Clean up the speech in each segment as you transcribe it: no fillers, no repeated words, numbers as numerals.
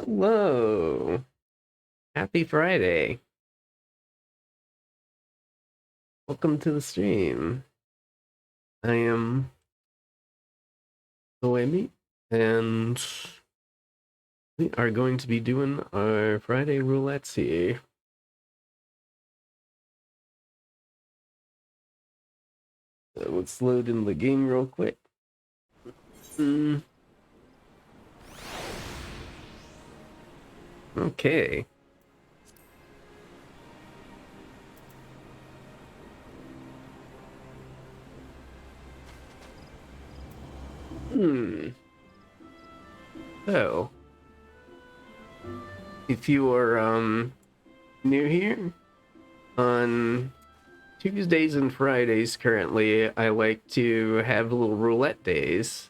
Hello. Happy Friday. Welcome to the stream. I am Noemi, and we are going to be doing our Friday Roulettes here. So let's load in the game real quick. Okay. So, if you are new here, on Tuesdays and Fridays currently, I like to have little roulette days.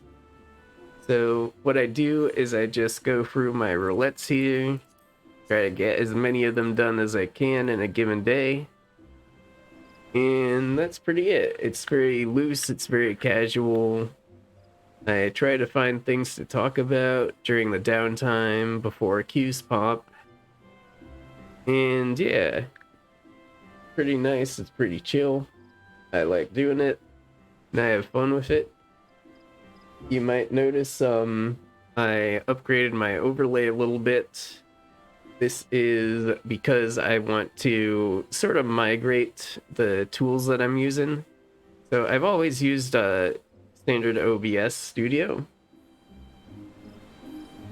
So what I do is I just go through my roulettes here, try to get as many of them done as I can in a given day. And that's pretty it. It's very loose, it's very casual. I try to find things to talk about during the downtime before queues pop. And yeah, pretty nice, it's pretty chill. I like doing it, and I have fun with it. You might notice I upgraded my overlay a little bit. This is because I want to sort of migrate the tools that I'm using. So I've always used standard OBS Studio,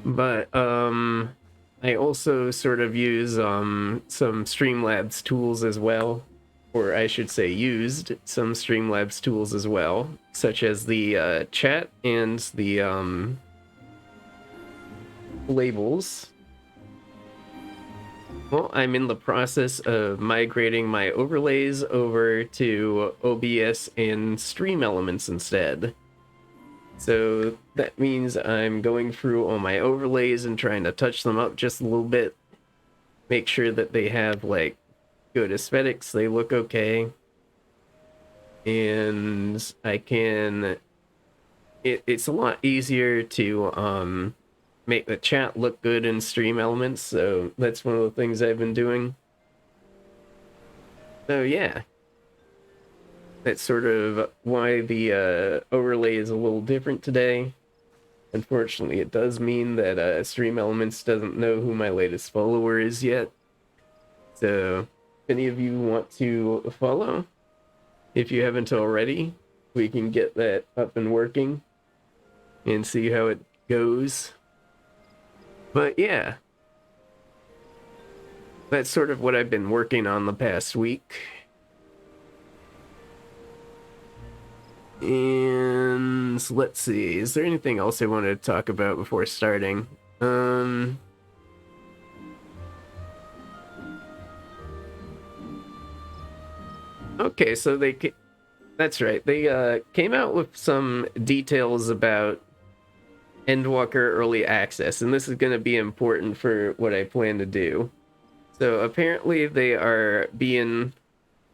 but I also sort of use some Streamlabs tools as well, or I should say used some Streamlabs tools as well, such as the chat and the labels. Well, I'm in the process of migrating my overlays over to OBS and Stream Elements instead. So that means I'm going through all my overlays and trying to touch them up just a little bit. Make sure that they have like good aesthetics, they look okay. And I can... It's a lot easier to make the chat look good in Stream Elements, so that's one of the things I've been doing. So yeah, that's sort of why the overlay is a little different today. Unfortunately, it does mean that Stream Elements doesn't know who my latest follower is yet. So if any of you want to follow, if you haven't already, we can get that up and working and see how it goes. But yeah, that's sort of what I've been working on the past week. And let's see, is there anything else I wanted to talk about before starting? Okay, so that's right. They came out with some details about Endwalker Early Access, and this is going to be important for what I plan to do. So apparently they are being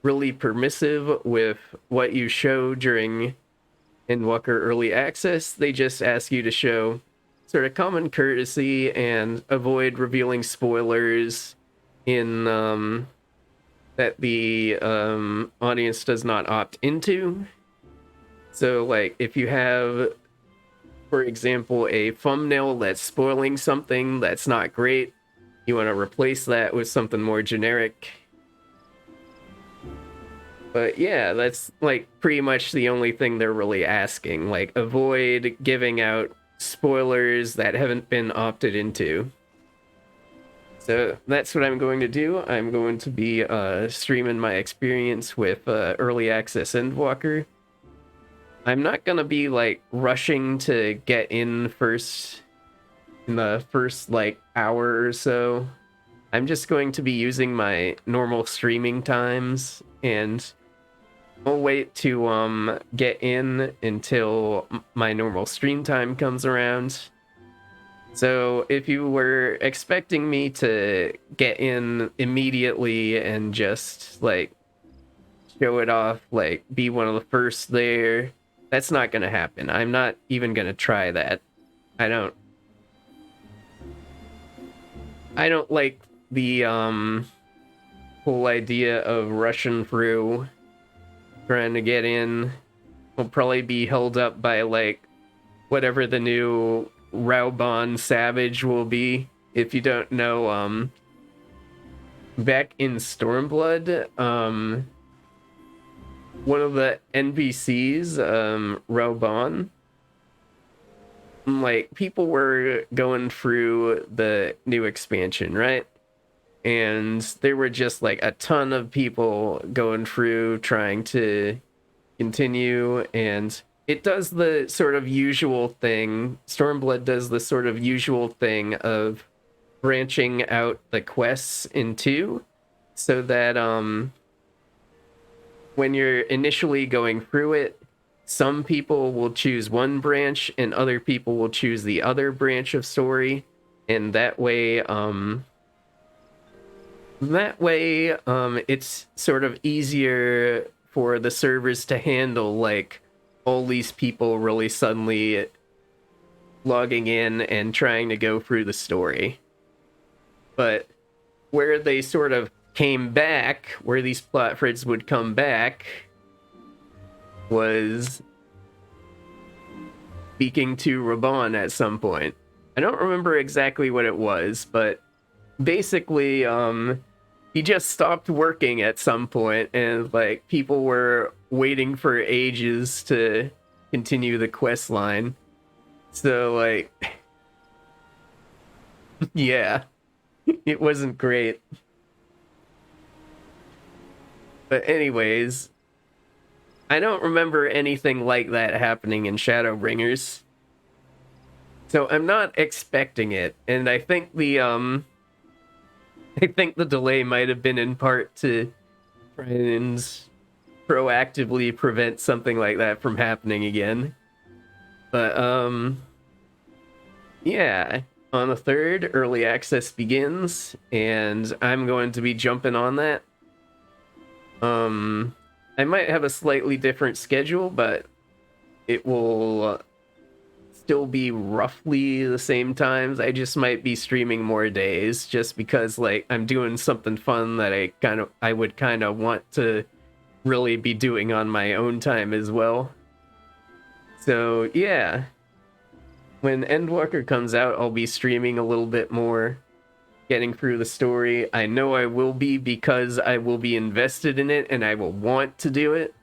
really permissive with what you show during Endwalker Early Access. They just ask you to show sort of common courtesy and avoid revealing spoilers in that the audience does not opt into. So like if you have, for example, a thumbnail that's spoiling something that's not great, you want to replace that with something more generic. But yeah, that's like pretty much the only thing they're really asking. Like, avoid giving out spoilers that haven't been opted into. So that's what I'm going to do. I'm going to be streaming my experience with Early Access Endwalker. I'm not going to be like rushing to get in first in the first like hour or so. I'm just going to be using my normal streaming times, and I'll wait to get in until my normal stream time comes around. So if you were expecting me to get in immediately and just like show it off, like be one of the first there, that's not gonna happen. I'm not even gonna try that. I don't I don't like the whole idea of rushing through, trying to get in. Will probably be held up by like whatever the new Raubon Savage will be. If you don't know, back in Stormblood, one of the NPCs, Raubon, like people were going through the new expansion, right? And there were just like a ton of people going through trying to continue, and it does the sort of usual thing. Stormblood does the sort of usual thing of branching out the quests in two, so that when you're initially going through it, some people will choose one branch and other people will choose the other branch of story, and that way it's sort of easier for the servers to handle like all these people really suddenly logging in and trying to go through the story. But where they sort of came back, where these plot threads would come back, was speaking to Raban at some point. I don't remember exactly what it was, but basically, he just stopped working at some point, and like people were waiting for ages to continue the quest line. So like, yeah, it wasn't great. But anyways, I don't remember anything like that happening in Shadowbringers. So I'm not expecting it, and I think the delay might have been in part to try and proactively prevent something like that from happening again. But yeah, on the 3rd, early access begins, and I'm going to be jumping on that. I might have a slightly different schedule, but it will still be roughly the same times. I just might be streaming more days just because like I'm doing something fun that I would kind of want to really be doing on my own time as well. So, yeah. When Endwalker comes out, I'll be streaming a little bit more, getting through the story. I know I will be because I will be invested in it and I will want to do it.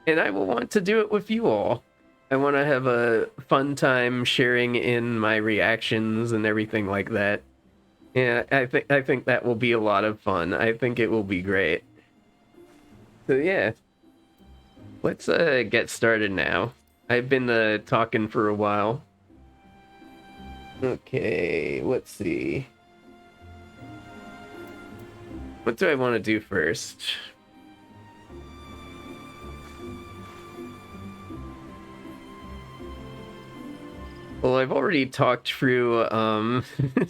And I will want to do it with you all. I want to have a fun time sharing in my reactions and everything like that. Yeah, I think that will be a lot of fun. I think it will be great. So yeah, let's get started now. I've been talking for a while. Okay, let's see. What do I want to do first? Well, I've already talked through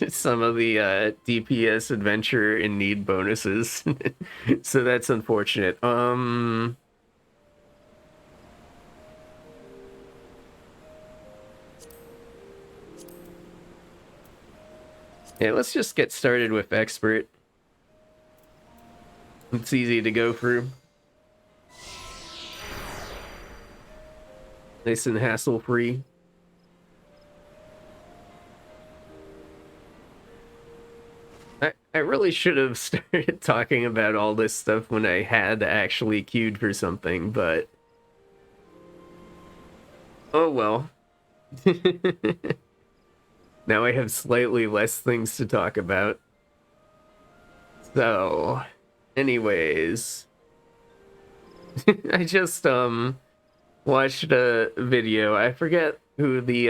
some of the DPS adventure in need bonuses, so that's unfortunate. Yeah, let's just get started with expert. It's easy to go through. Nice and hassle-free. I really should have started talking about all this stuff when I had actually queued for something, but oh well. Now I have slightly less things to talk about. So, anyways, I just watched a video. I forget who the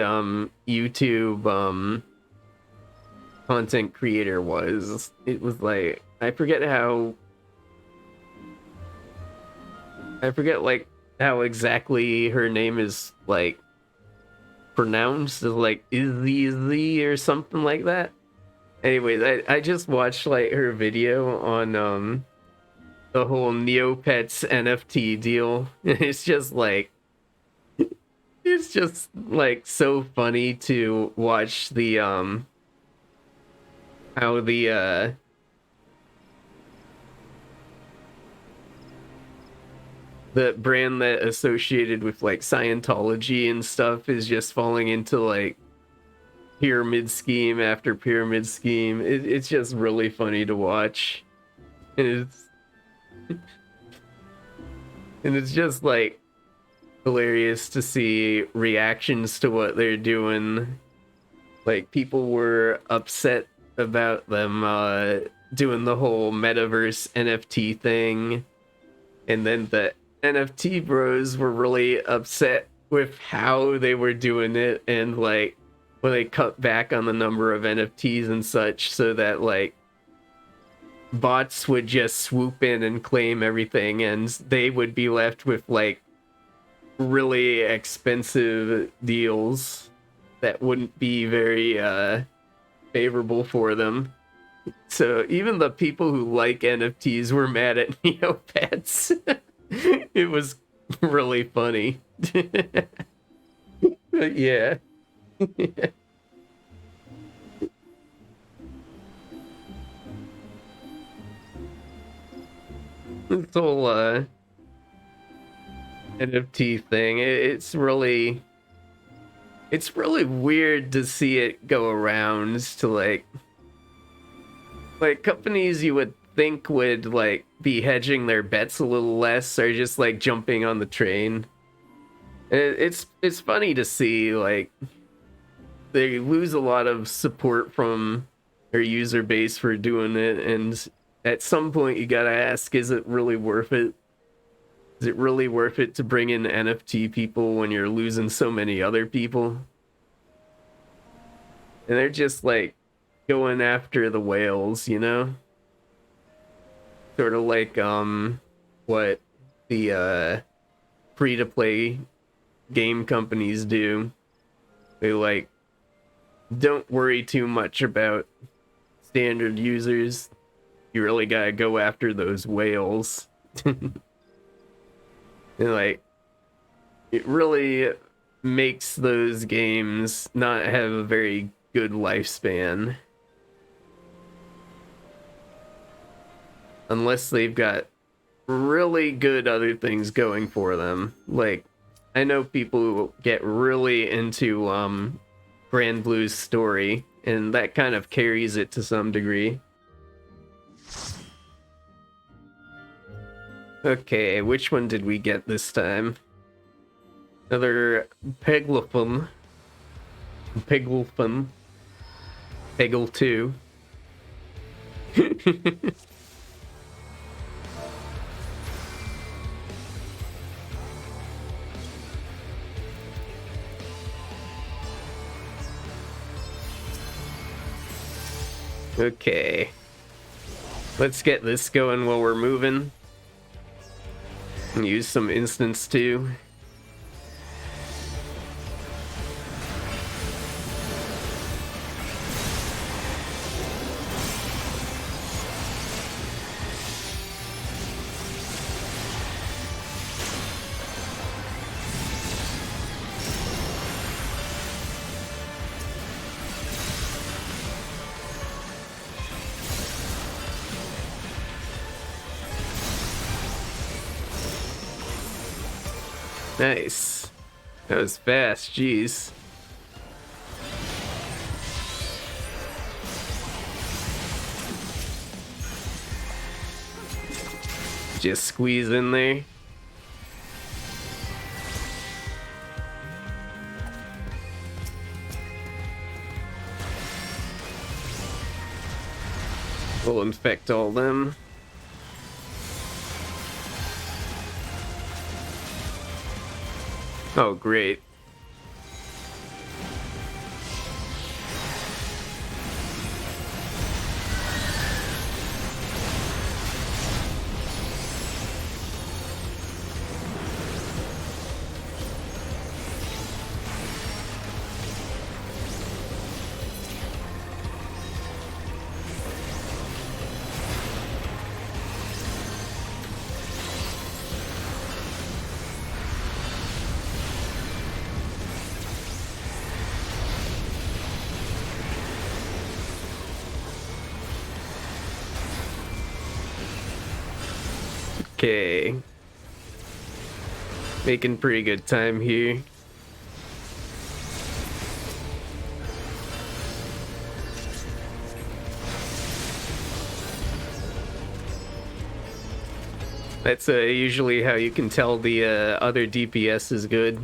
YouTube content creator was. It was like I forget like how exactly her name is like pronounced, as like Izzy or something like that. Anyways, I just watched like her video on the whole Neopets NFT deal. It's just like so funny to watch the how the brand that associated with like Scientology and stuff is just falling into like pyramid scheme after pyramid scheme. It's just really funny to watch, and it's just like hilarious to see reactions to what they're doing. Like people were upset about them doing the whole metaverse NFT thing, and then the NFT bros were really upset with how they were doing it, and like when they cut back on the number of NFTs and such, so that like bots would just swoop in and claim everything, and they would be left with like really expensive deals that wouldn't be very favorable for them. So even the people who like NFTs were mad at Neopets. It was really funny. But yeah. This whole NFT thing, it's really weird to see it go around to like companies you would think would like be hedging their bets a little less are just like jumping on the train. It's funny to see like they lose a lot of support from their user base for doing it, and at some point you gotta ask, is it really worth it? Is it really worth it to bring in NFT people when you're losing so many other people? And they're just like going after the whales, you know? Sort of like what the free to play game companies do. They like don't worry too much about standard users. You really gotta go after those whales. And like it really makes those games not have a very good lifespan unless they've got really good other things going for them. Like I know people who get really into Grand Blue's story, and that kind of carries it to some degree. Okay, which one did we get this time? Another Peglifum. Peglifum. Peggle 2. Okay. Let's get this going while we're moving. And use some instance too. Nice. That was fast, jeez. Just squeeze in there. We'll infect all them. Oh, great. Okay. Making pretty good time here. That's usually how you can tell the other DPS is good.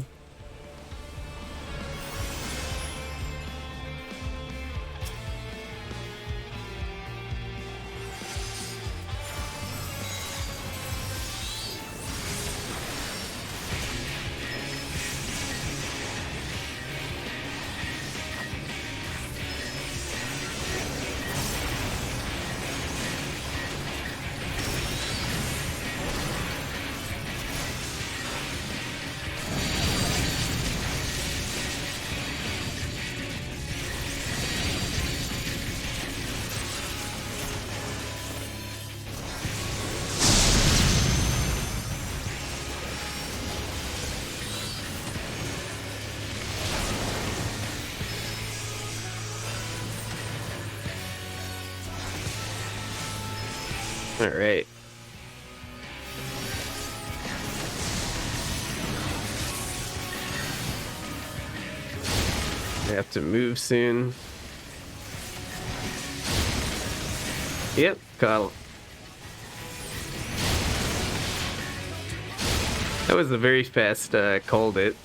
All right. I have to move soon. Yep, caught. That was a very fast called it.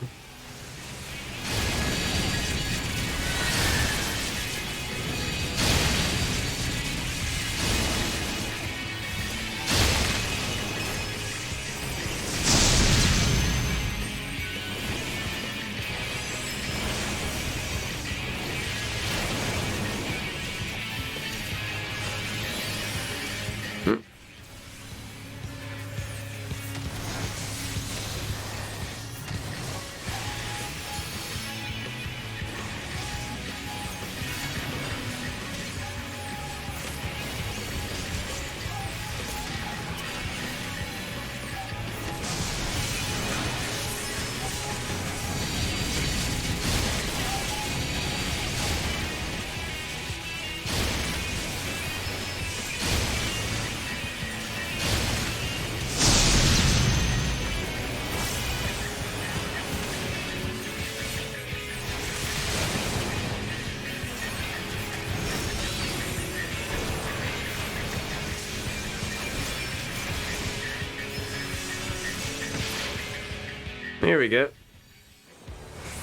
There we go.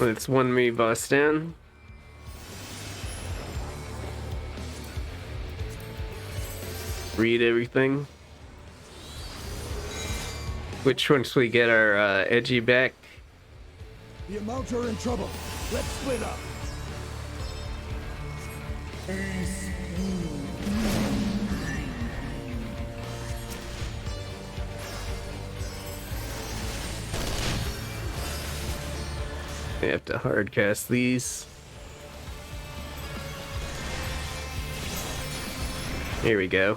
Let's one me boss down. Read everything. Which once we get our edgy back. The amounts are in trouble. Let's split up. We have to hard cast these. Here we go.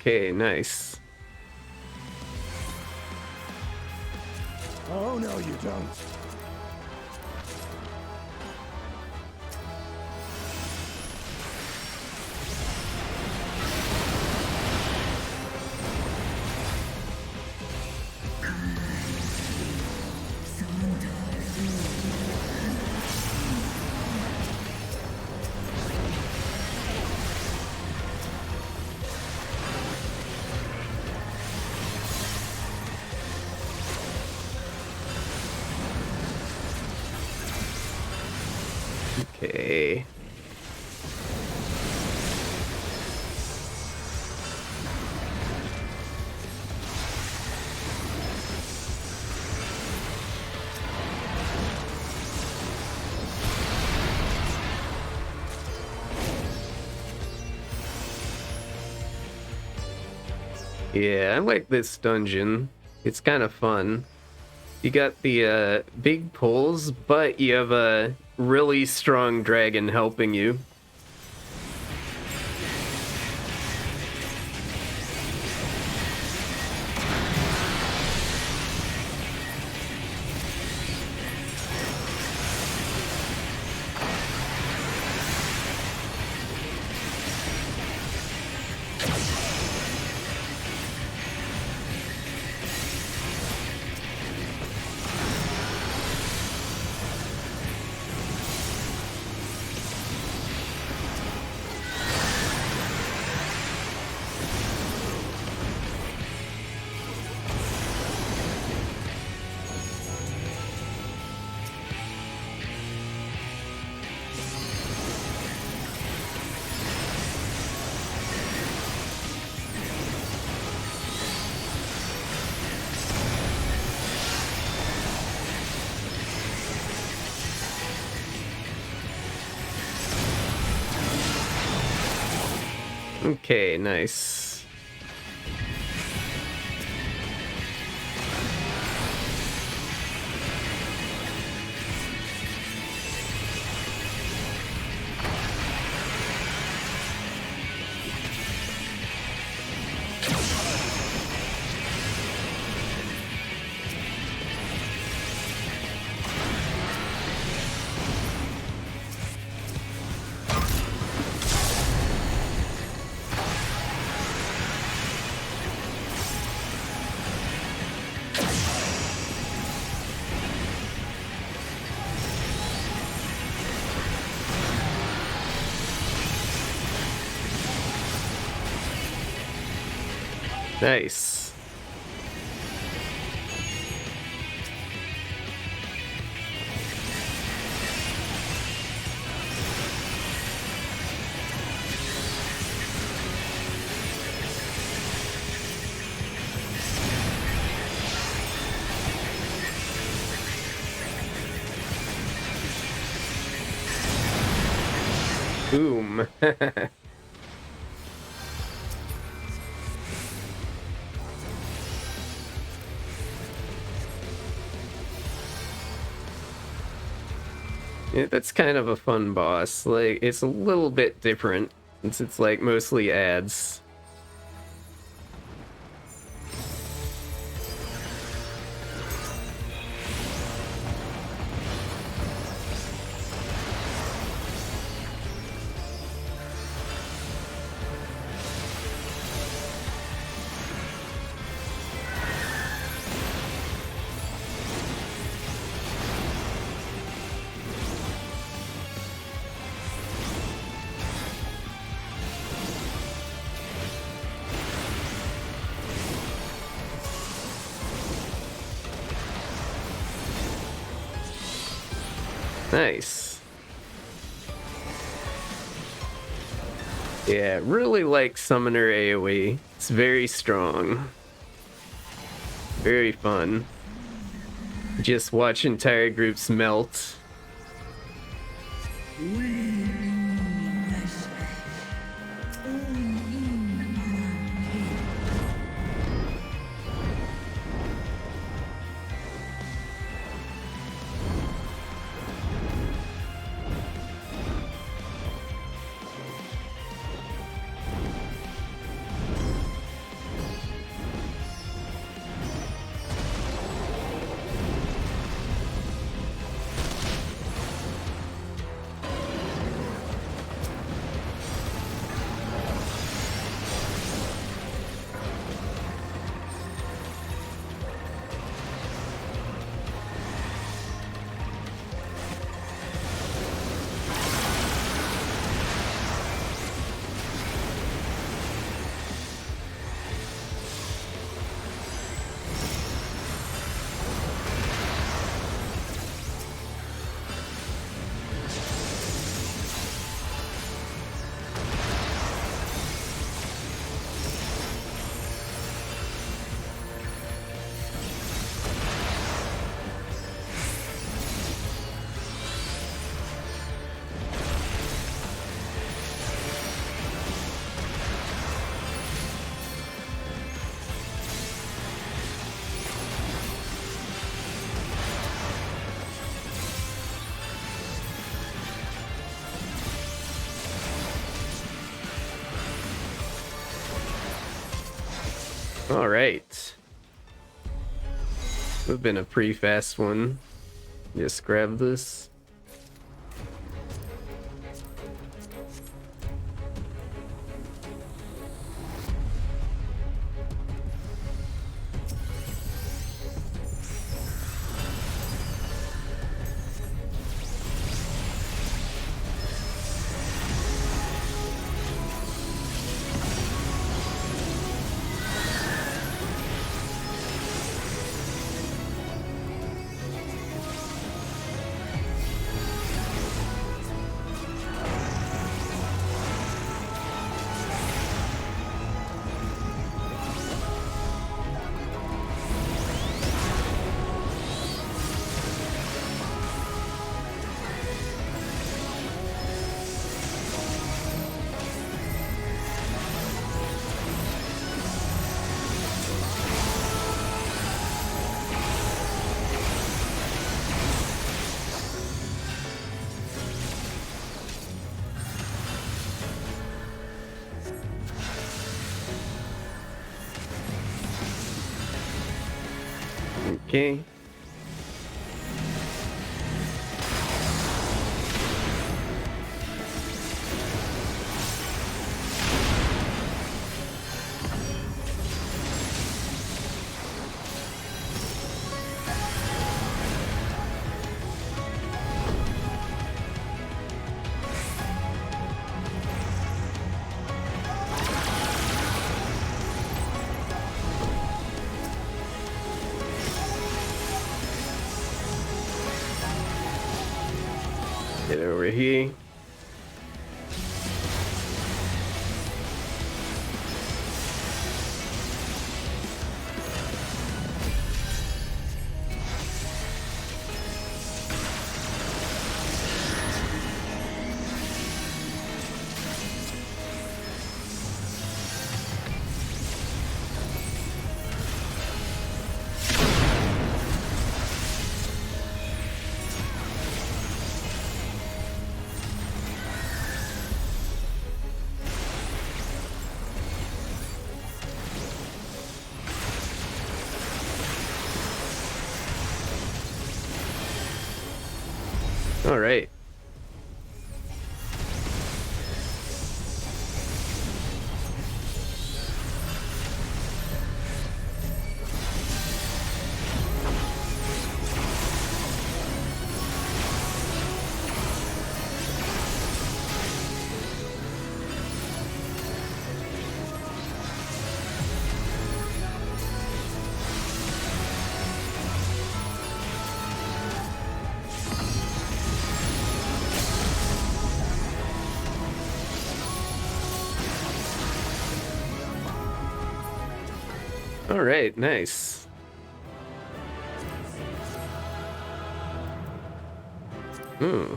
Okay, nice. Oh, no, you don't. Yeah, I like this dungeon. It's kind of fun. You got the big pulls, but you have a really strong dragon helping you. Okay, nice. Nice. Boom. Yeah, that's kind of a fun boss. Like, it's a little bit different since it's like mostly ads. Nice. Yeah, really like Summoner AoE. It's very strong. Very fun. Just watch entire groups melt. All right. Would have been a pretty fast one. Just grab this. Okay. Get over here. All right. All right, nice. Hmm.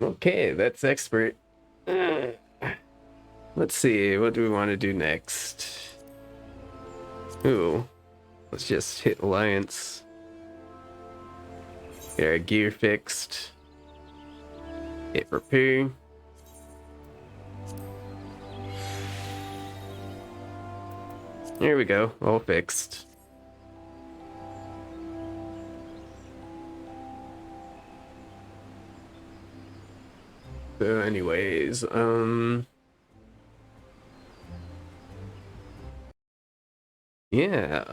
Okay, that's expert. Let's see, what do we want to do next? Ooh, let's just hit Alliance. Get our gear fixed. Hit repair. There we go, all fixed. So anyways, yeah,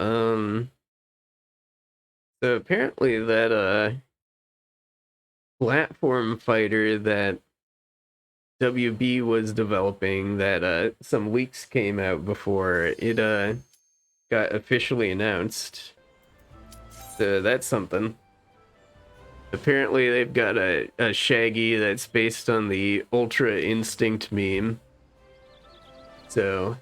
so apparently that platform fighter that WB was developing, that some leaks came out before it got officially announced. So that's something. Apparently they've got a Shaggy that's based on the Ultra Instinct meme. So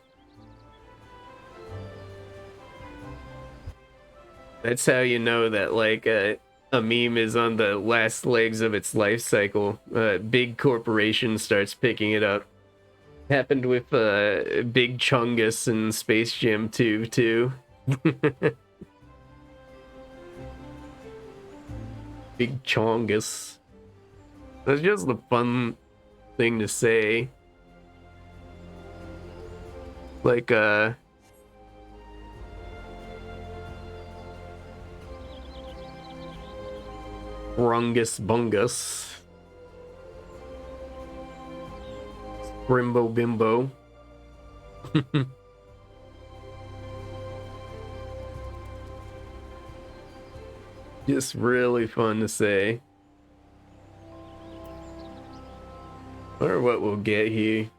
that's how you know that like a meme is on the last legs of its life cycle. Big corporation starts picking it up. Happened with Big Chungus and Space Jam 2 too. Big Chongus. That's just a fun thing to say. Like, Rungus Bungus. Brimbo Bimbo. Just really fun to say. Wonder what we'll get here.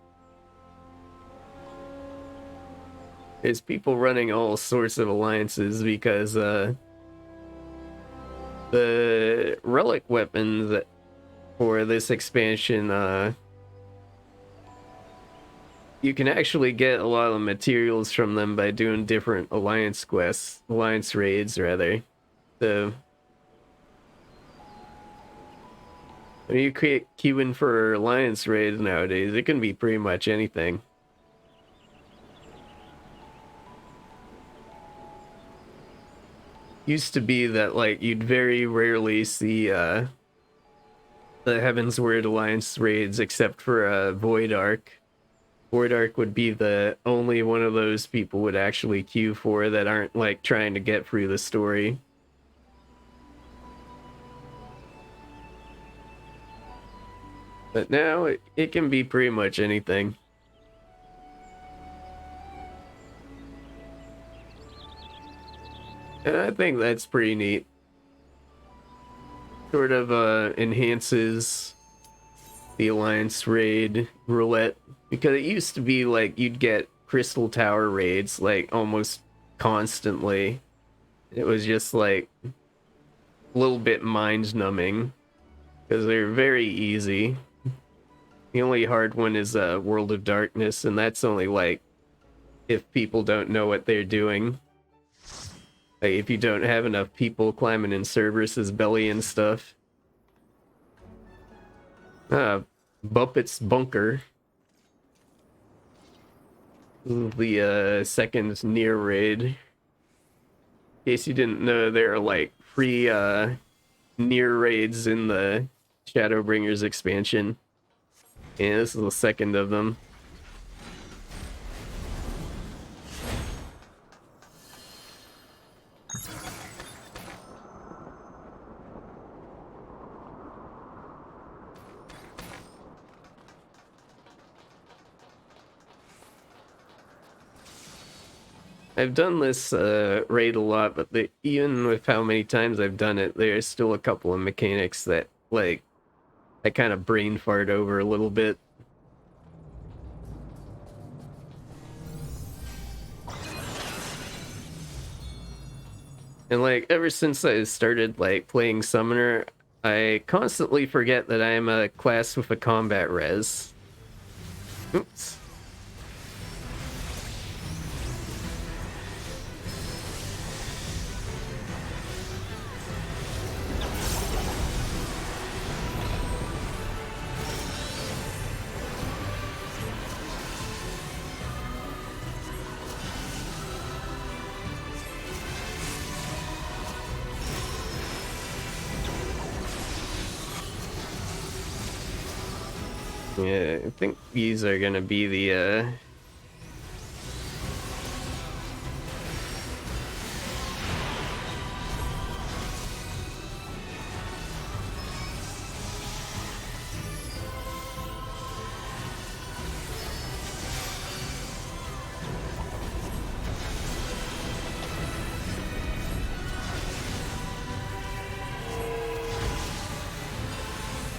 There's people running all sorts of alliances because the relic weapons for this expansion, you can actually get a lot of materials from them by doing different alliance quests, alliance raids rather. So when you create queuing for alliance raids nowadays, it can be pretty much anything. Used to be that like you'd very rarely see the Heavensward Alliance raids except for Void Ark. Void Ark would be the only one of those people would actually queue for that aren't like trying to get through the story. But now it can be pretty much anything. And I think that's pretty neat. Sort of enhances the Alliance raid roulette, because it used to be like you'd get Crystal Tower raids like almost constantly. It was just like a little bit mind numbing because they're very easy. The only hard one is World of Darkness, and that's only like if people don't know what they're doing. Like if you don't have enough people climbing in Cerberus's belly and stuff. Buppet's Bunker. The second near raid. In case you didn't know, there are like free near raids in the Shadowbringers expansion. And this is the second of them. I've done this raid a lot, but even with how many times I've done it, there's still a couple of mechanics that, like, I kind of brain fart over a little bit. And, like, ever since I started, like, playing Summoner, I constantly forget that I'm a class with a combat res. Oops. Yeah, I think these are gonna be the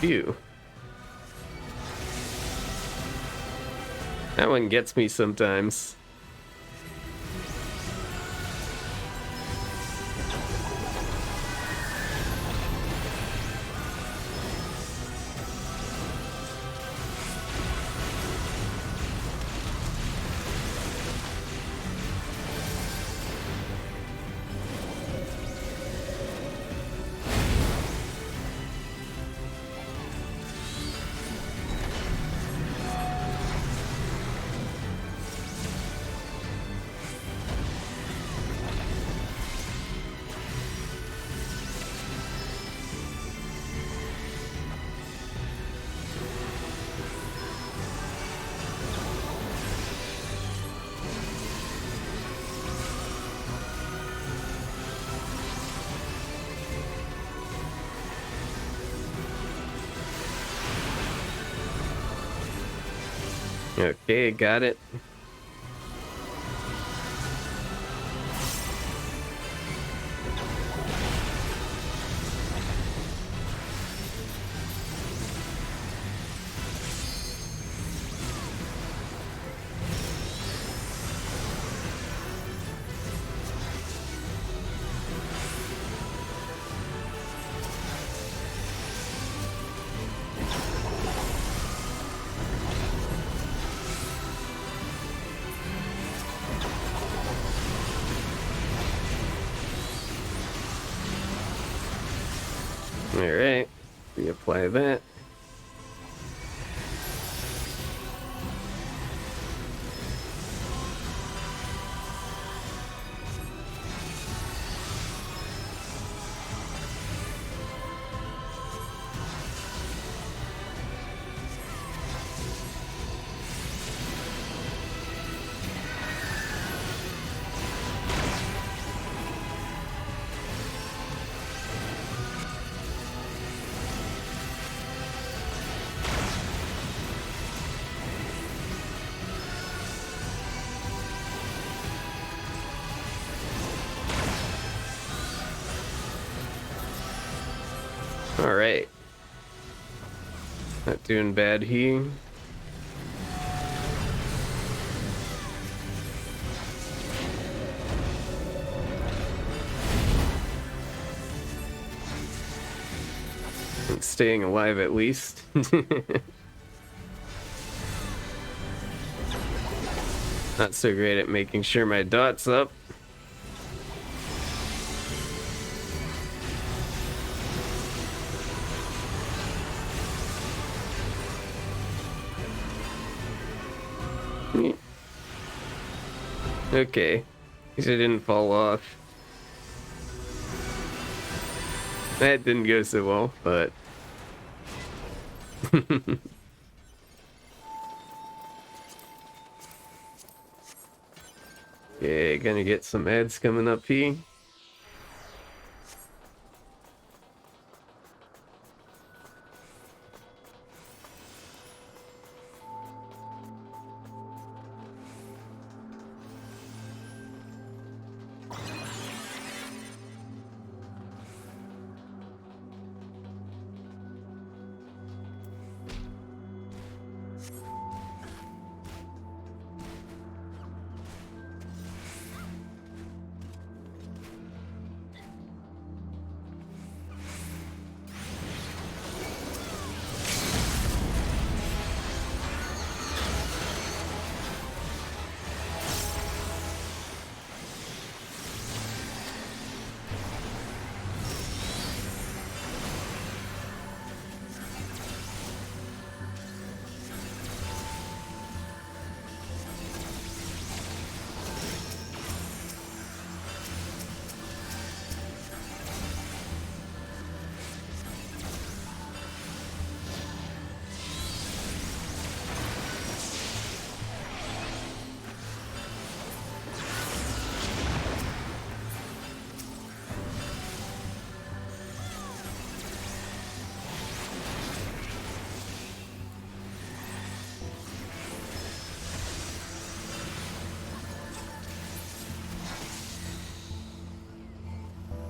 Phew. That one gets me sometimes. Okay, got it. Alright, reapply that. Alright. Not doing bad here. Staying alive at least. Not so great at making sure my dot's up. Okay, at least it didn't fall off. That didn't go so well, but... Okay, gonna get some ads coming up here.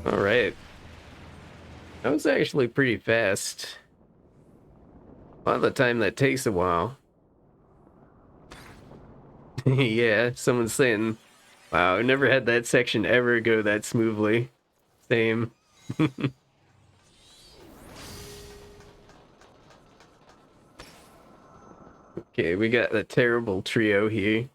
All right. That was actually pretty fast. A lot of the time that takes a while. Yeah, someone's saying, wow, I never had that section ever go that smoothly. Same. Okay, we got the terrible trio here.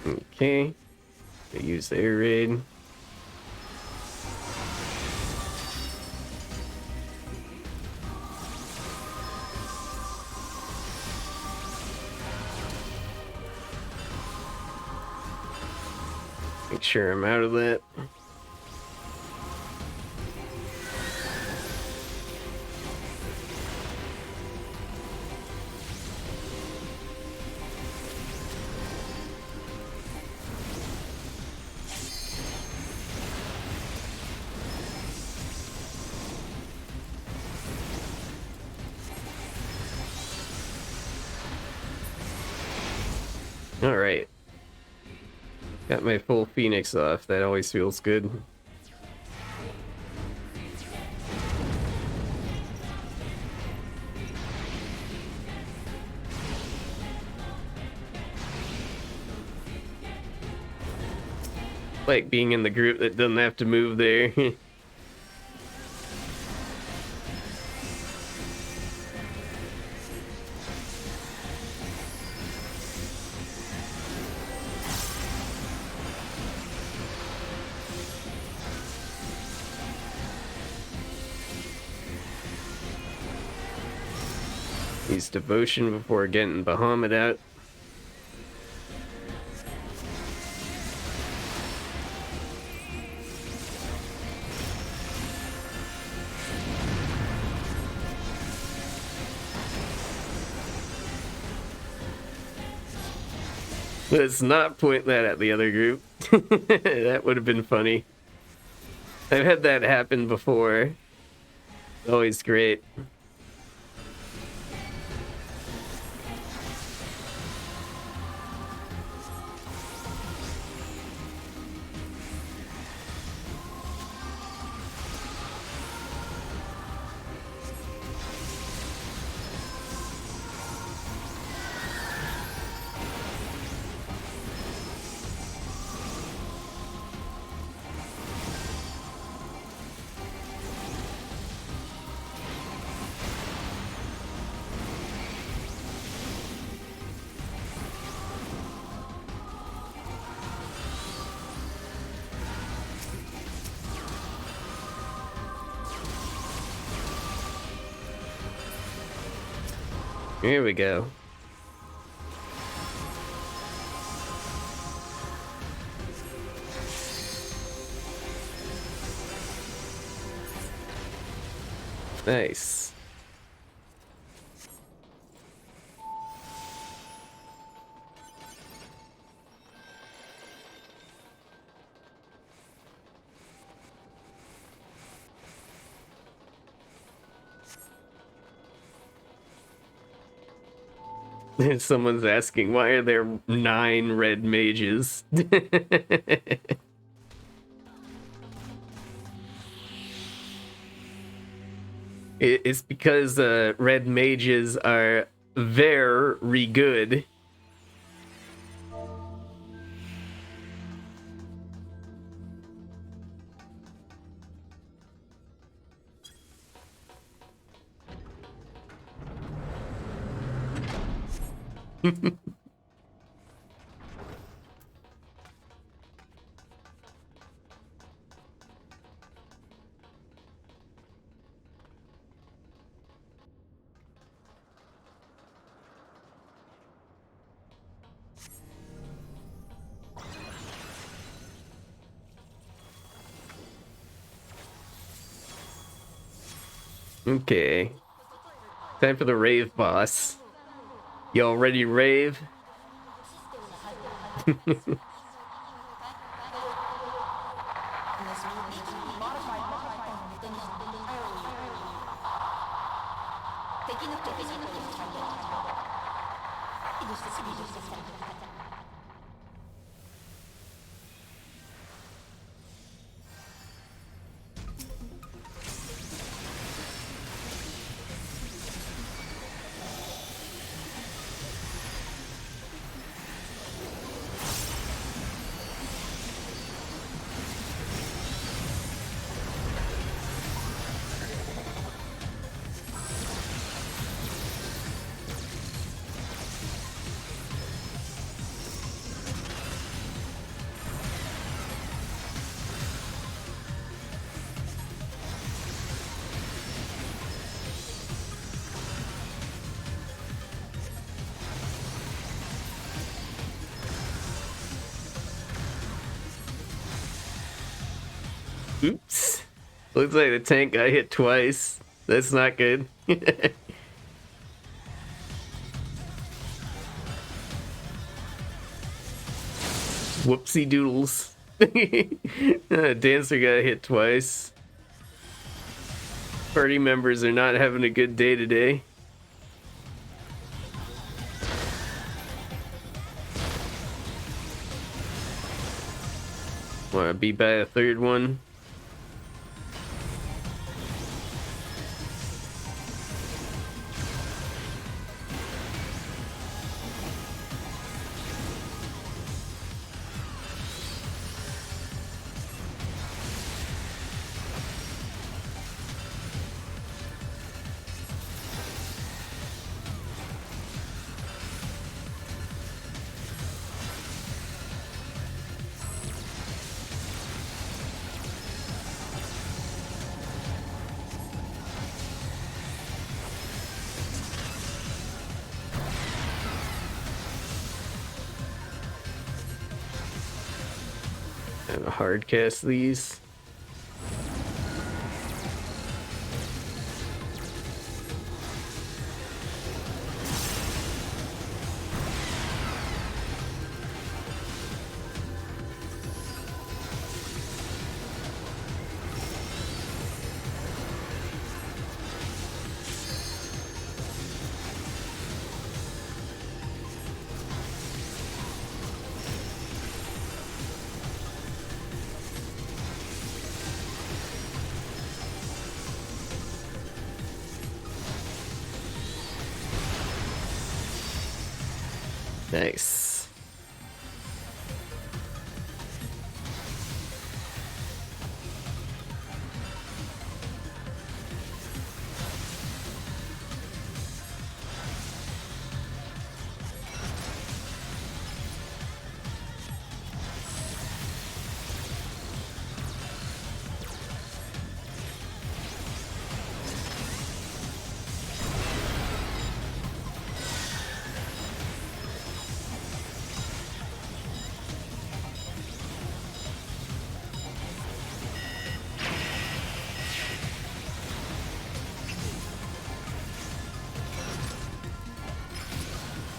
Okay. They use the air raid. Make sure I'm out of that. All right. Got my full Phoenix off. That always feels good. Like being in the group that doesn't have to move there. Use devotion before getting Bahamut out. Let's not point that at the other group. That would have been funny. I've had that happen before. Always great. Here we go. Nice. Someone's asking, why are there 9 red mages? It's because red mages are very good. Okay. Time for the rave boss. Y'all ready to rave? Oops. Looks like the tank got hit twice. That's not good. Whoopsie doodles. Dancer got hit twice. Party members are not having a good day today. Wanna be by a third one? And hard cast these. Nice.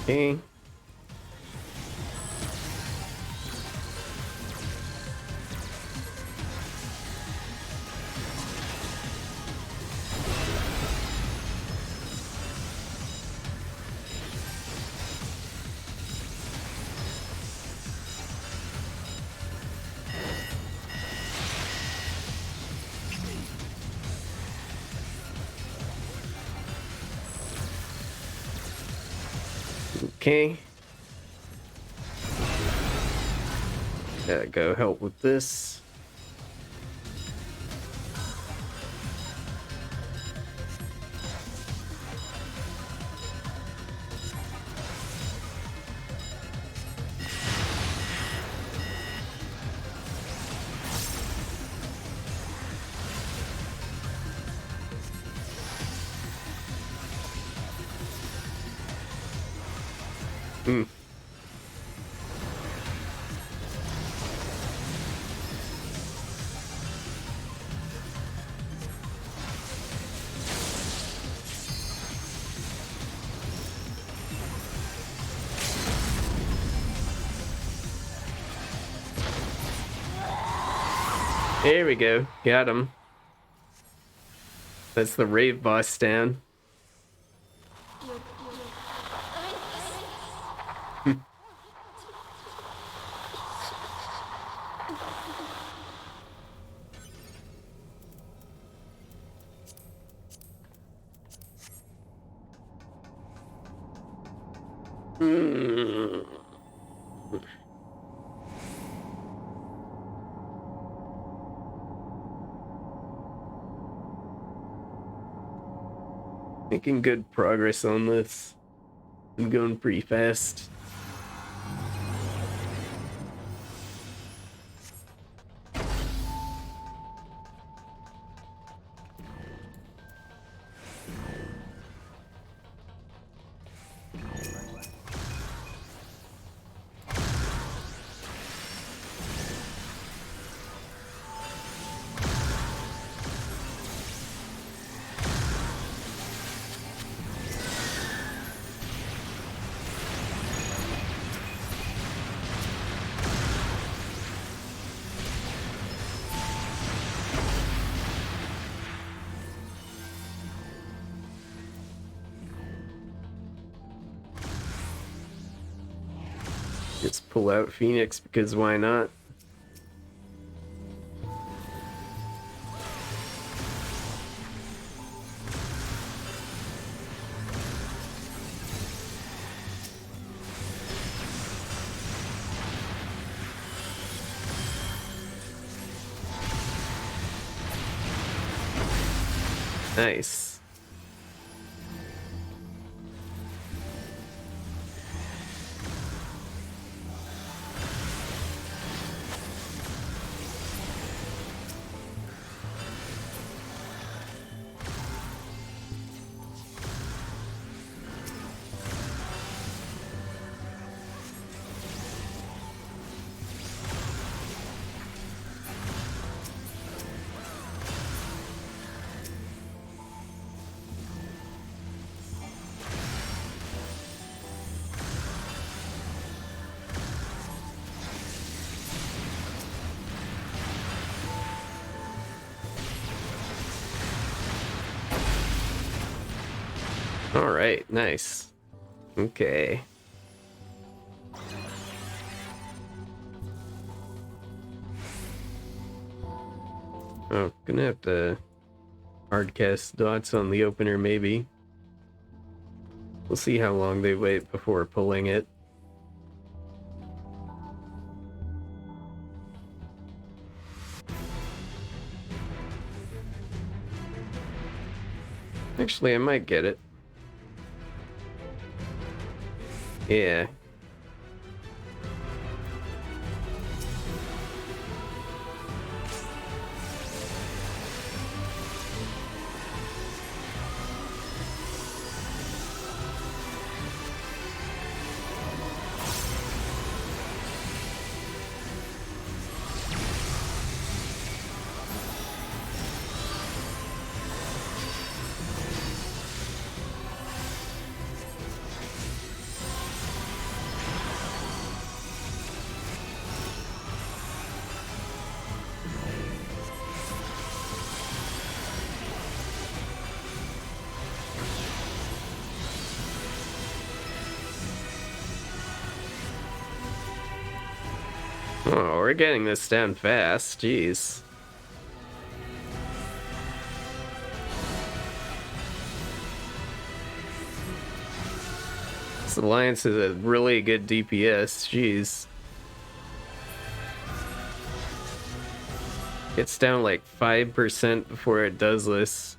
Okay. Okay. Gotta go help with this. Hmm. There we go. Got him. That's the rave boss down. Hmm. Making good progress on this. I'm going pretty fast. Just pull out Phoenix because why not? Nice. All right, nice. Okay. Oh, gonna have to hardcast dots on the opener, maybe. We'll see how long they wait before pulling it. Actually, I might get it. Yeah. Oh, we're getting this down fast. Jeez. This alliance is a really good DPS. Jeez. It's down like 5% before it does this.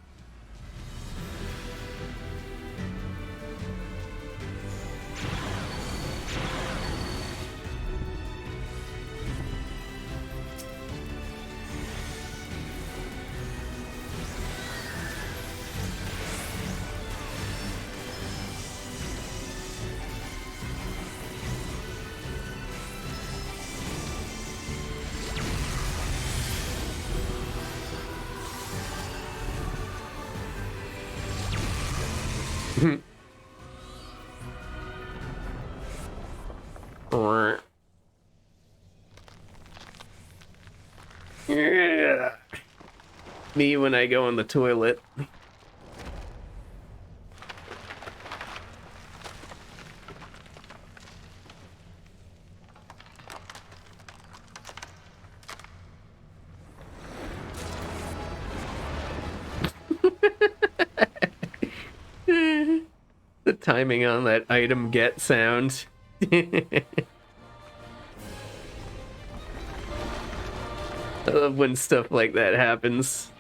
Me when I go in the toilet. The timing on that item get sound. I love when stuff like that happens.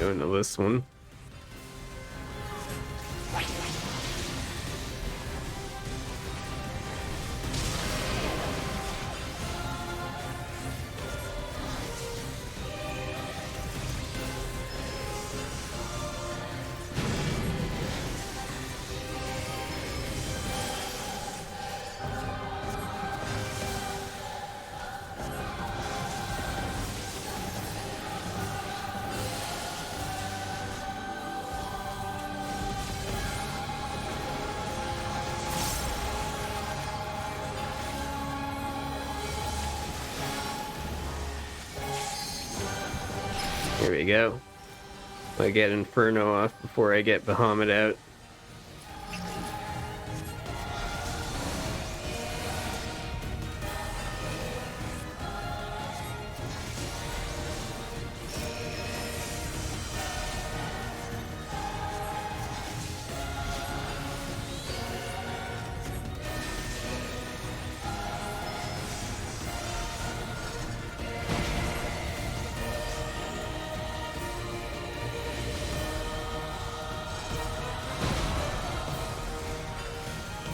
Going to this one. Here we go. I get Inferno off before I get Bahamut out.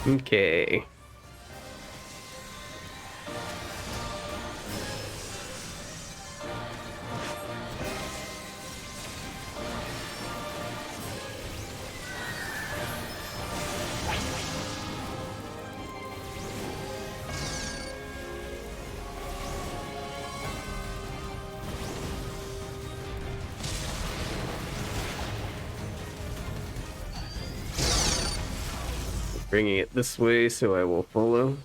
Okay. Bringing it this way, so I will follow.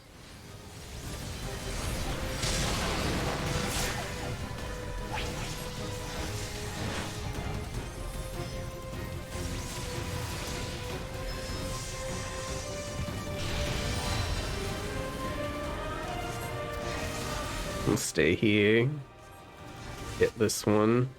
We'll stay here. Get this one.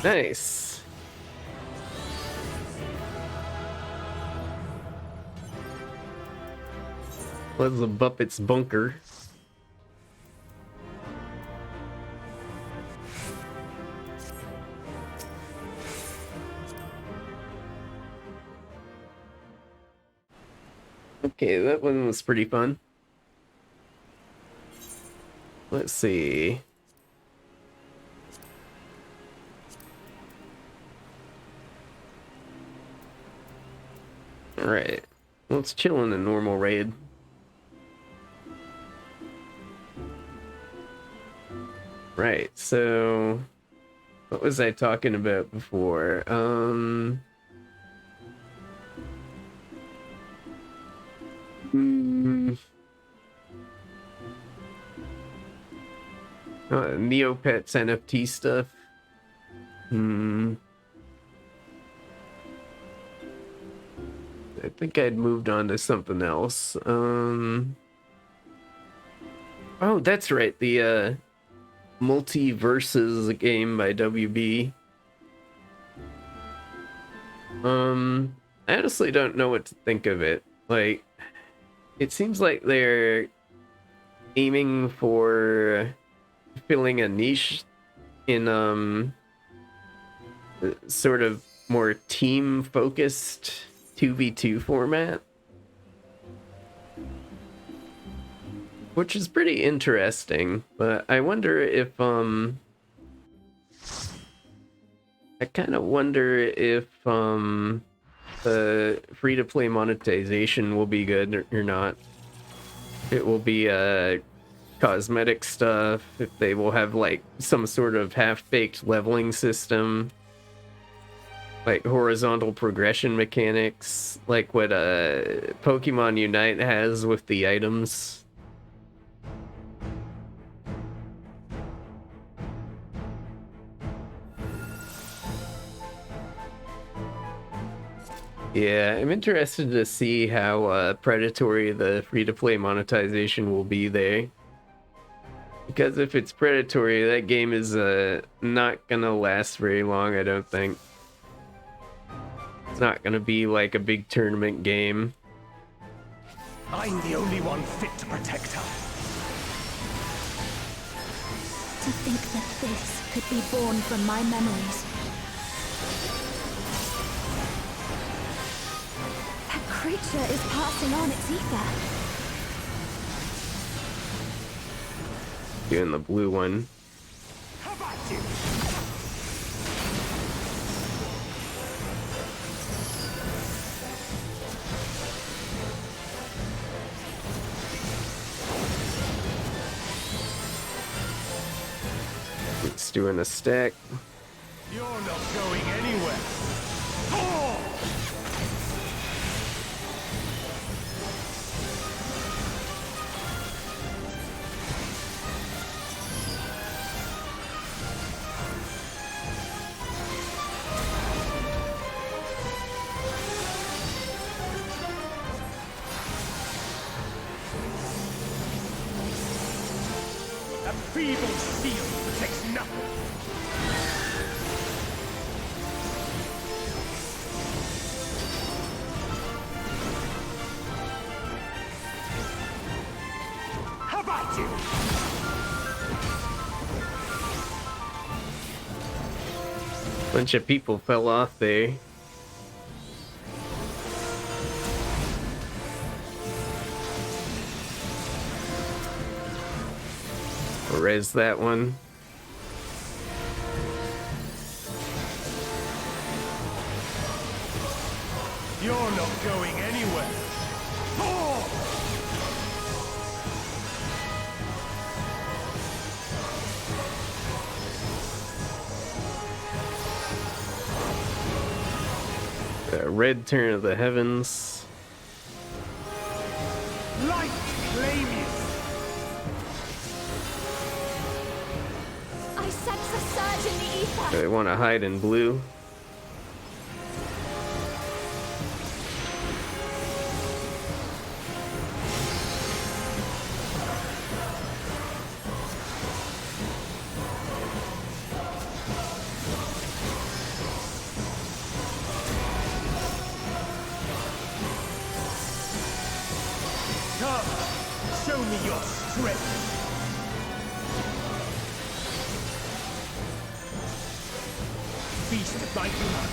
Nice. Was the Buppet's bunker. Okay, that one was pretty fun. Let's see. Alright, let's chill in a normal raid. Right, so what was I talking about before? Neopets NFT stuff. I think I'd moved on to something else. Oh, that's right. The Multiverses game by WB. I honestly don't know what to think of it. Like, it seems like they're aiming for filling a niche in sort of more team focused 2v2 format, which is pretty interesting. But I wonder if I kind of wonder if the free-to-play monetization will be good or not. It will be cosmetic stuff, if they will have like some sort of half-baked leveling system, like horizontal progression mechanics, like what Pokemon Unite has with the items. Yeah, I'm interested to see how predatory the free-to-play monetization will be there. Because if it's predatory, that game is not gonna last very long, I don't think. It's not gonna be like a big tournament game. I'm the only one fit to protect her. To think that this could be born from my memories. That creature is passing on its ether. Doing the blue one. How about you? It's doing a stack. You're not going anywhere. Oh! A feeble shield protects nothing. How about you? Bunch of people fell off there. Res that one. You're not going anywhere. Oh! Red turn of the heavens. Light claim you. I sense a surge in the ether. They want to hide in blue. Come, show me your strength. Feast my blood,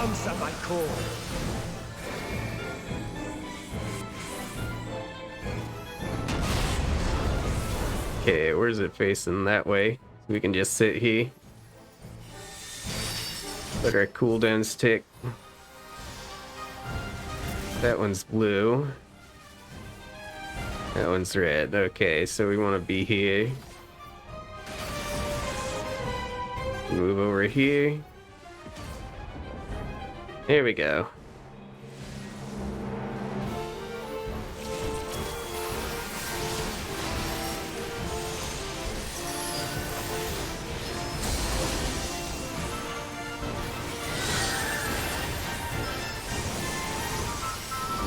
answer my call. Okay, where's it facing? That way. So we can just sit here. Let our cooldowns tick. That one's blue. That one's red. Okay, so we want to be here. Move over here. There we go.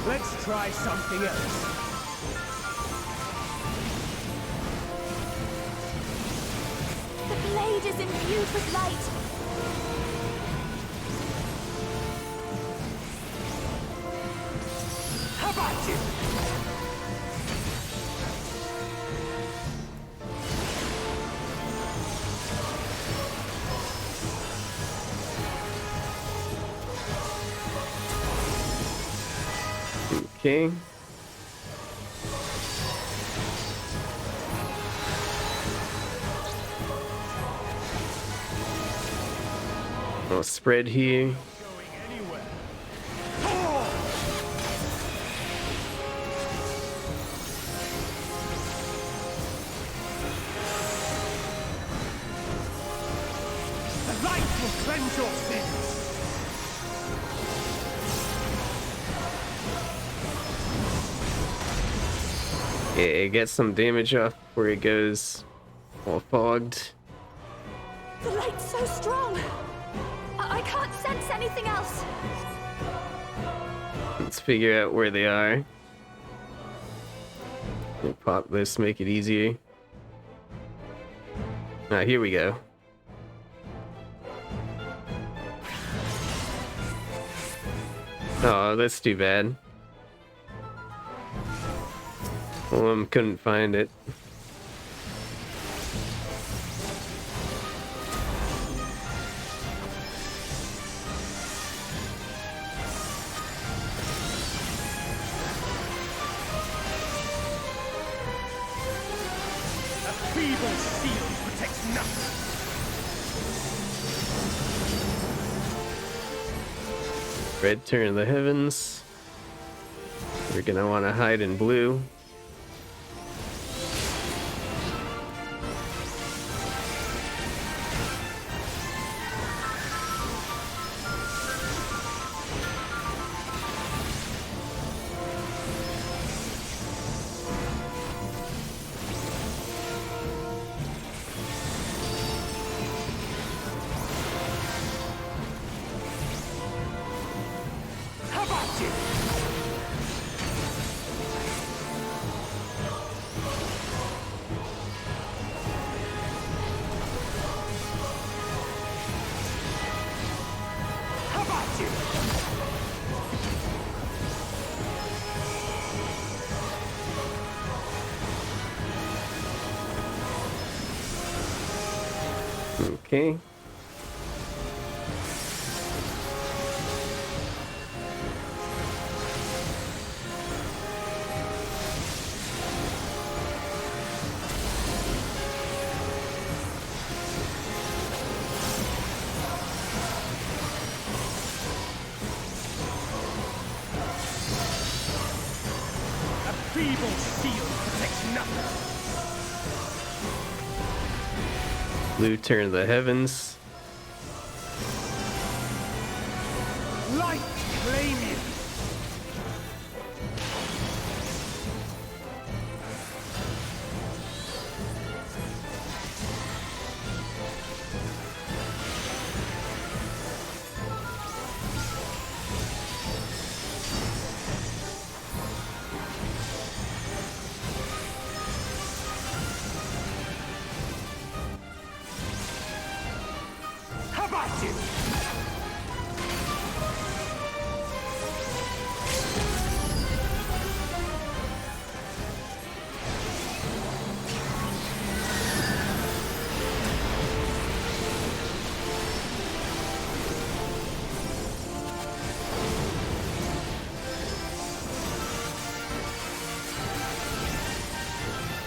Let's try something else. The blade is imbued with light. How about you? Okay. I'll spread here. Going anywhere. Oh! The light will cleanse your sins. Yeah, get some damage off before it goes all fogged. The light's so strong. I can't sense anything else. Let's figure out where they are. Pop this, make it easier. Ah, here we go. Oh, that's too bad. Well, couldn't find it. Feeble shield protects nothing. Red, turn the heavens. We're gonna want to hide in blue. How about you? How about you? Okay. A feeble shield protects nothing. Blue, turn the heavens. Light claim you. How about you?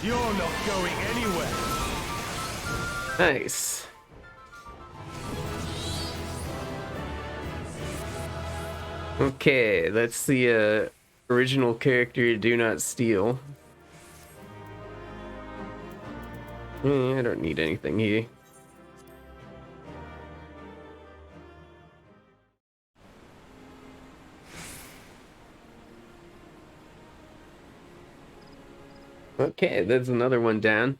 You're not going anywhere. Nice. Okay, that's the original character, Do Not Steal. I don't need anything here. Okay, there's another one down.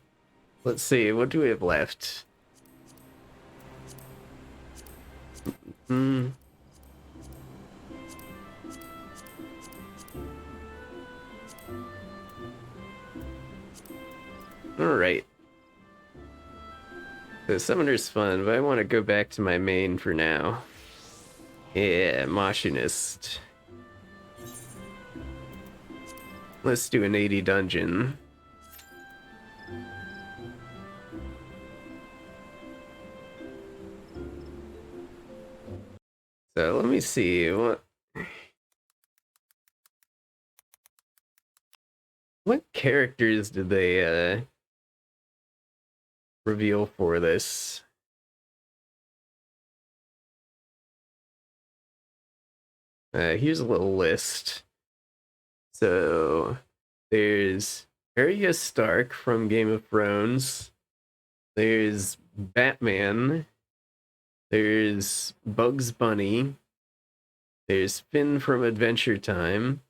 Let's see, what do we have left? Alright. The summoner's fun, but I want to go back to my main for now. Yeah, Machinist. Let's do an 80 dungeon. So let me see what characters did they reveal for this? Here's a little list. So there's Arya Stark from Game of Thrones. There's Batman. There's Bugs Bunny. There's Finn from Adventure Time.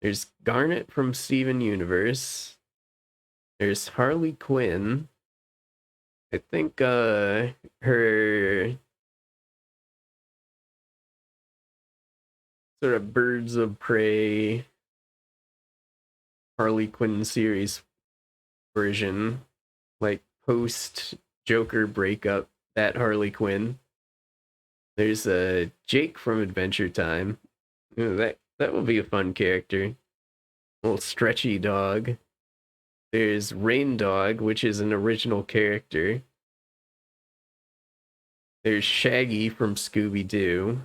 There's Garnet from Steven Universe. There's Harley Quinn. I think her sort of Birds of Prey Harley Quinn series version, like post Joker breakup, that Harley Quinn. There's Jake from Adventure Time. Ooh, that will be a fun character. Little stretchy dog. There's Rain Dog, which is an original character. There's Shaggy from Scooby Doo.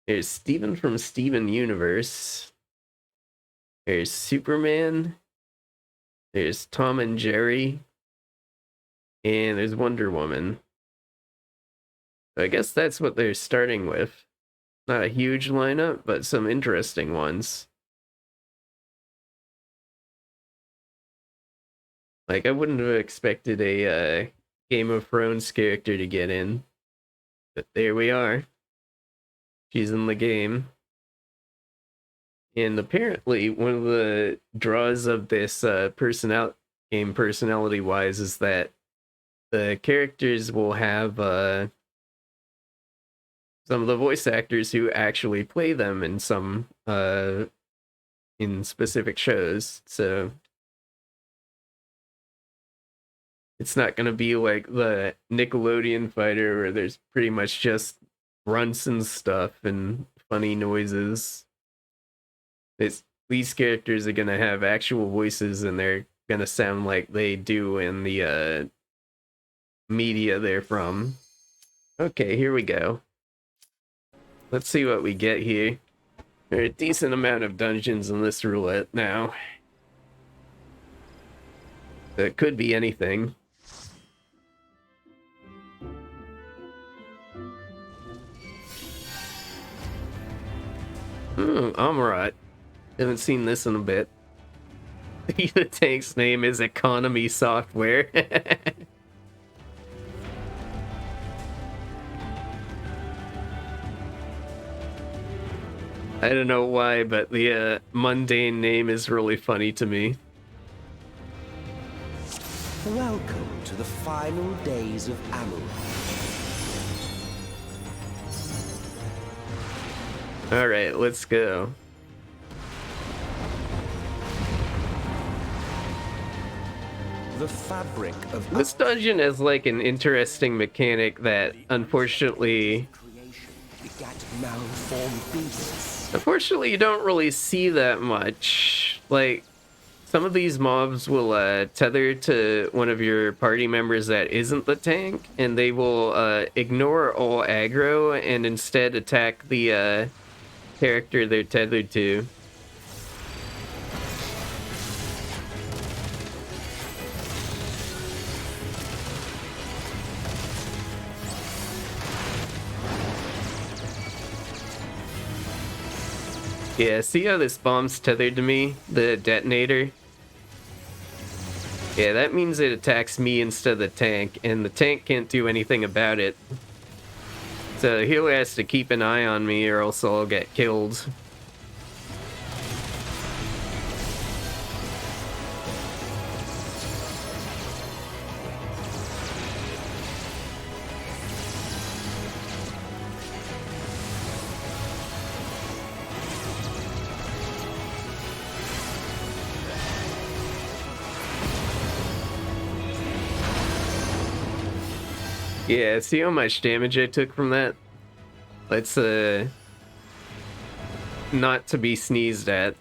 There's Steven from Steven Universe. There's Superman. There's Tom and Jerry. And there's Wonder Woman. So I guess that's what they're starting with. Not a huge lineup, but some interesting ones. Like, I wouldn't have expected a Game of Thrones character to get in. But there we are. She's in the game. And apparently, one of the draws of this game personality-wise is that the characters will have some of the voice actors who actually play them in some in specific shows. So it's not going to be like the Nickelodeon fighter where there's pretty much just grunts and stuff and funny noises. These characters are going to have actual voices and they're going to sound like they do in the media they're from. Okay, here we go. Let's see what we get here. There are a decent amount of dungeons in this roulette now. It could be anything. Amarat. Haven't seen this in a bit. The tank's name is Economy Software. I don't know why, but the mundane name is really funny to me. Welcome to the final days of Amaranth. Alright, let's go. The fabric of This dungeon has like an interesting mechanic that unfortunately begat malformed beasts. Unfortunately, you don't really see that much. Like, some of these mobs will tether to one of your party members that isn't the tank, and they will ignore all aggro and instead attack the character they're tethered to. Yeah, see how this bomb's tethered to me? The detonator? Yeah, that means it attacks me instead of the tank, and the tank can't do anything about it. So the healer has to keep an eye on me or else I'll get killed. Yeah, see how much damage I took from that? That's not to be sneezed at.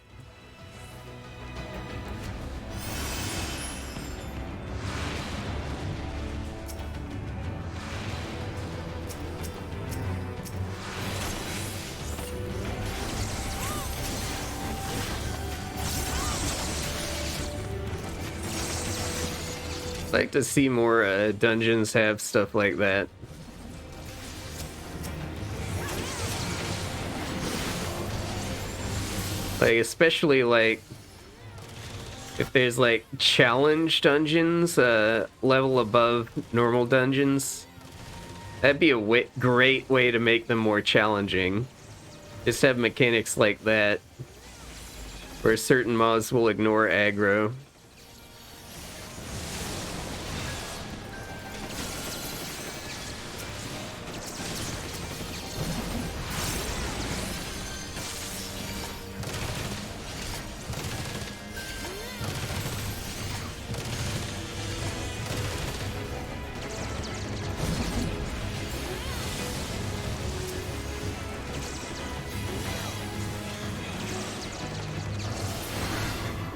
Like to see more dungeons have stuff like that. Like, especially like if there's like challenge dungeons, level above normal dungeons, that'd be a great way to make them more challenging. Just have mechanics like that where certain mobs will ignore aggro.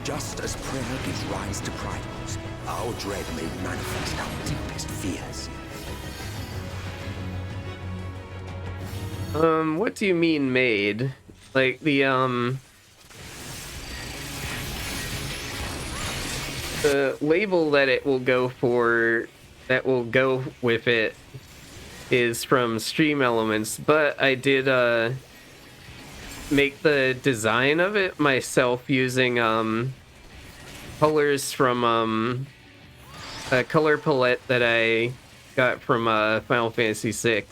Just as prayer gives rise to prides, our dread made manifest our deepest fears. What do you mean made? Like the label that it will go for, that will go with it, is from Stream Elements, but I did make the design of it myself using colors from a color palette that I got from Final Fantasy VI.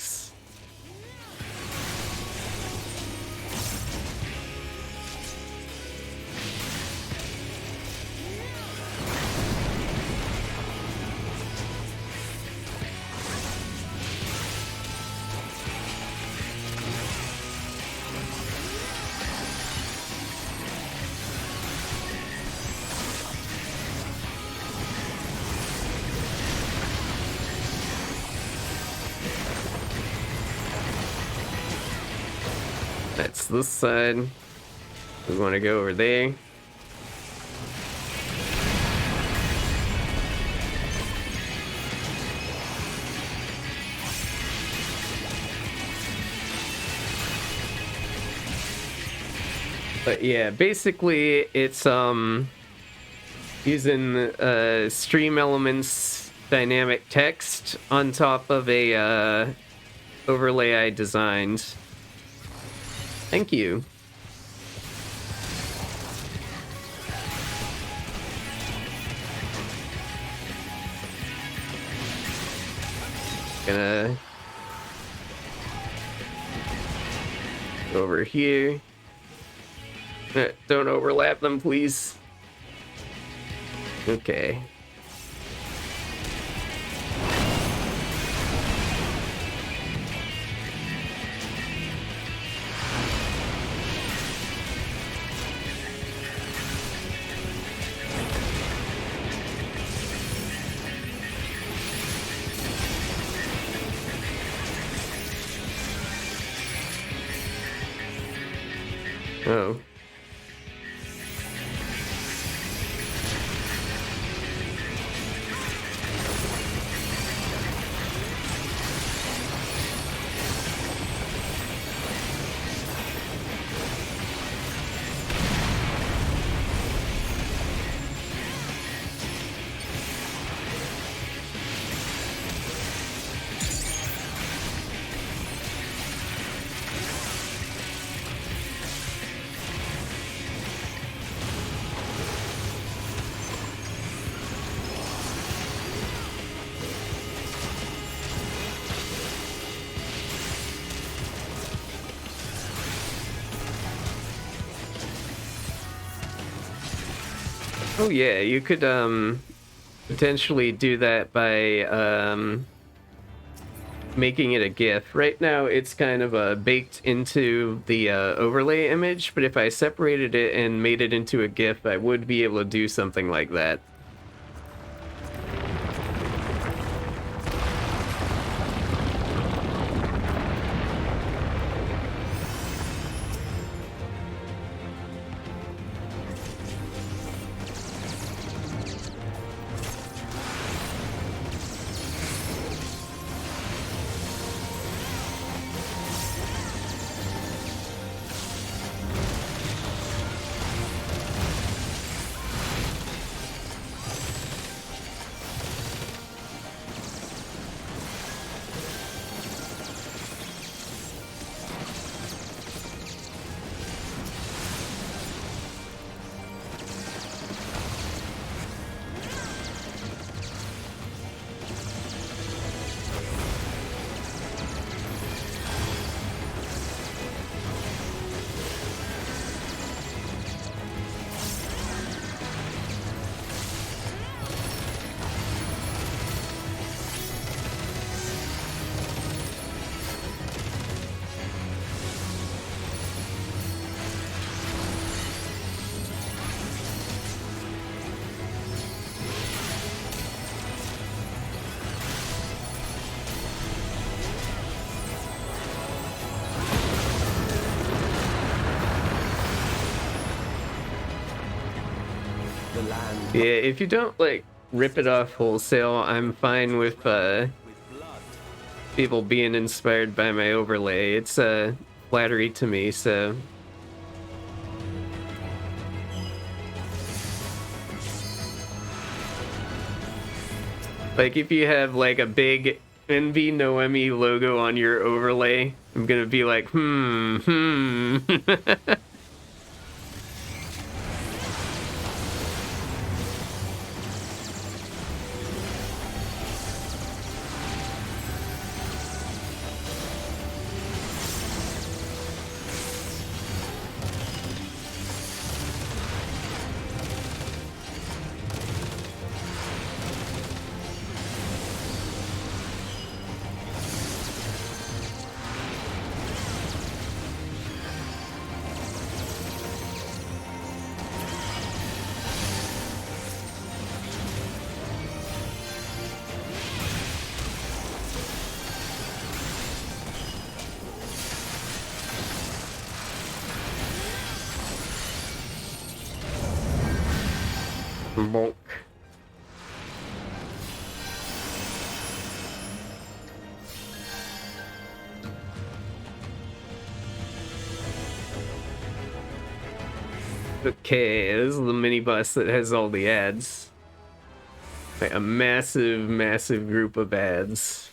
That's this side. We want to go over there. But yeah, basically it's using Stream Elements dynamic text on top of a overlay I designed. Thank you. Gonna go over here. Don't overlap them, please. Okay. Oh. Oh yeah, you could potentially do that by making it a GIF. Right now it's kind of baked into the overlay image, but if I separated it and made it into a GIF, I would be able to do something like that. land. Yeah, if you don't like rip it off wholesale, I'm fine with people being inspired by my overlay. It's flattery to me, so like if you have like a big Envy Noemi logo on your overlay, I'm gonna be like, bonk. Okay, this is the mini bus that has all the ads. Like a massive, massive group of ads.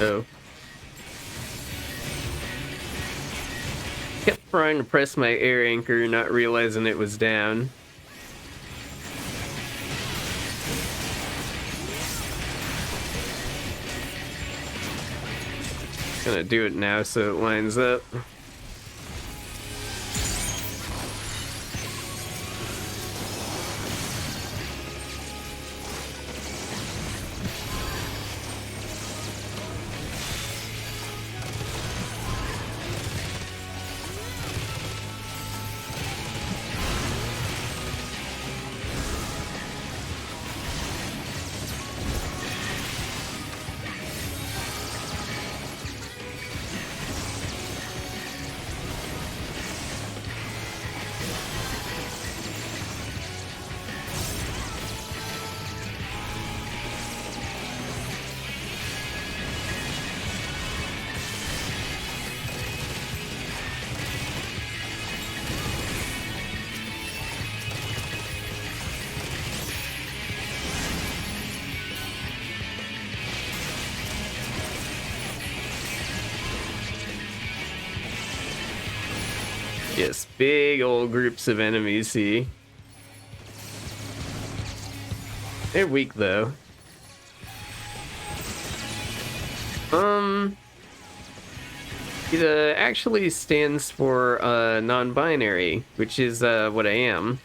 Oh. Kept trying to press my air anchor, not realizing it was down. Gonna do it now so it lines up. Yes, big old groups of enemies, see? They're weak, though. It actually stands for non-binary, which is what I am.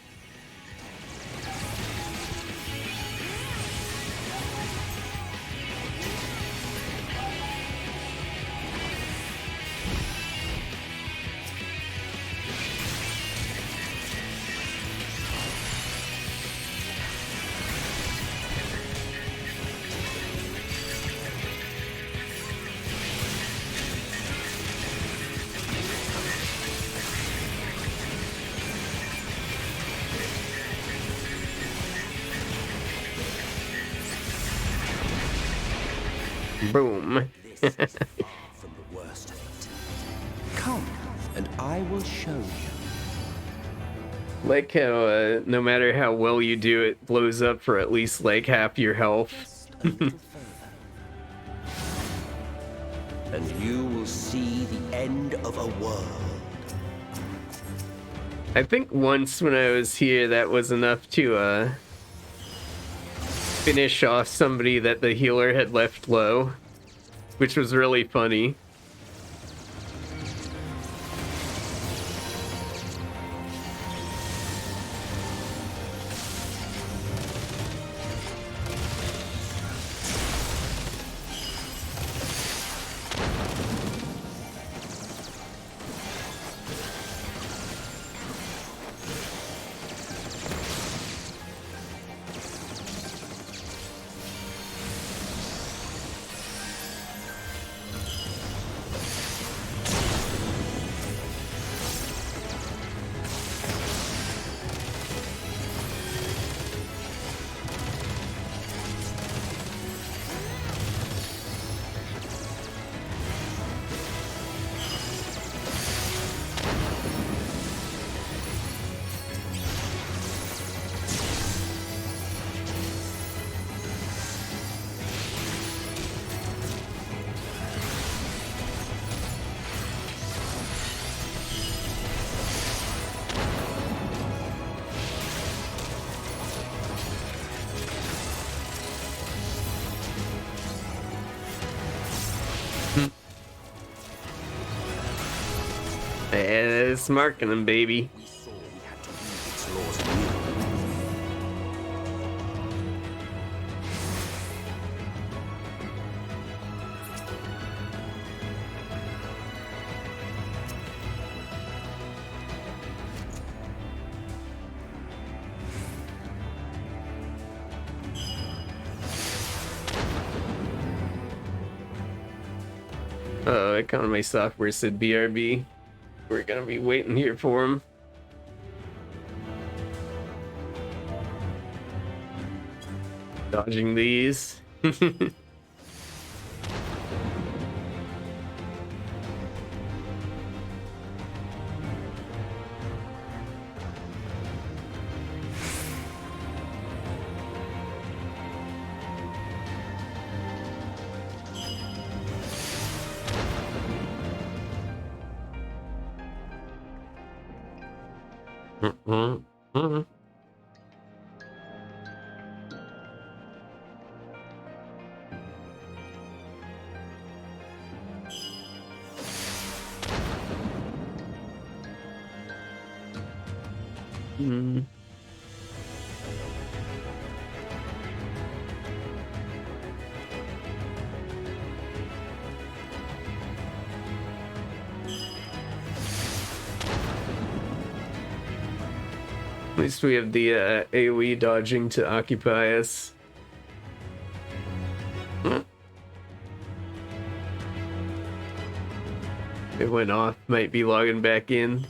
Boom. This is far from the worst of it. Come, and I will show you. Like how no matter how well you do, it blows up for at least like half your health. Just a little further. And you will see the end of a world. I think once when I was here, that was enough to finish off somebody that the healer had left low, which was really funny. smarking him, baby. We saw we had to use its laws anew. Economy software said BRB. We're gonna be waiting here for him. Dodging these. At least we have the AoE dodging to occupy us. It went off, might be logging back in.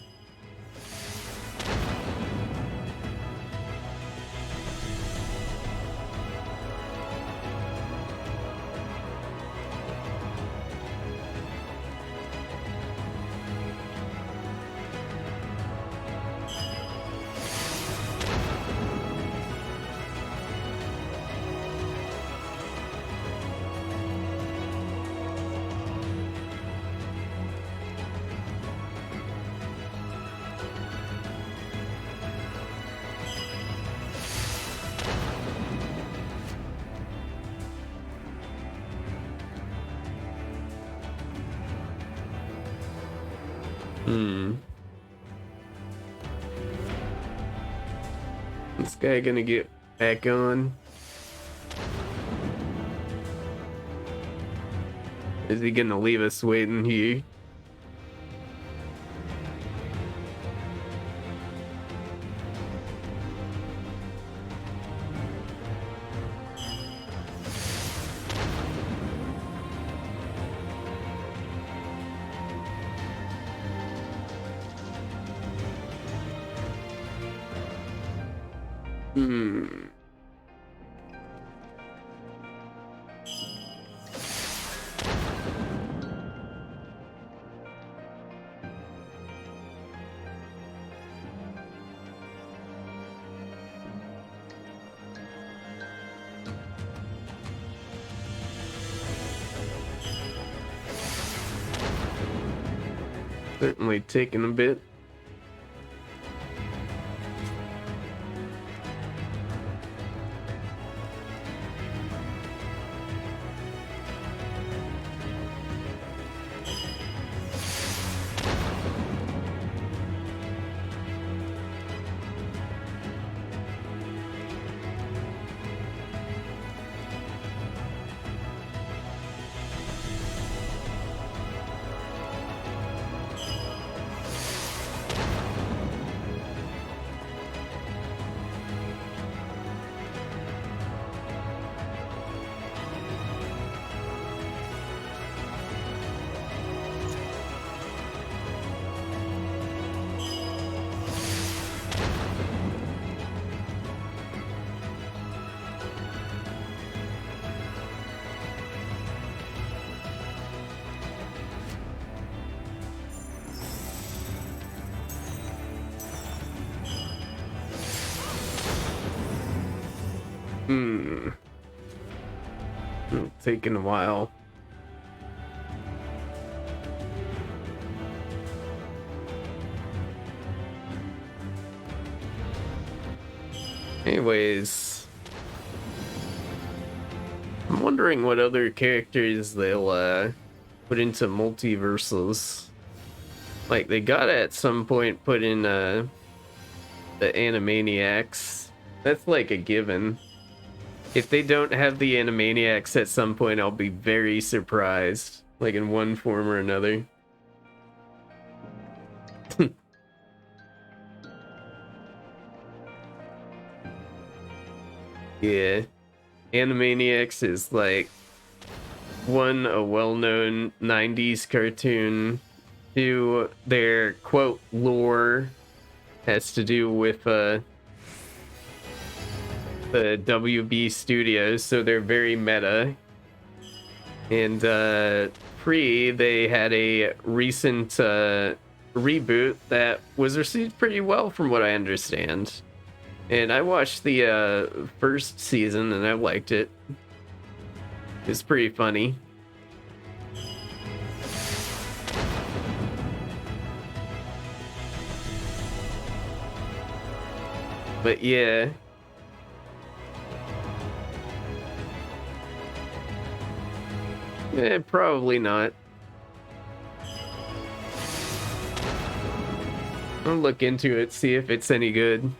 This guy gonna get back on? Is he gonna leave us waiting here? Certainly taking a bit. Taking a while. Anyways, I'm wondering what other characters they'll put into multiverses. Like, they gotta at some point put in the Animaniacs. That's like a given. If they don't have the Animaniacs at some point, I'll be very surprised. Like, in one form or another. Yeah. Animaniacs is like, one, a well-known 90s cartoon. Two, their, quote, lore has to do with the WB studios, so they're very meta. And three, they had a recent reboot that was received pretty well from what I understand. And I watched the first season and I liked it. It's pretty funny. But yeah. Probably not. I'll look into it, see if it's any good.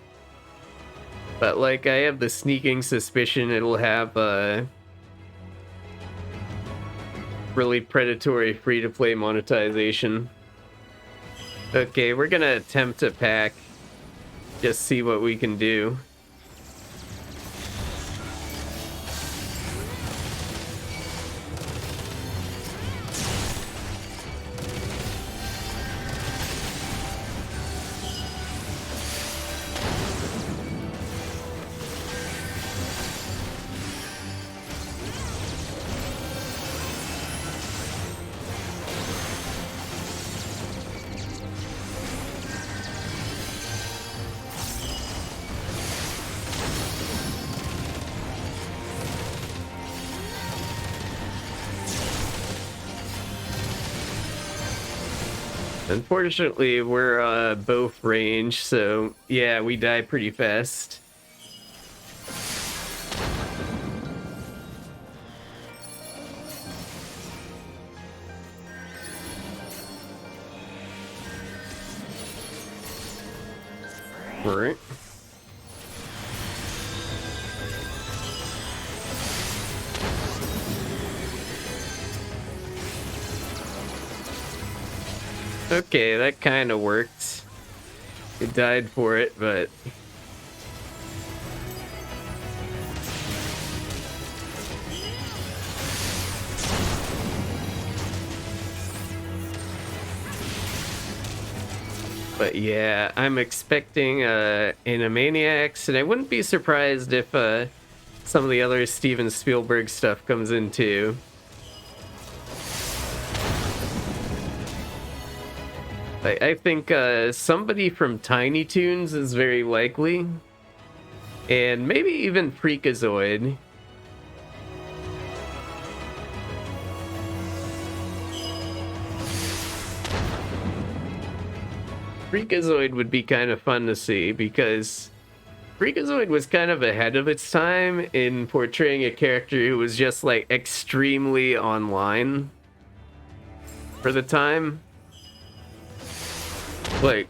But like, I have the sneaking suspicion it'll have really predatory free-to-play monetization. Okay, we're gonna attempt a pack. Just see what we can do. Unfortunately, we're both range, so yeah, we die pretty fast. Alright. Okay, that kind of worked. It died for it, but... But yeah, I'm expecting Animaniacs, and I wouldn't be surprised if some of the other Steven Spielberg stuff comes in too. I think somebody from Tiny Toons is very likely. And maybe even Freakazoid. Freakazoid would be kind of fun to see, because Freakazoid was kind of ahead of its time in portraying a character who was just like extremely online for the time. Like,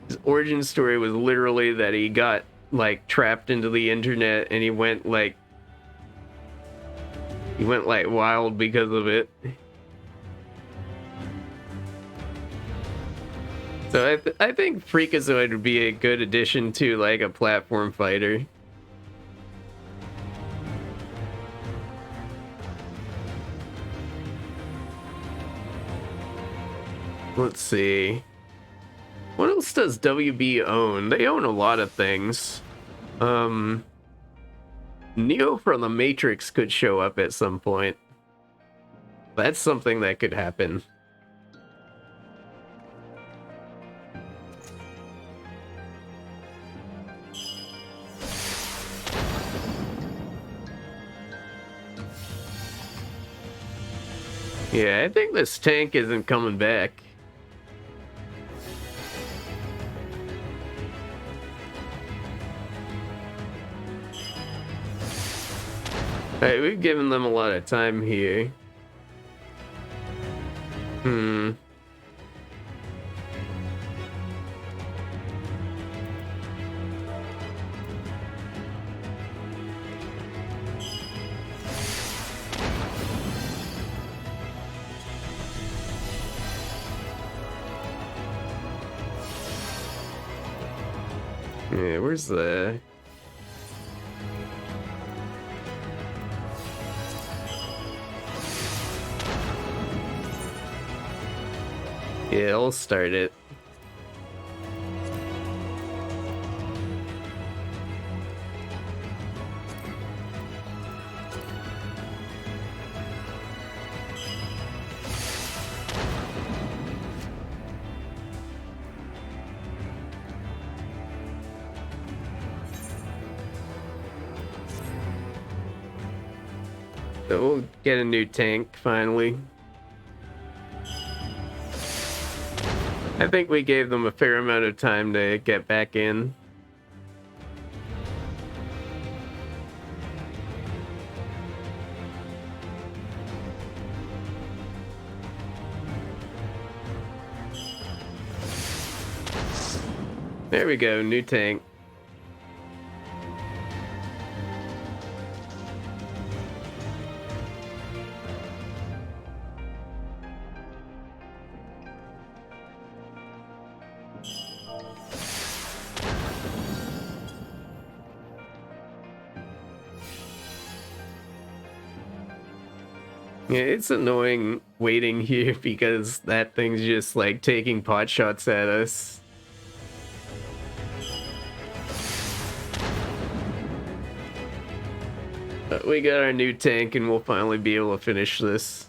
his origin story was literally that he got like trapped into the internet and he went like wild because of it. So I think Freakazoid would be a good addition to like a platform fighter. Let's see. What else does WB own? They own a lot of things. Neo from the Matrix could show up at some point. That's something that could happen. Yeah, I think this tank isn't coming back. Alright, we've given them a lot of time here. Yeah, where's the... Yeah, I'll start it. So we'll get a new tank finally. I think we gave them a fair amount of time to get back in. There we go, new tank. Yeah, it's annoying waiting here because that thing's just like taking pot shots at us. But we got our new tank and we'll finally be able to finish this.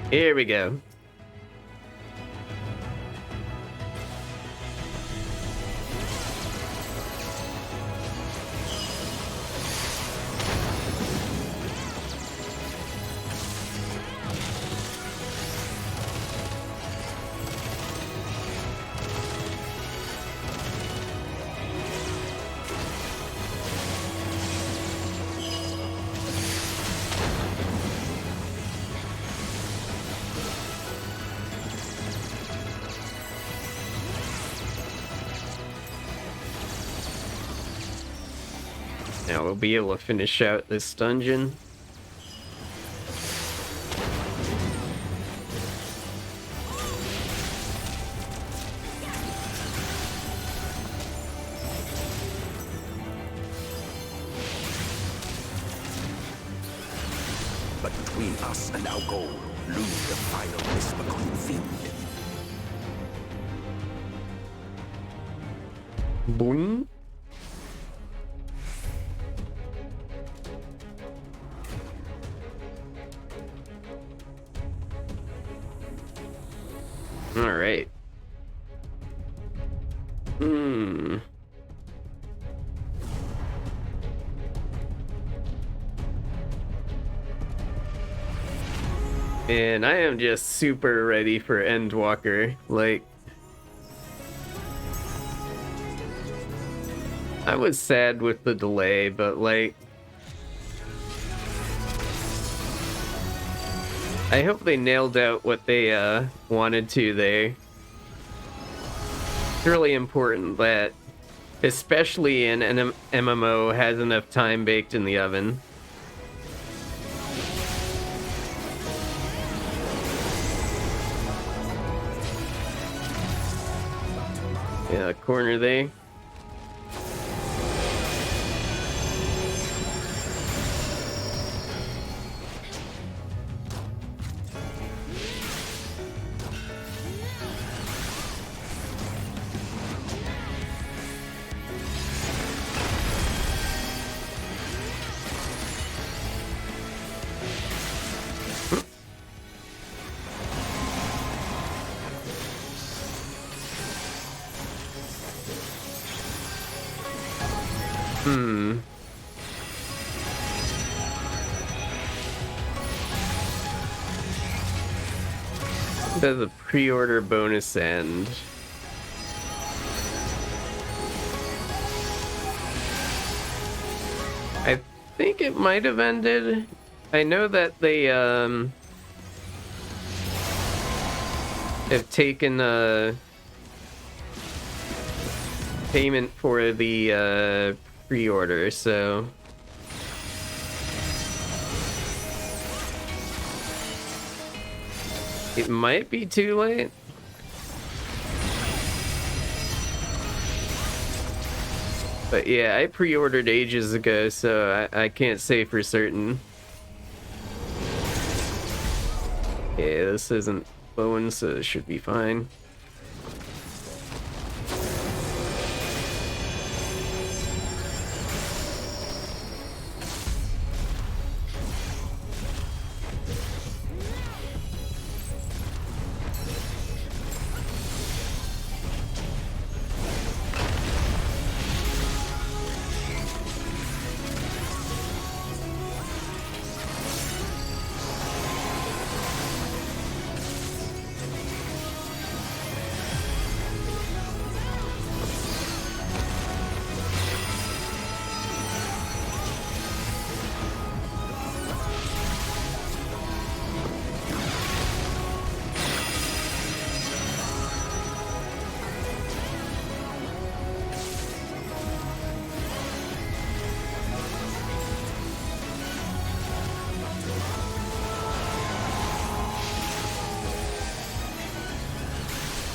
Here we go. Now we'll be able to finish out this dungeon. But between us and our goal looms the final whisper concealed. Boing. All right. And I am just super ready for Endwalker. Like, I was sad with the delay, but like, I hope they nailed out what they wanted to there. It's really important that, especially in an MMO, has enough time baked in the oven. Yeah, corner there. Does a pre-order bonus end? I think it might have ended. I know that they have taken payment for the pre-order, so it might be too late. But yeah, I pre-ordered ages ago, so I can't say for certain. Yeah, this isn't blowing, so it should be fine.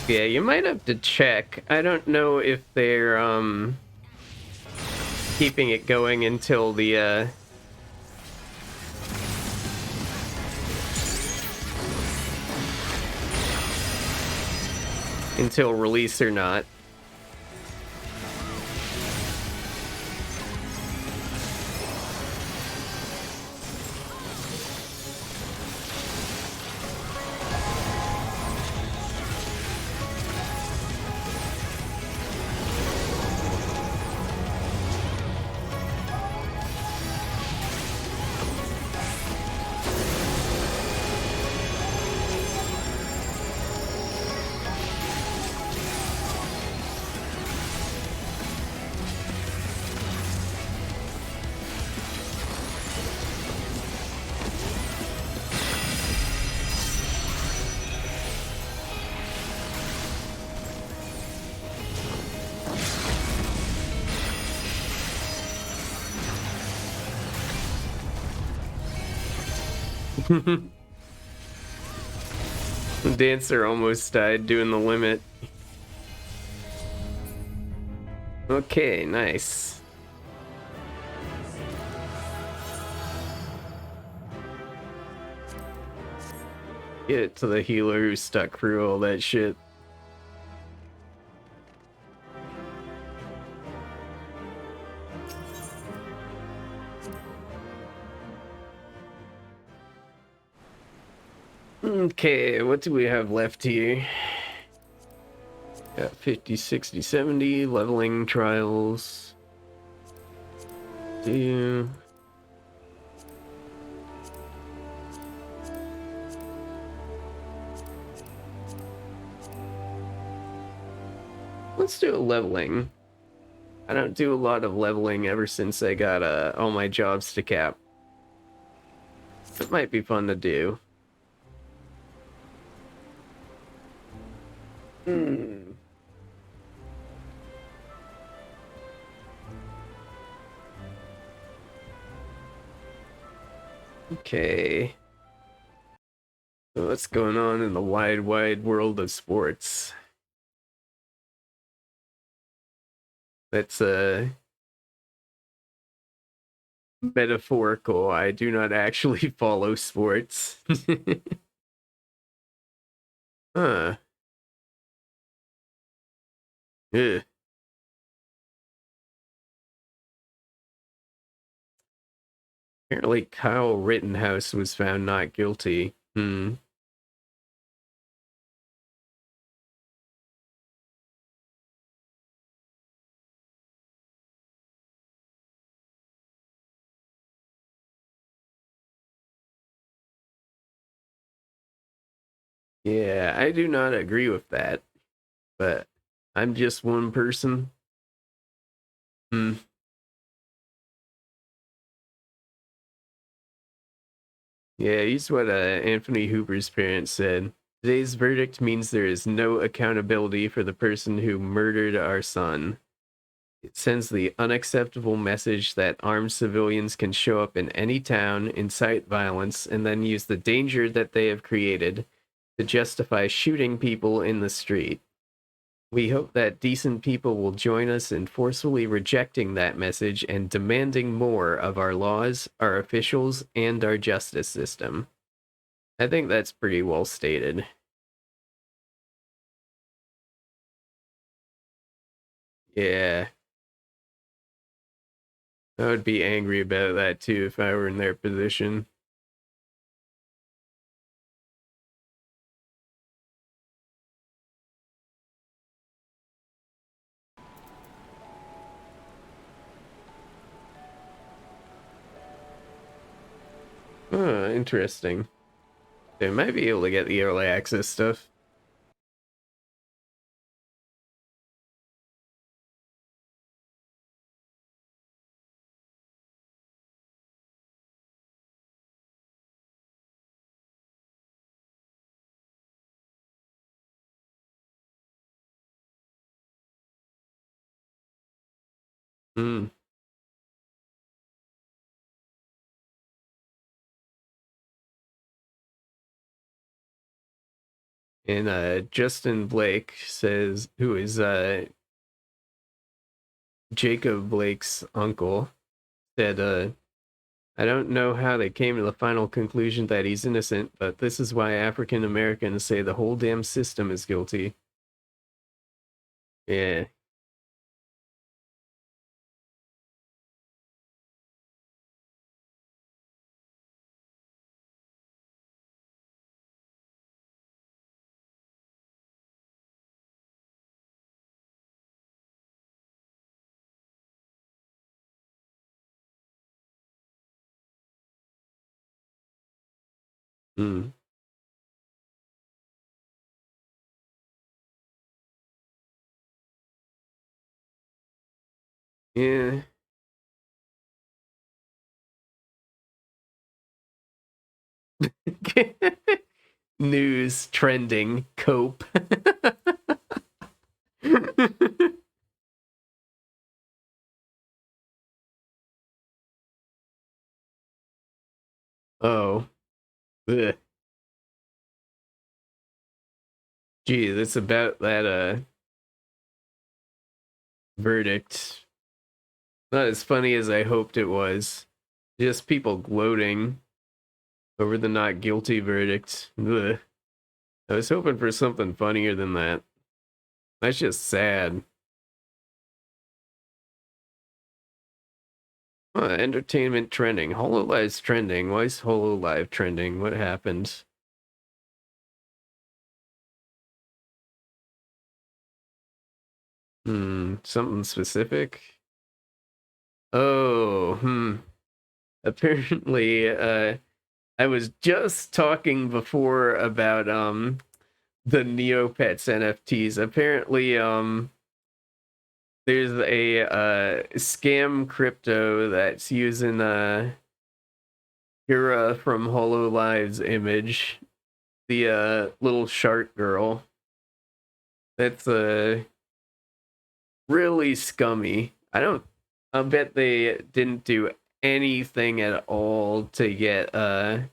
Yeah, you might have to check. I don't know if they're keeping it going until the until release or not. The dancer almost died doing the limit. Okay, nice. Get it to the healer who stuck through all that shit. Okay, what do we have left here? Got 50, 60, 70, leveling trials. Do... Let's do a leveling. I don't do a lot of leveling ever since I got all my jobs to cap. It might be fun to do. Okay. So what's going on in the wide, wide world of sports? That's metaphorical. I do not actually follow sports. Huh. Ugh. Apparently Kyle Rittenhouse was found not guilty. Yeah, I do not agree with that, but I'm just one person. Yeah, he's what Anthony Hooper's parents said. Today's verdict means there is no accountability for the person who murdered our son. It sends the unacceptable message that armed civilians can show up in any town, incite violence, and then use the danger that they have created to justify shooting people in the street. We hope that decent people will join us in forcefully rejecting that message and demanding more of our laws, our officials, and our justice system. I think that's pretty well stated. Yeah. I would be angry about that too if I were in their position. Interesting. They might be able to get the early access stuff. Hmm. And Justin Blake says, who is Jacob Blake's uncle, said, I don't know how they came to the final conclusion that he's innocent, but this is why African Americans say the whole damn system is guilty. Yeah. Hmm. Yeah. News trending cope. Oh. Ugh. Gee, that's about that verdict. Not as funny as I hoped it was. Just people gloating over the not guilty verdict. Ugh. I was hoping for something funnier than that. That's just sad. Entertainment trending. HoloLive's trending. Why is HoloLive trending? What happened? Something specific? Oh, Apparently, I was just talking before about the Neopets NFTs. Apparently, there's a scam crypto that's using Hera from HoloLive's image, the little shark girl. That's really scummy. I bet they didn't do anything at all to get a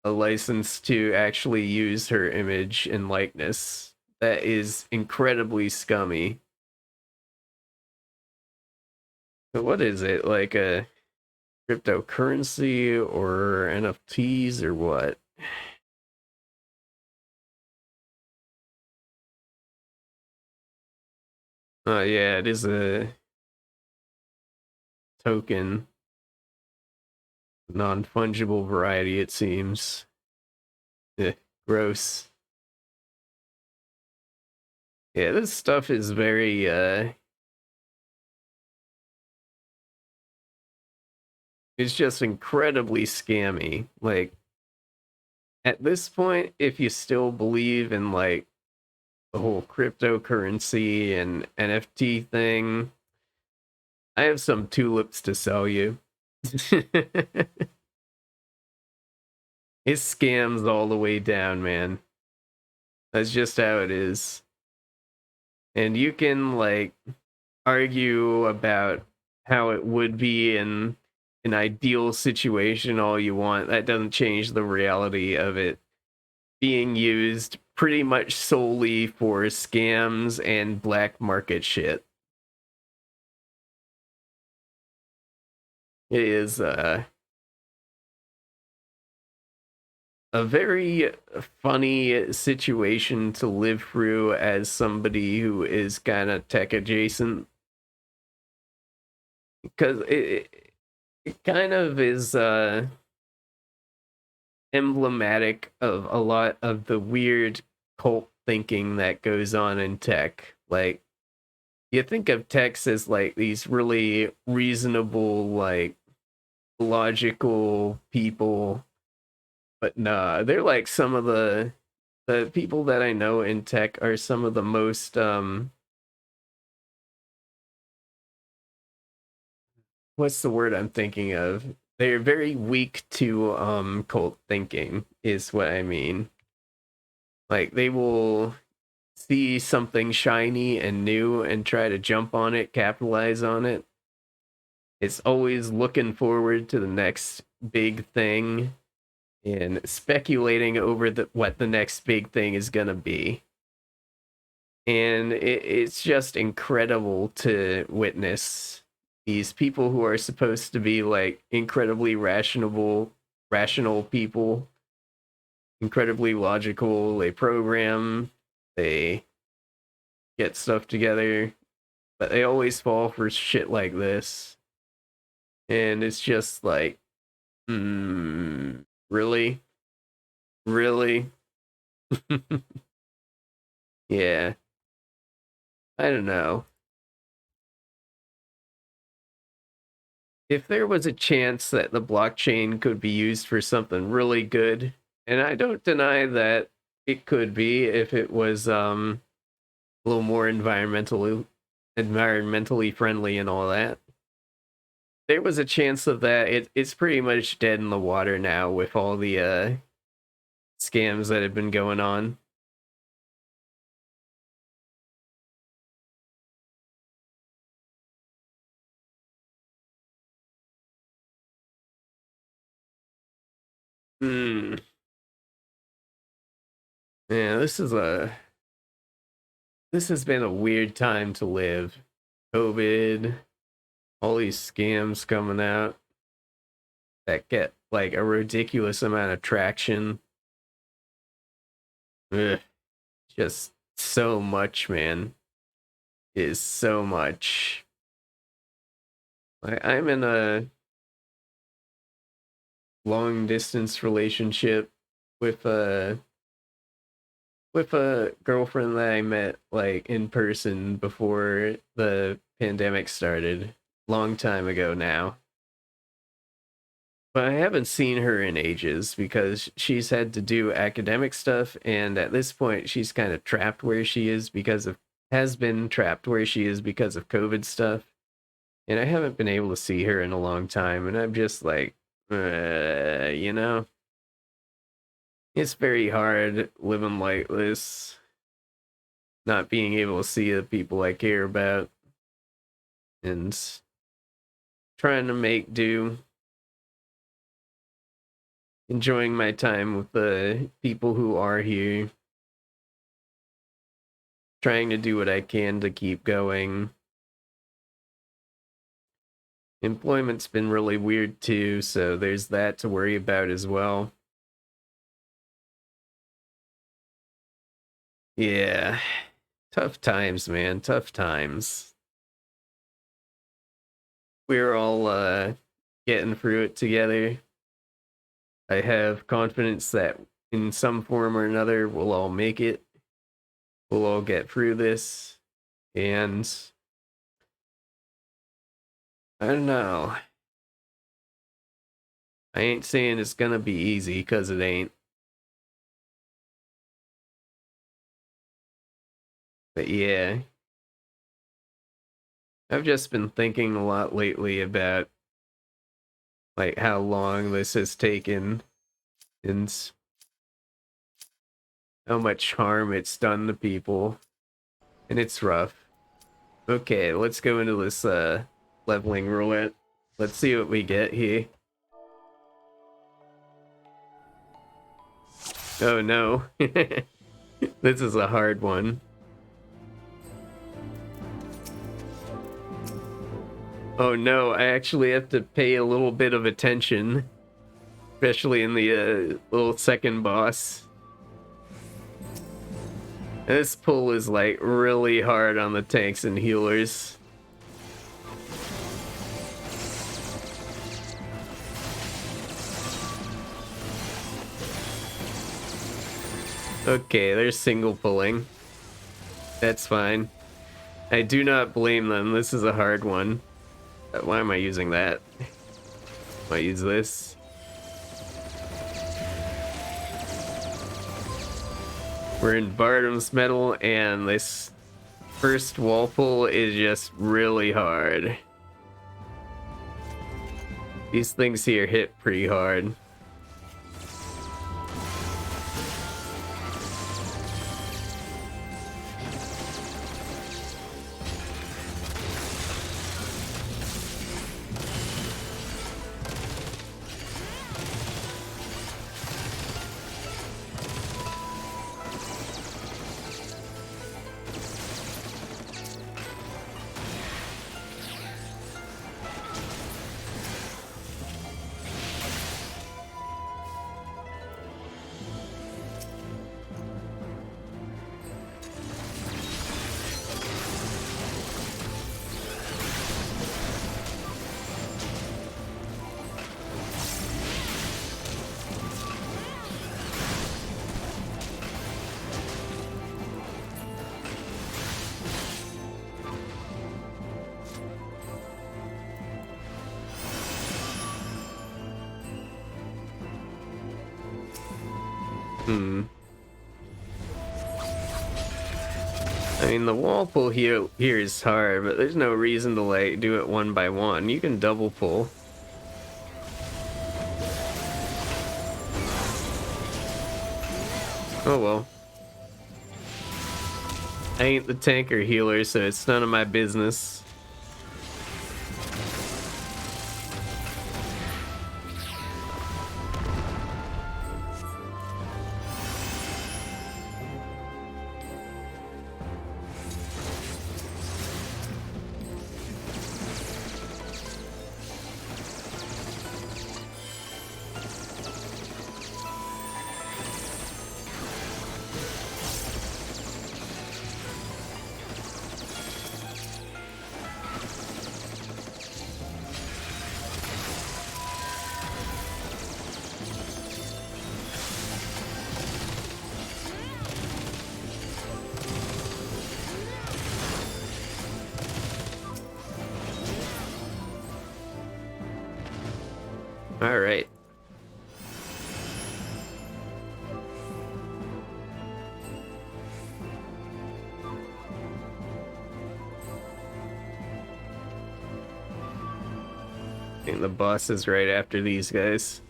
license to actually use her image and likeness. That is incredibly scummy. But what is it? Like a cryptocurrency or NFTs or what? Oh yeah, it is a token, non-fungible variety, it seems. Gross. Yeah, this stuff is very it's just incredibly scammy. Like at this point, if you still believe in like the whole cryptocurrency and NFT thing, I have some tulips to sell you. It scams all the way down, man. That's just how it is. And you can like argue about how it would be in an ideal situation all you want. That doesn't change the reality of it being used pretty much solely for scams and black market shit. It is a very funny situation to live through as somebody who is kind of tech adjacent, because it kind of is emblematic of a lot of the weird cult thinking that goes on in tech. Like, you think of techs as like these really reasonable, like logical people, but nah, they're like some of the people that I know in tech are some of the most what's the word I'm thinking of? They're very weak to cult thinking is what I mean. Like they will see something shiny and new and try to jump on it, capitalize on it. It's always looking forward to the next big thing and speculating over what the next big thing is going to be. And it's just incredible to witness these people who are supposed to be like incredibly rational people, incredibly logical. They program, they get stuff together, but they always fall for shit like this. And it's just like, really? Really? Yeah, I don't know. If there was a chance that the blockchain could be used for something really good, and I don't deny that it could be if it was a little more environmentally friendly and all that. There was a chance of that. It's pretty much dead in the water now with all the scams that have been going on. Hmm. Yeah, this has been a weird time to live. COVID, all these scams coming out that get like a ridiculous amount of traction. Ugh, just so much, man. It is so much. I'm in a long distance relationship with a girlfriend that I met like in person before the pandemic started, long time ago now. But I haven't seen her in ages because she's had to do academic stuff, and at this point she's kind of trapped where she is because of has been trapped where she is because of COVID stuff. And I haven't been able to see her in a long time, and I'm just like, you know, it's very hard living like this, not being able to see the people I care about, and trying to make do, enjoying my time with the people who are here, trying to do what I can to keep going. Employment's been really weird too, so there's that to worry about as well. Yeah, tough times, man, tough times. We're all getting through it together. I have confidence that in some form or another we'll all make it. We'll all get through this. And I don't know. I ain't saying it's gonna be easy, because it ain't. But yeah, I've just been thinking a lot lately about like how long this has taken and how much harm it's done to people. And it's rough. Okay, let's go into this leveling roulette. Let's see what we get here. Oh no. This is a hard one. Oh no, I actually have to pay a little bit of attention, especially in the little second boss. This pull is like really hard on the tanks and healers. Okay, they're single pulling. That's fine. I do not blame them. This is a hard one. Why am I using that? I use this. We're in Bardam's Metal, and this first wall pull is just really hard. These things here hit pretty hard. I mean, the wall pull here is hard, but there's no reason to like do it one by one. You can double pull. Oh well. I ain't the tank or healer, so it's none of my business. All right. I think the boss is right after these guys.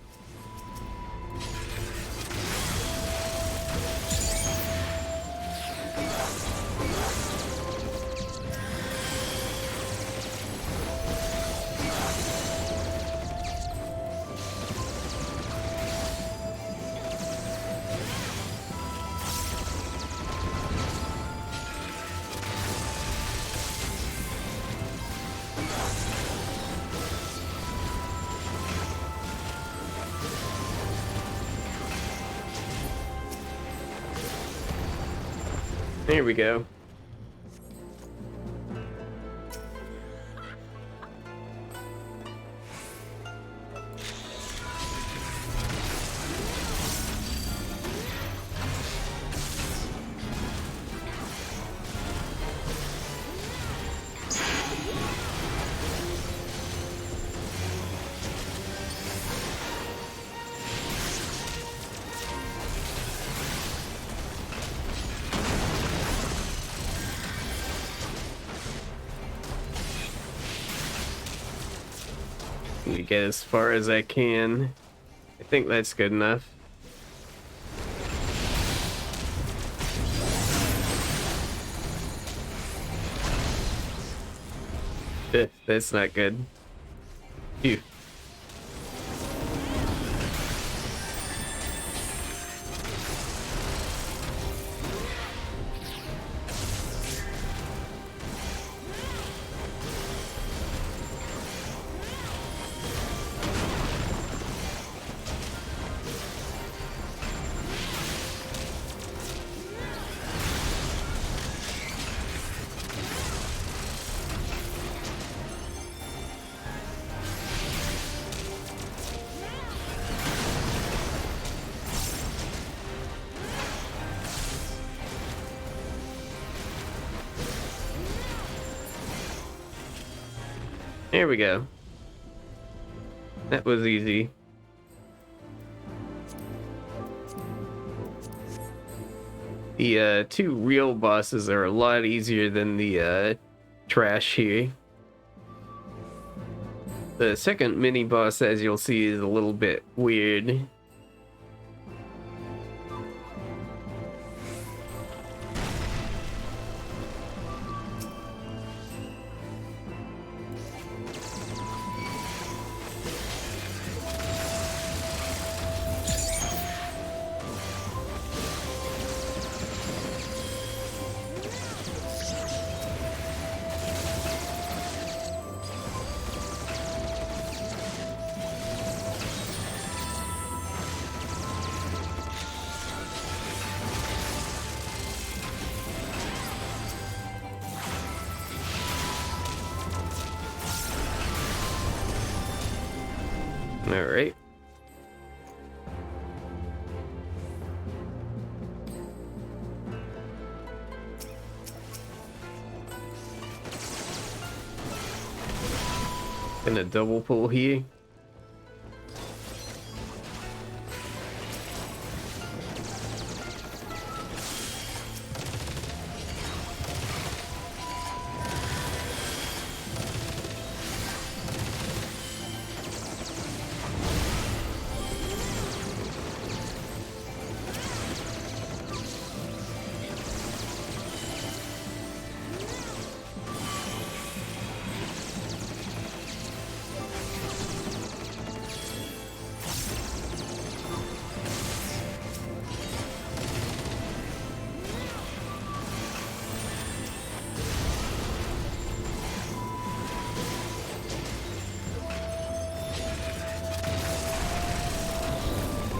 Here we go. Let me get as far as I can. I think that's good enough. That's not good. Phew. There we go. That was easy. The two real bosses are a lot easier than the trash here. The second mini boss, as you'll see, is a little bit weird. Alright. Gonna double pull here.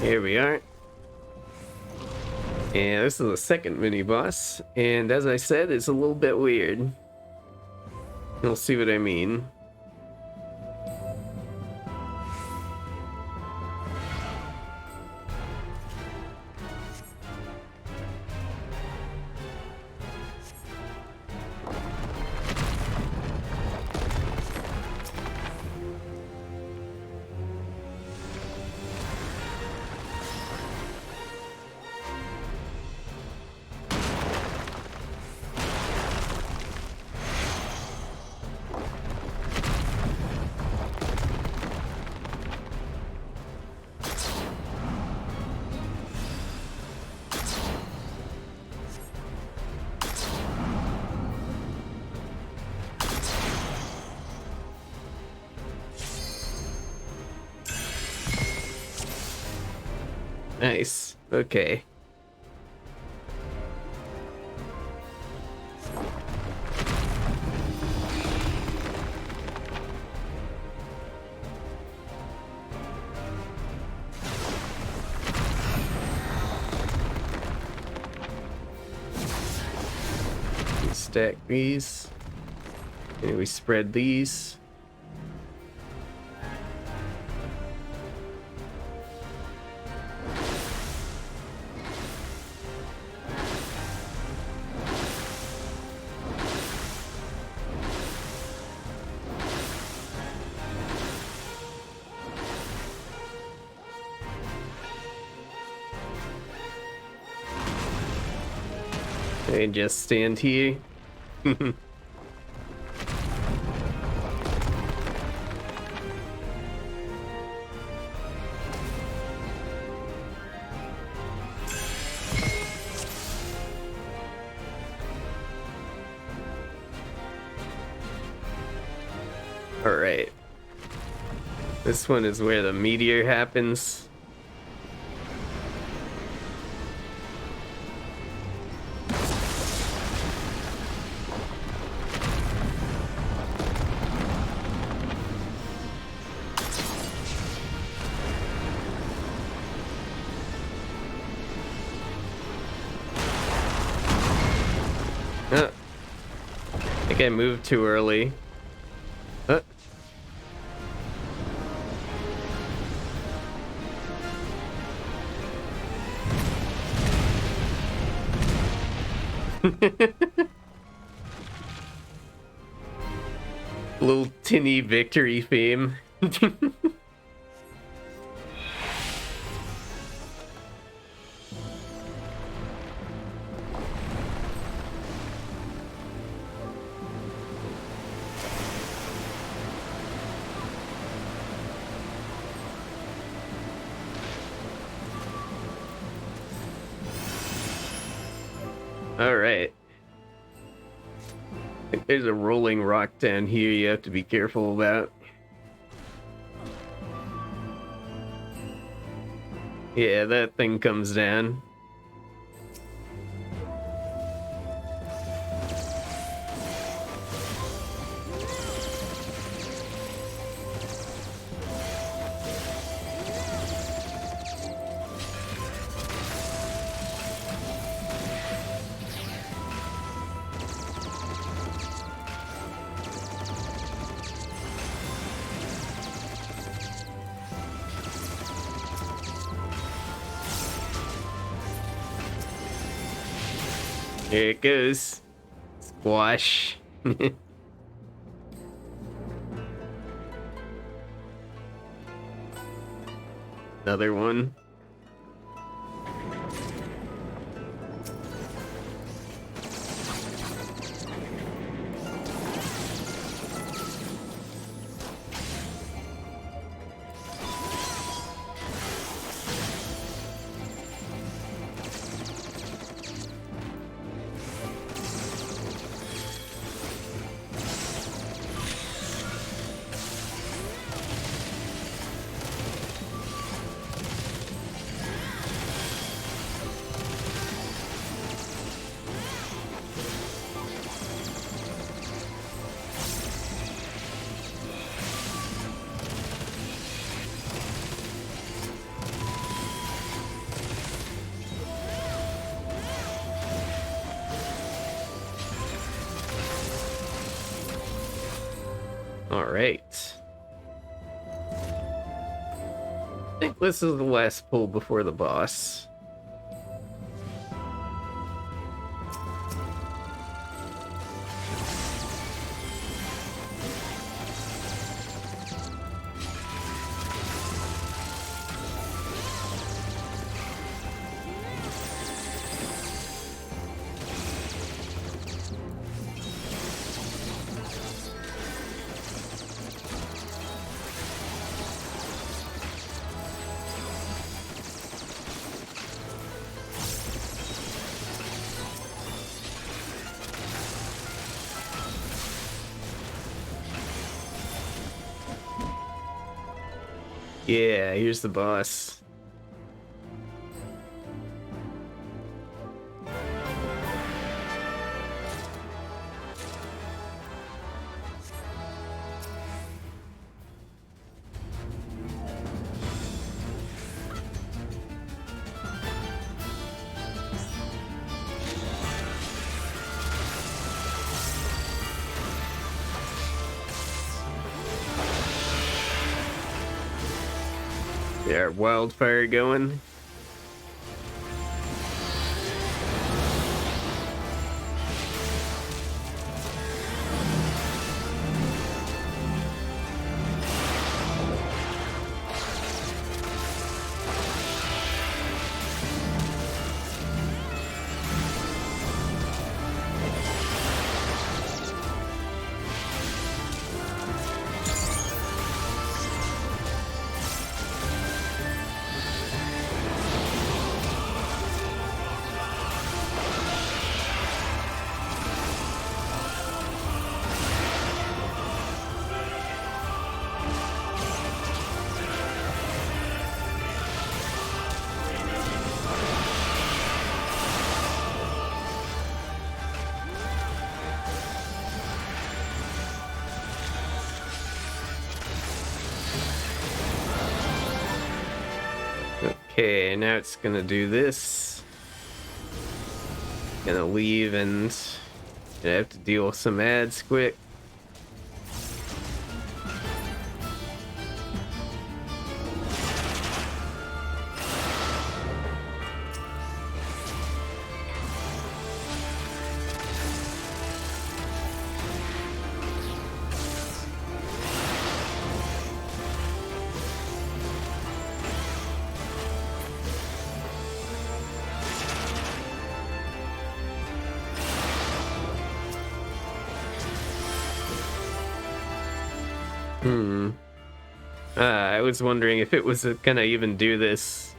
Here we are. And this is the second mini boss, and as I said, it's a little bit weird. You'll see what I mean. Nice. Okay. Stack these. And we spread these. And just stand here. This one is where the meteor happens. I think I moved too early. Little tinny victory theme. All right. I think there's a rolling rock down here you have to be careful about. Yeah, that thing comes down. Here it goes. Squash. Another one. All right. I think this is the last pull before the boss. Yeah, here's the boss. Yeah, wildfire going. Okay, now it's gonna do this. Gonna leave and gonna have to deal with some ads quick. I was wondering if it was gonna even do this.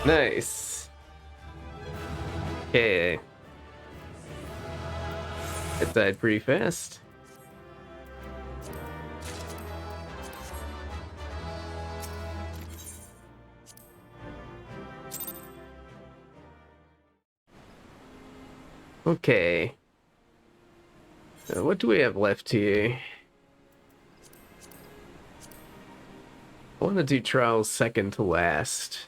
Nice. Okay. It died pretty fast. Okay. What do we have left here? I want to do trials second to last.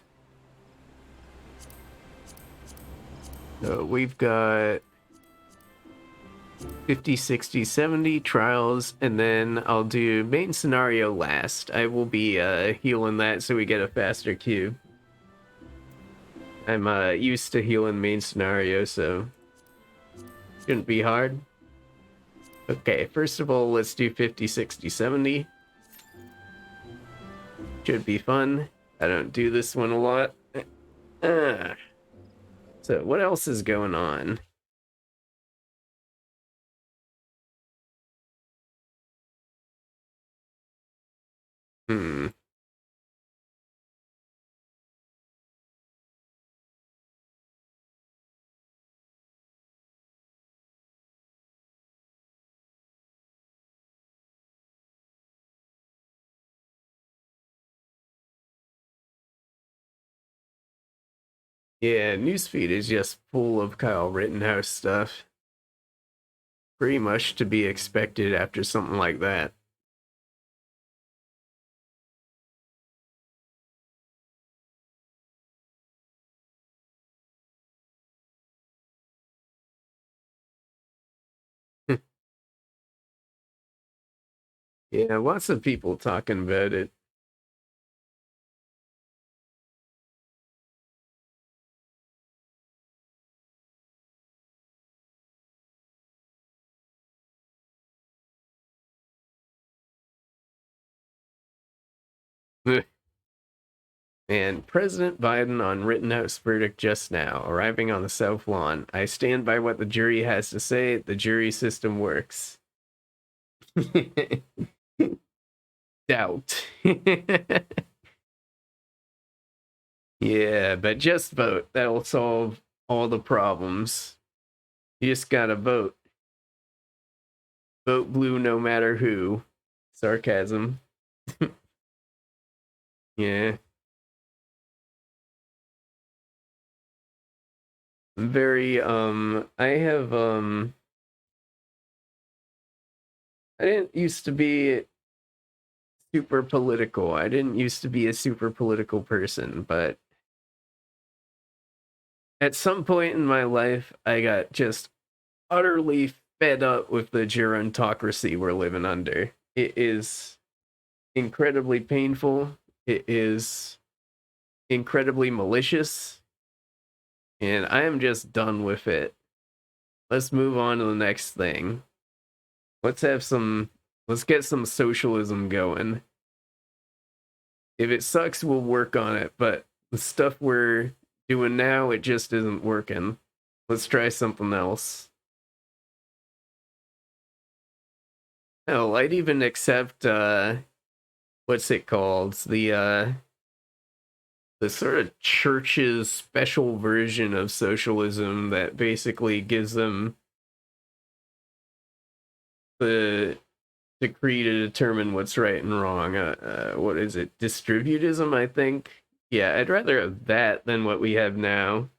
We've got 50, 60, 70 trials, and then I'll do main scenario last. I will be healing that so we get a faster queue. I'm used to healing main scenario, so shouldn't be hard. Okay, first of all, let's do 50, 60, 70. Should be fun. I don't do this one a lot. So what else is going on? Hmm. Yeah, newsfeed is just full of Kyle Rittenhouse stuff. Pretty much to be expected after something like that. Yeah, lots of people talking about it. And President Biden on Rittenhouse verdict just now, arriving on the South Lawn. I stand by what the jury has to say. The jury system works. Doubt. Yeah, but just vote. That'll solve all the problems. You just gotta vote. Vote blue no matter who. Sarcasm. Yeah. Very, I didn't used to be super political. I didn't used to be a super political person, but at some point in my life, I got just utterly fed up with the gerontocracy we're living under. It is incredibly painful. It is incredibly malicious, and I am just done with it. Let's move on to the next thing. Let's have some, let's get some socialism going. If it sucks, we'll work on it, but the stuff we're doing now, it just isn't working. Let's try something else. Hell, I'd even accept, what's it called? the sort of church's special version of socialism that basically gives them the decree to determine what's right and wrong. What is it? Distributism, I think. Yeah, I'd rather have that than what we have now.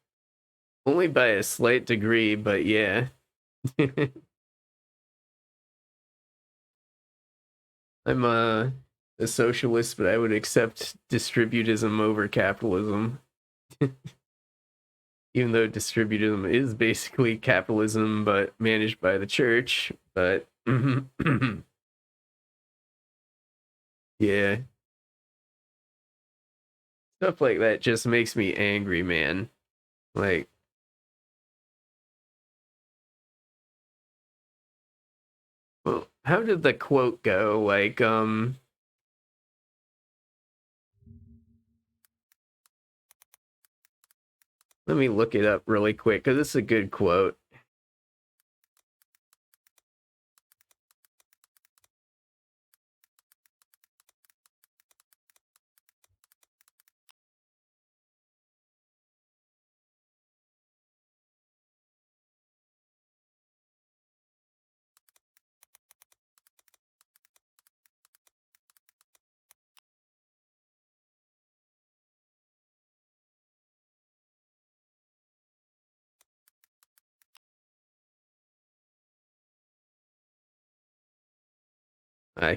Only by a slight degree, but yeah. I'm a socialist, but I would accept distributism over capitalism. Even though distributism is basically capitalism, but managed by the church. But yeah, stuff like that just makes me angry, man. Like, well, how did the quote go? Like, let me look it up really quick because it's a good quote.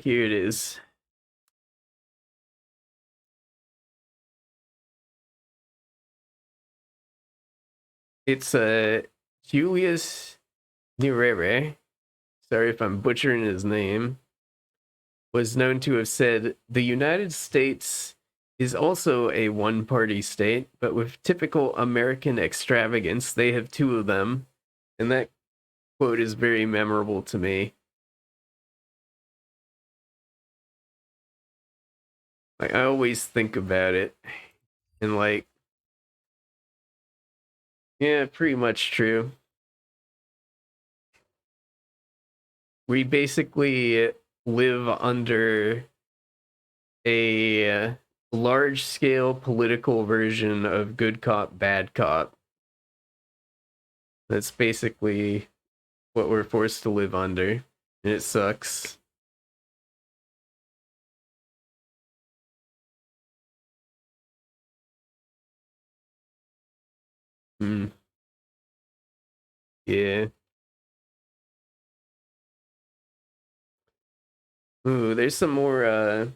Here it is. It's Julius Nyerere. Sorry if I'm butchering his name. Was known to have said, "The United States is also a one-party state, but with typical American extravagance, they have two of them." And that quote is very memorable to me. Like, I always think about it, and like, yeah, pretty much true. We basically live under a large scale political version of good cop, bad cop. That's basically what we're forced to live under, and it sucks. Mm, yeah. Ooh, there's some more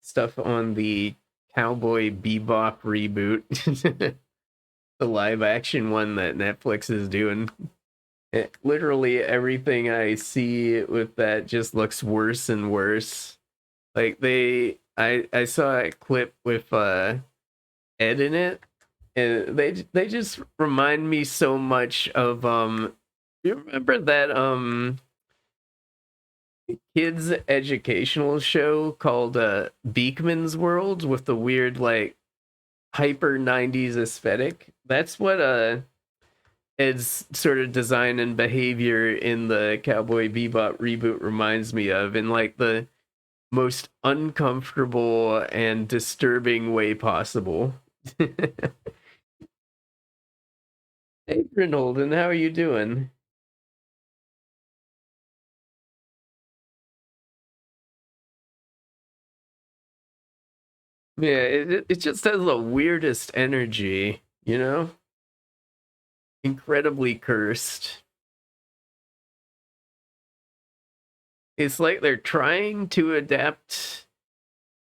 stuff on the Cowboy Bebop reboot. The live action one that Netflix is doing. Literally everything I see with that just looks worse and worse. Like I saw a clip with Ed in it, and they just remind me so much of you remember that kids educational show called Beekman's World with the weird like hyper 90s aesthetic? That's what Ed's sort of design and behavior in the Cowboy Bebop reboot reminds me of, in like the most uncomfortable and disturbing way possible. Hey, Grinolden, how are you doing? Yeah, it just has the weirdest energy, you know? Incredibly cursed. It's like they're trying to adapt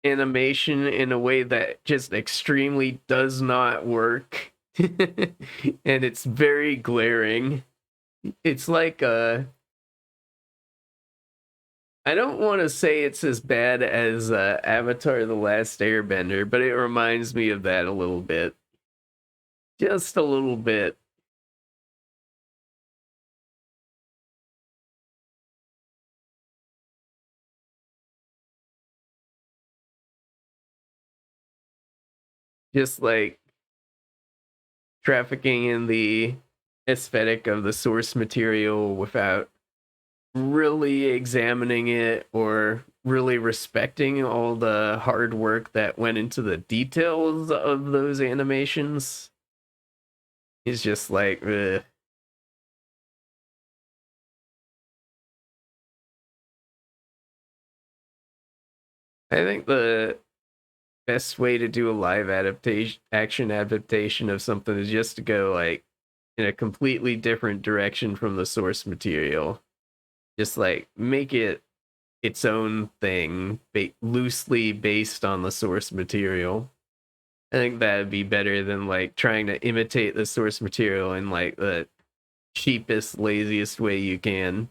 animation in a way that just extremely does not work. And it's very glaring. It's like I don't want to say it's as bad as Avatar The Last Airbender, but it reminds me of that a little bit. Just a little bit. Just like trafficking in the aesthetic of the source material without really examining it or really respecting all the hard work that went into the details of those animations. He's just like, ugh. I think the best way to do a live action adaptation of something is just to go like in a completely different direction from the source material. Just like make it its own thing, loosely based on the source material. I think that'd be better than like trying to imitate the source material in like the cheapest, laziest way you can.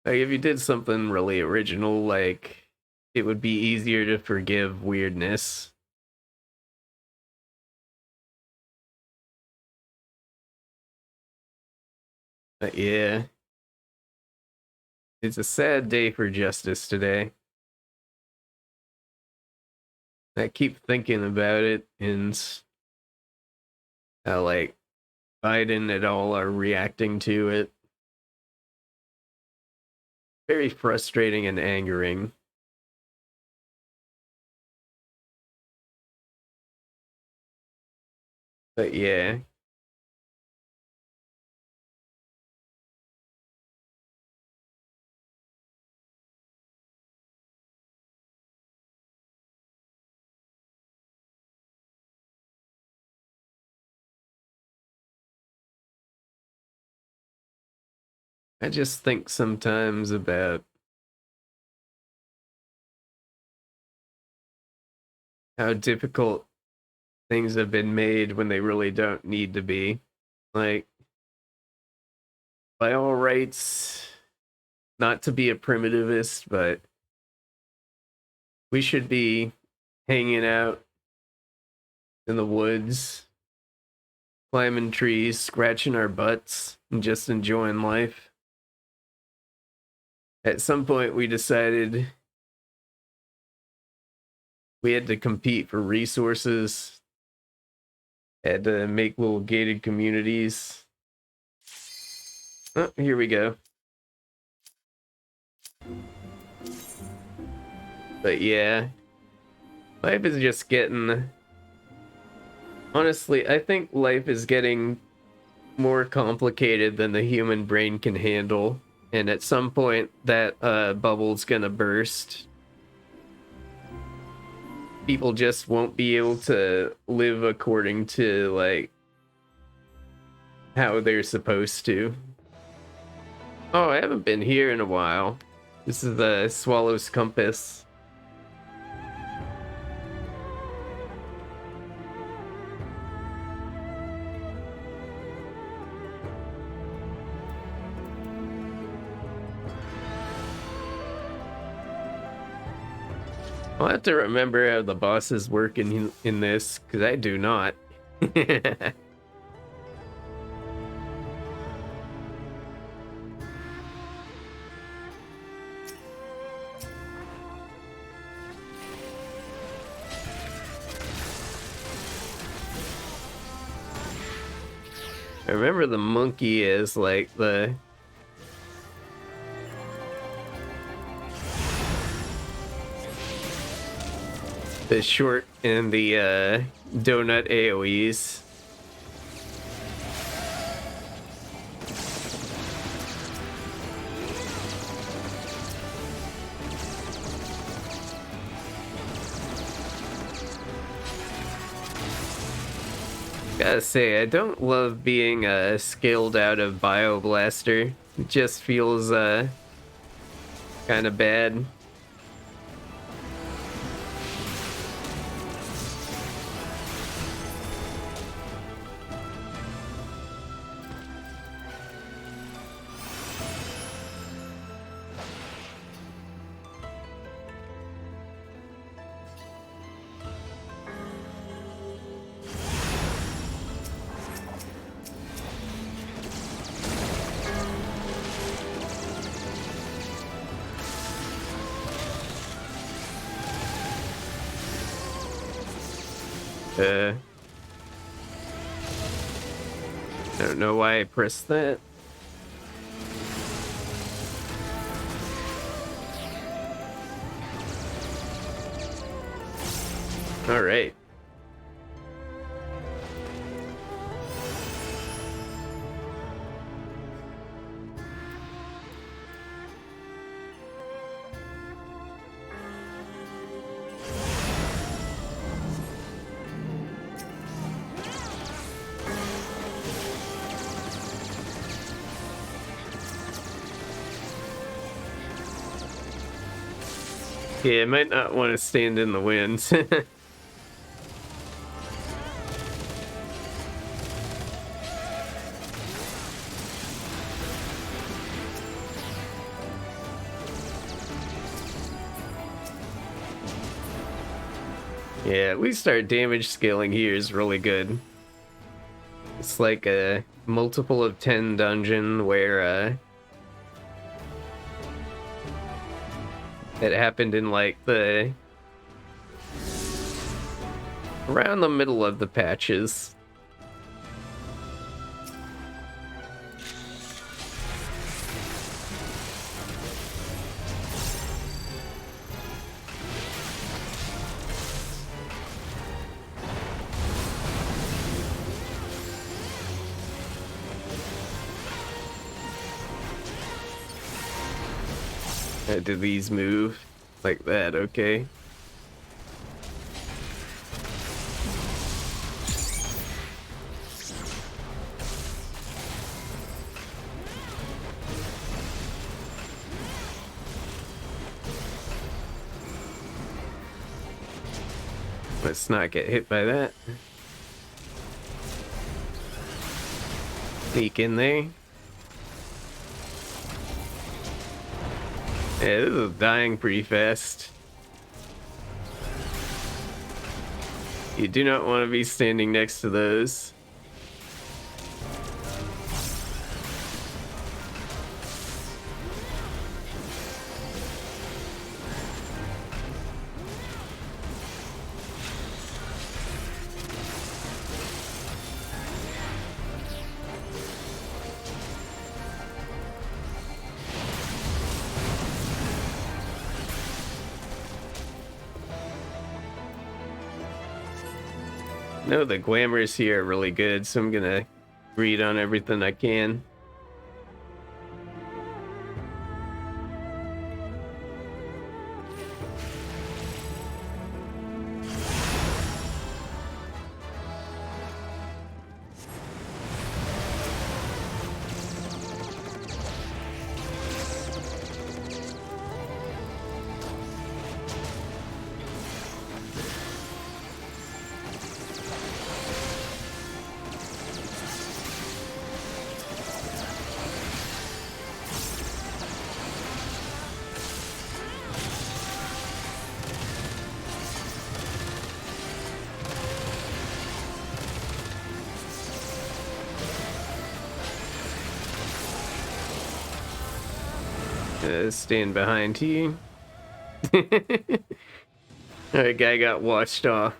Like if you did something really original, like it would be easier to forgive weirdness. But yeah, it's a sad day for justice today. I keep thinking about it and how like Biden and all are reacting to it. Very frustrating and angering. But yeah. I just think sometimes about how difficult things have been made when they really don't need to be. Like, by all rights, not to be a primitivist, but we should be hanging out in the woods, climbing trees, scratching our butts, and just enjoying life. At some point, we decided we had to compete for resources, had to make little gated communities. Oh, here we go. But yeah, life is just getting. Honestly, I think life is getting more complicated than the human brain can handle. And at some point, that bubble's gonna burst. People just won't be able to live according to, like, how they're supposed to. Oh, I haven't been here in a while. This is the Swallow's Compass. I'll have to remember how the bosses work in this, because I do not. I remember the monkey as like the short and the donut AoEs. Gotta say, I don't love being scaled out of Bioblaster. It just feels kind of bad. I don't know why I pressed that. All right. Yeah, I might not want to stand in the winds. Yeah, at least our damage scaling here is really good. It's like a multiple of 10 dungeon where it happened in like the around the middle of the patches. Do these move like that? Okay. Let's not get hit by that. Sneak in there. Yeah, this is dying pretty fast. You do not want to be standing next to those. No, the glamours here are really good, so I'm gonna read on everything I can. Stand behind you. That guy got washed off.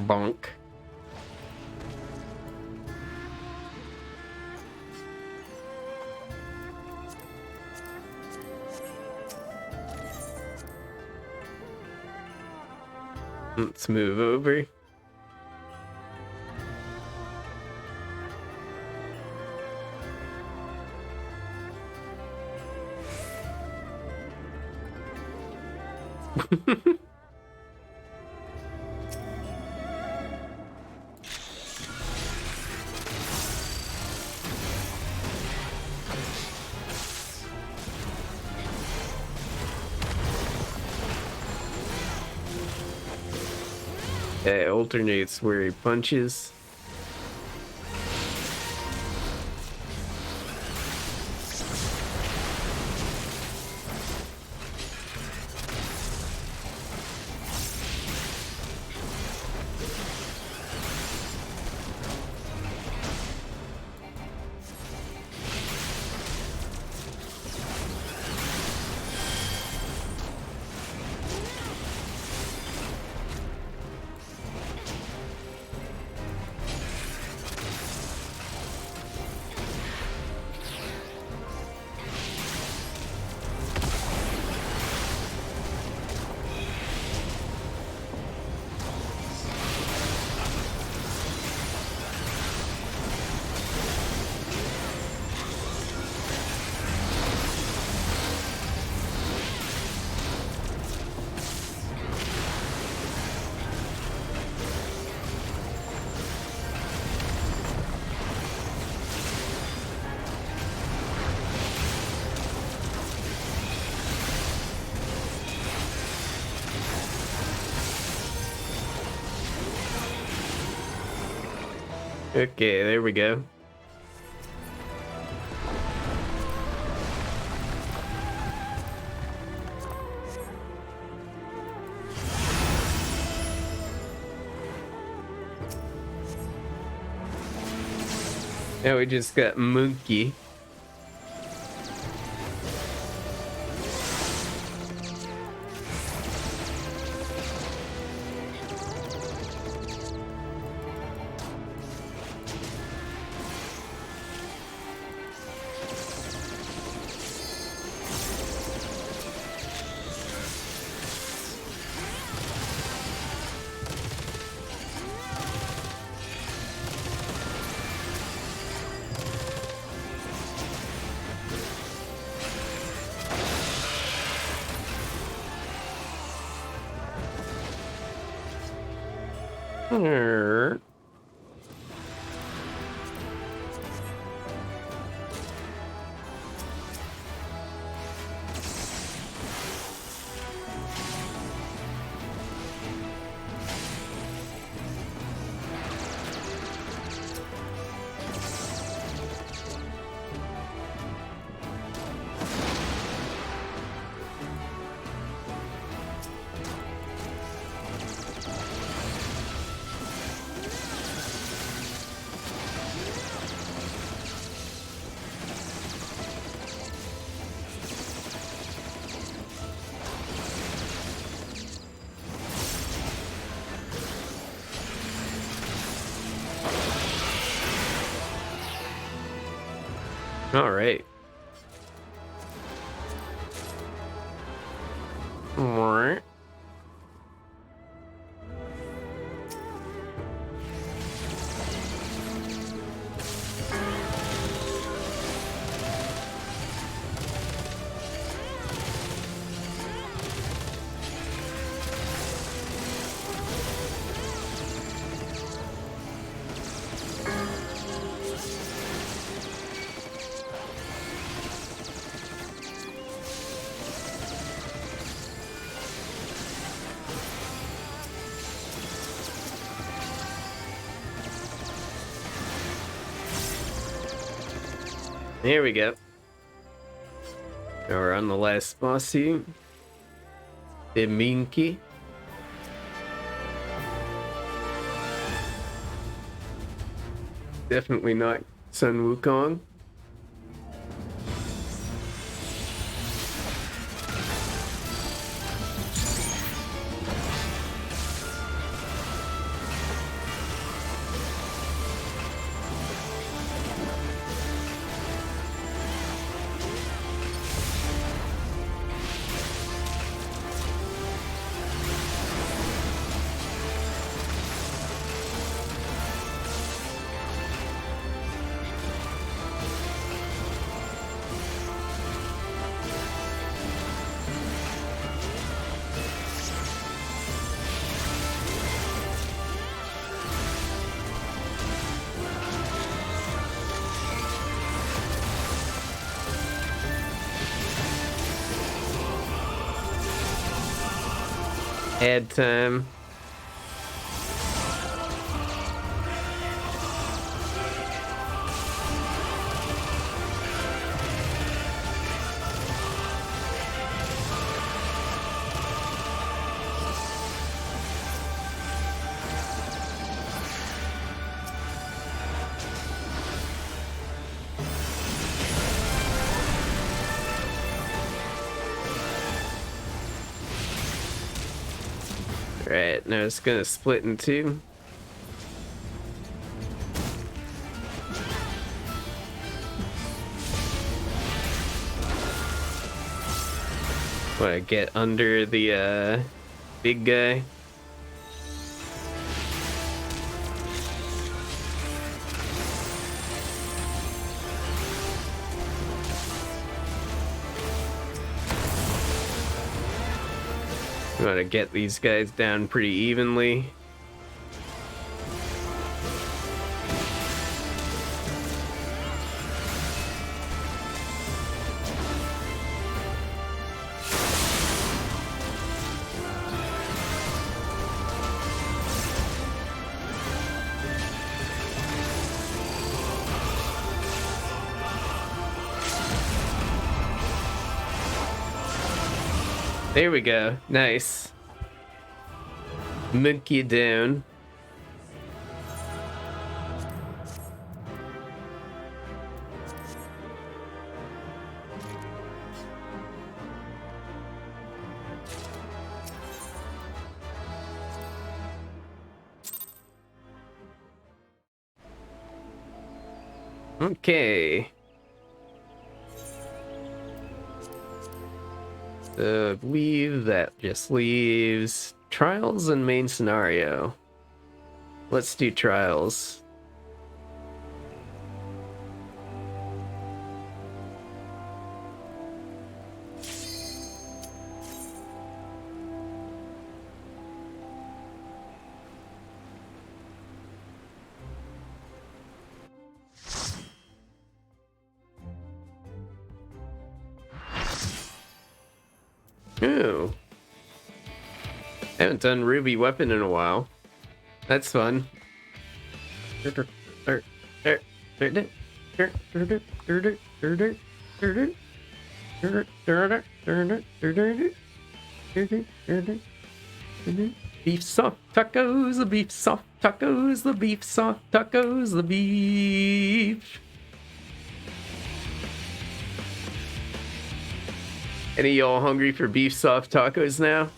Bonk. Let's move over. It alternates where he punches. Okay, there we go. Now we just got Monkey. All right. There we go. Now we're on the last boss here. The Minky. Definitely not Sun Wukong. Ad time. Alright, now it's gonna split in two. Wanna get under the big guy? We want to get these guys down pretty evenly. There we go. Nice. Monkey down. Okay. So I believe that just leaves trials and main scenario. Let's do trials. Ooh. Haven't done Ruby Weapon in a while. That's fun. Beef soft tacos, the beef soft tacos, the beef soft tacos, the beef. Any of y'all hungry for beef soft tacos now?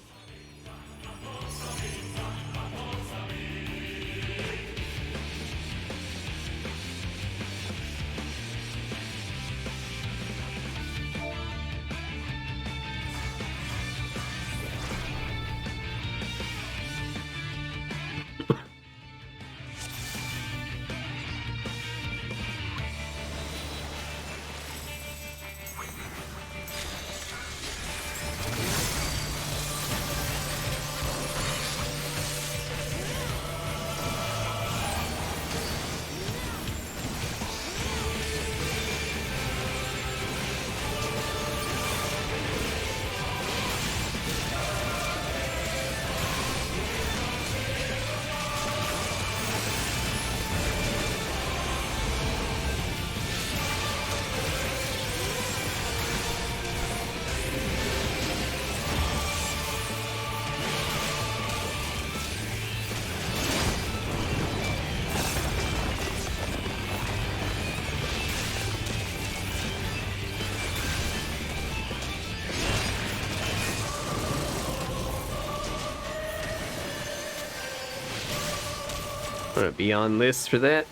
Want to be on this for that?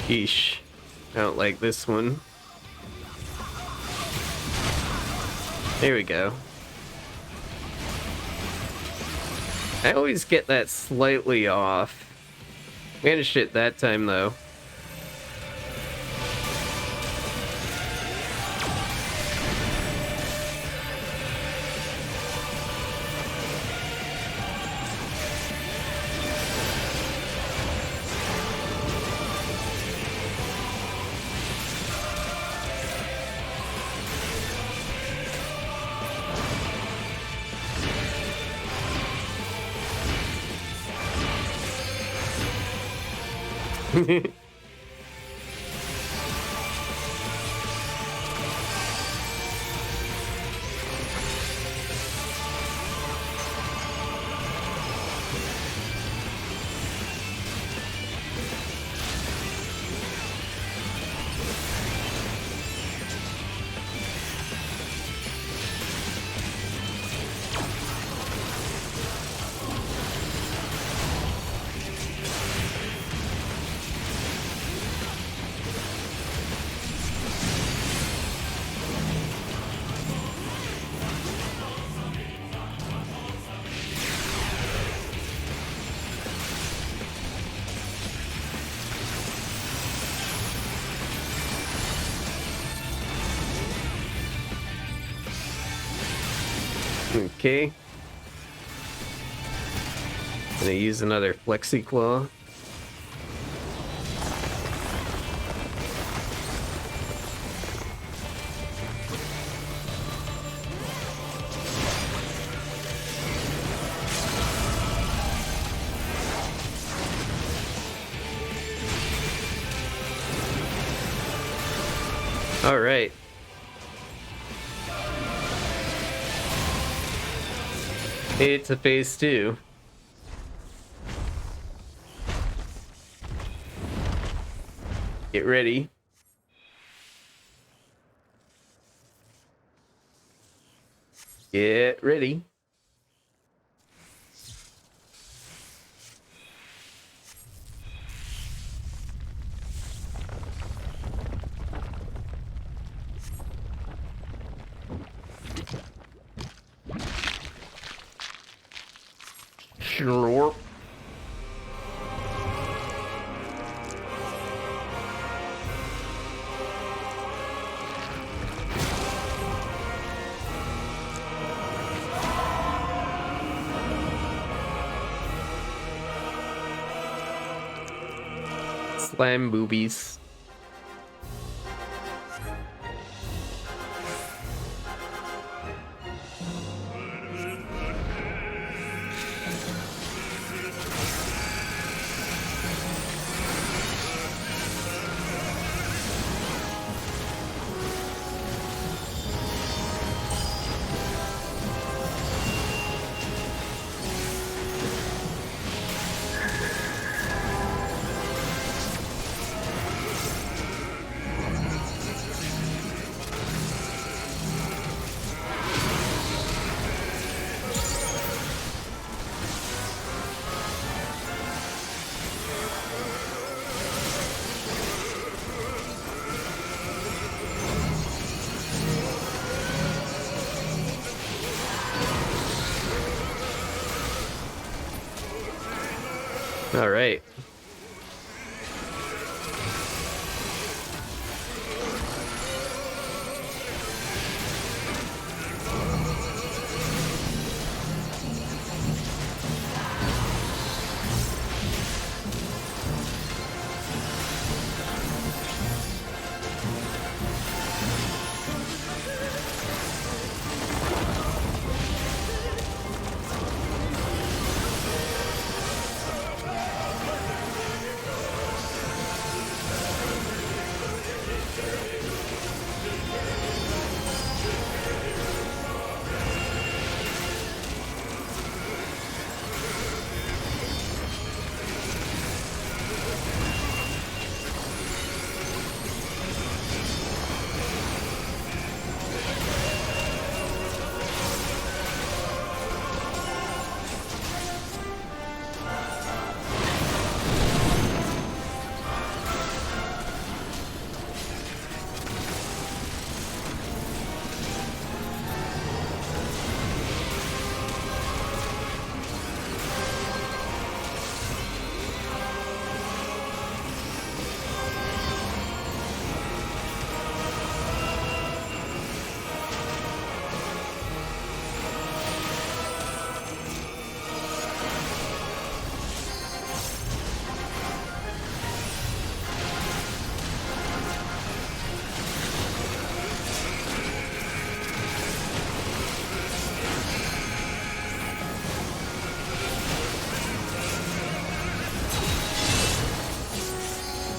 Yeesh. I don't like this one. There we go. I always get that slightly off. Managed it that time, though. Okay. Gonna use another Flexi Claw. All right. It's a phase 2. Get ready. Get ready. Sure. Slam boobies. All right.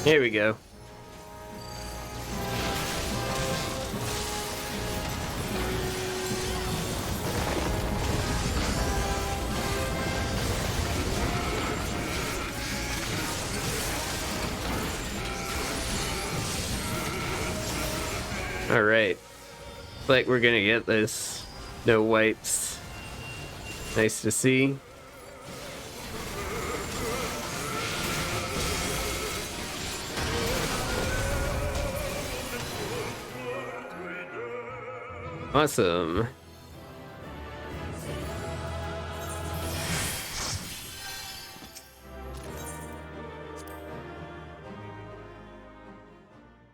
Here we go. All right. Like we're gonna get this. No wipes. Nice to see. Awesome.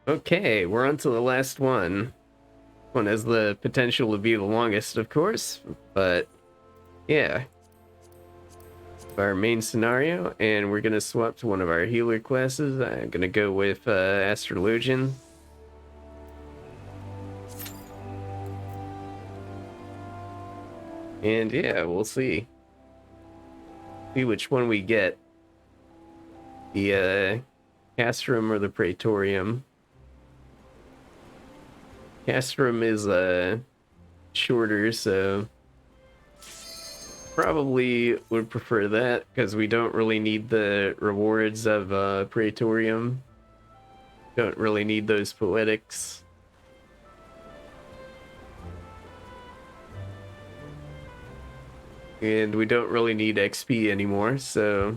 Okay, we're on to the last one. One has the potential to be the longest, of course, but yeah. Our main scenario, and we're gonna swap to one of our healer classes. I'm gonna go with Astrologian. And yeah, we'll see. See which one we get. The Castrum or the Praetorium. Castrum is shorter, so probably would prefer that because we don't really need the rewards of Praetorium. Don't really need those poetics. And we don't really need XP anymore, so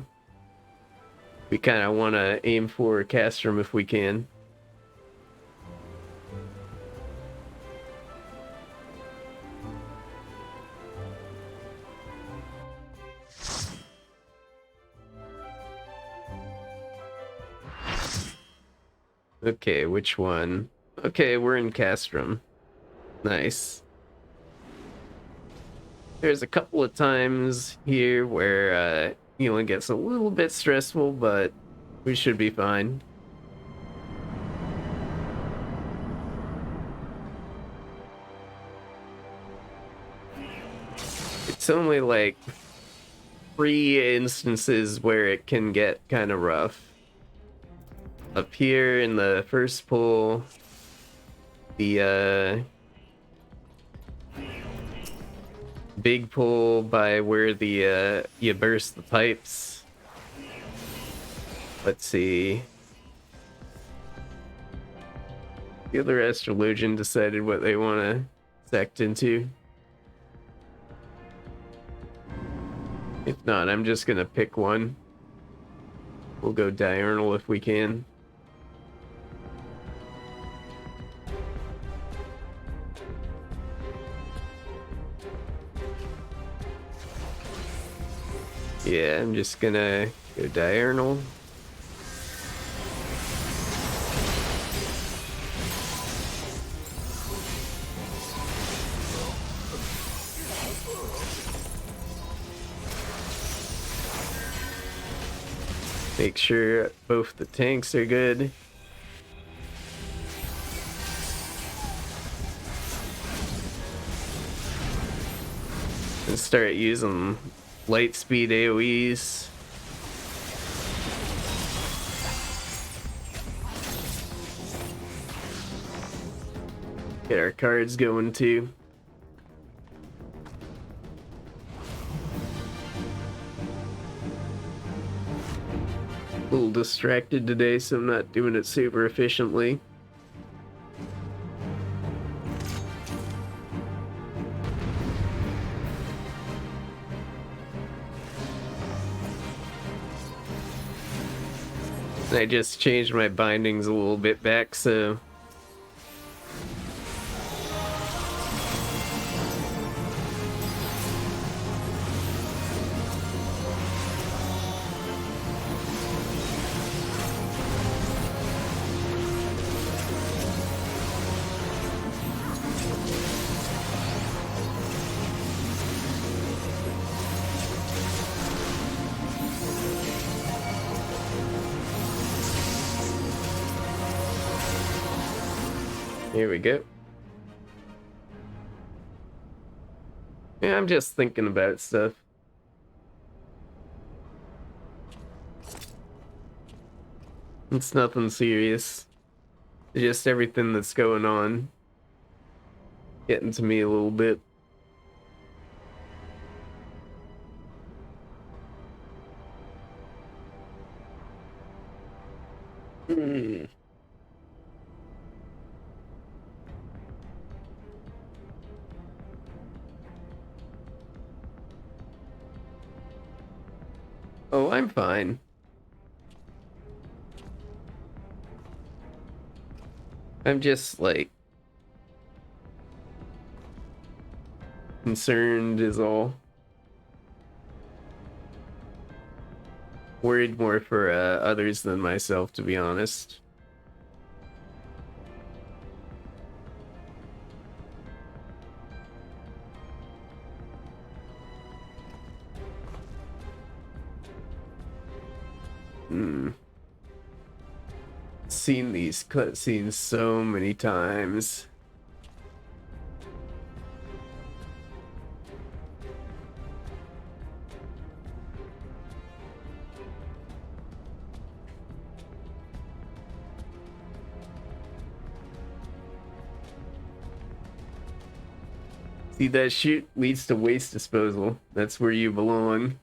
we kind of want to aim for Castrum if we can. Okay, which one? Okay, we're in Castrum. Nice. There's a couple of times here where healing gets a little bit stressful, but we should be fine. It's only like 3 instances where it can get kind of rough. Up here in the first pull, the big pull by where the you burst the pipes. Let's see. The other Astrologian decided what they want to sect into. If not, I'm just gonna pick one. We'll go diurnal if we can. Yeah, I'm just gonna go diurnal. Make sure both the tanks are good. And start using light speed AoEs. Get our cards going too. A little distracted today, so I'm not doing it super efficiently. I just changed my bindings a little bit back, so here we go. Yeah, I'm just thinking about stuff. It's nothing serious. It's just everything that's going on getting to me a little bit. Hmm. Oh, I'm fine. I'm just like concerned is all. Worried more for others than myself, to be honest. Seen these cutscenes so many times. See, that chute leads to waste disposal. That's where you belong.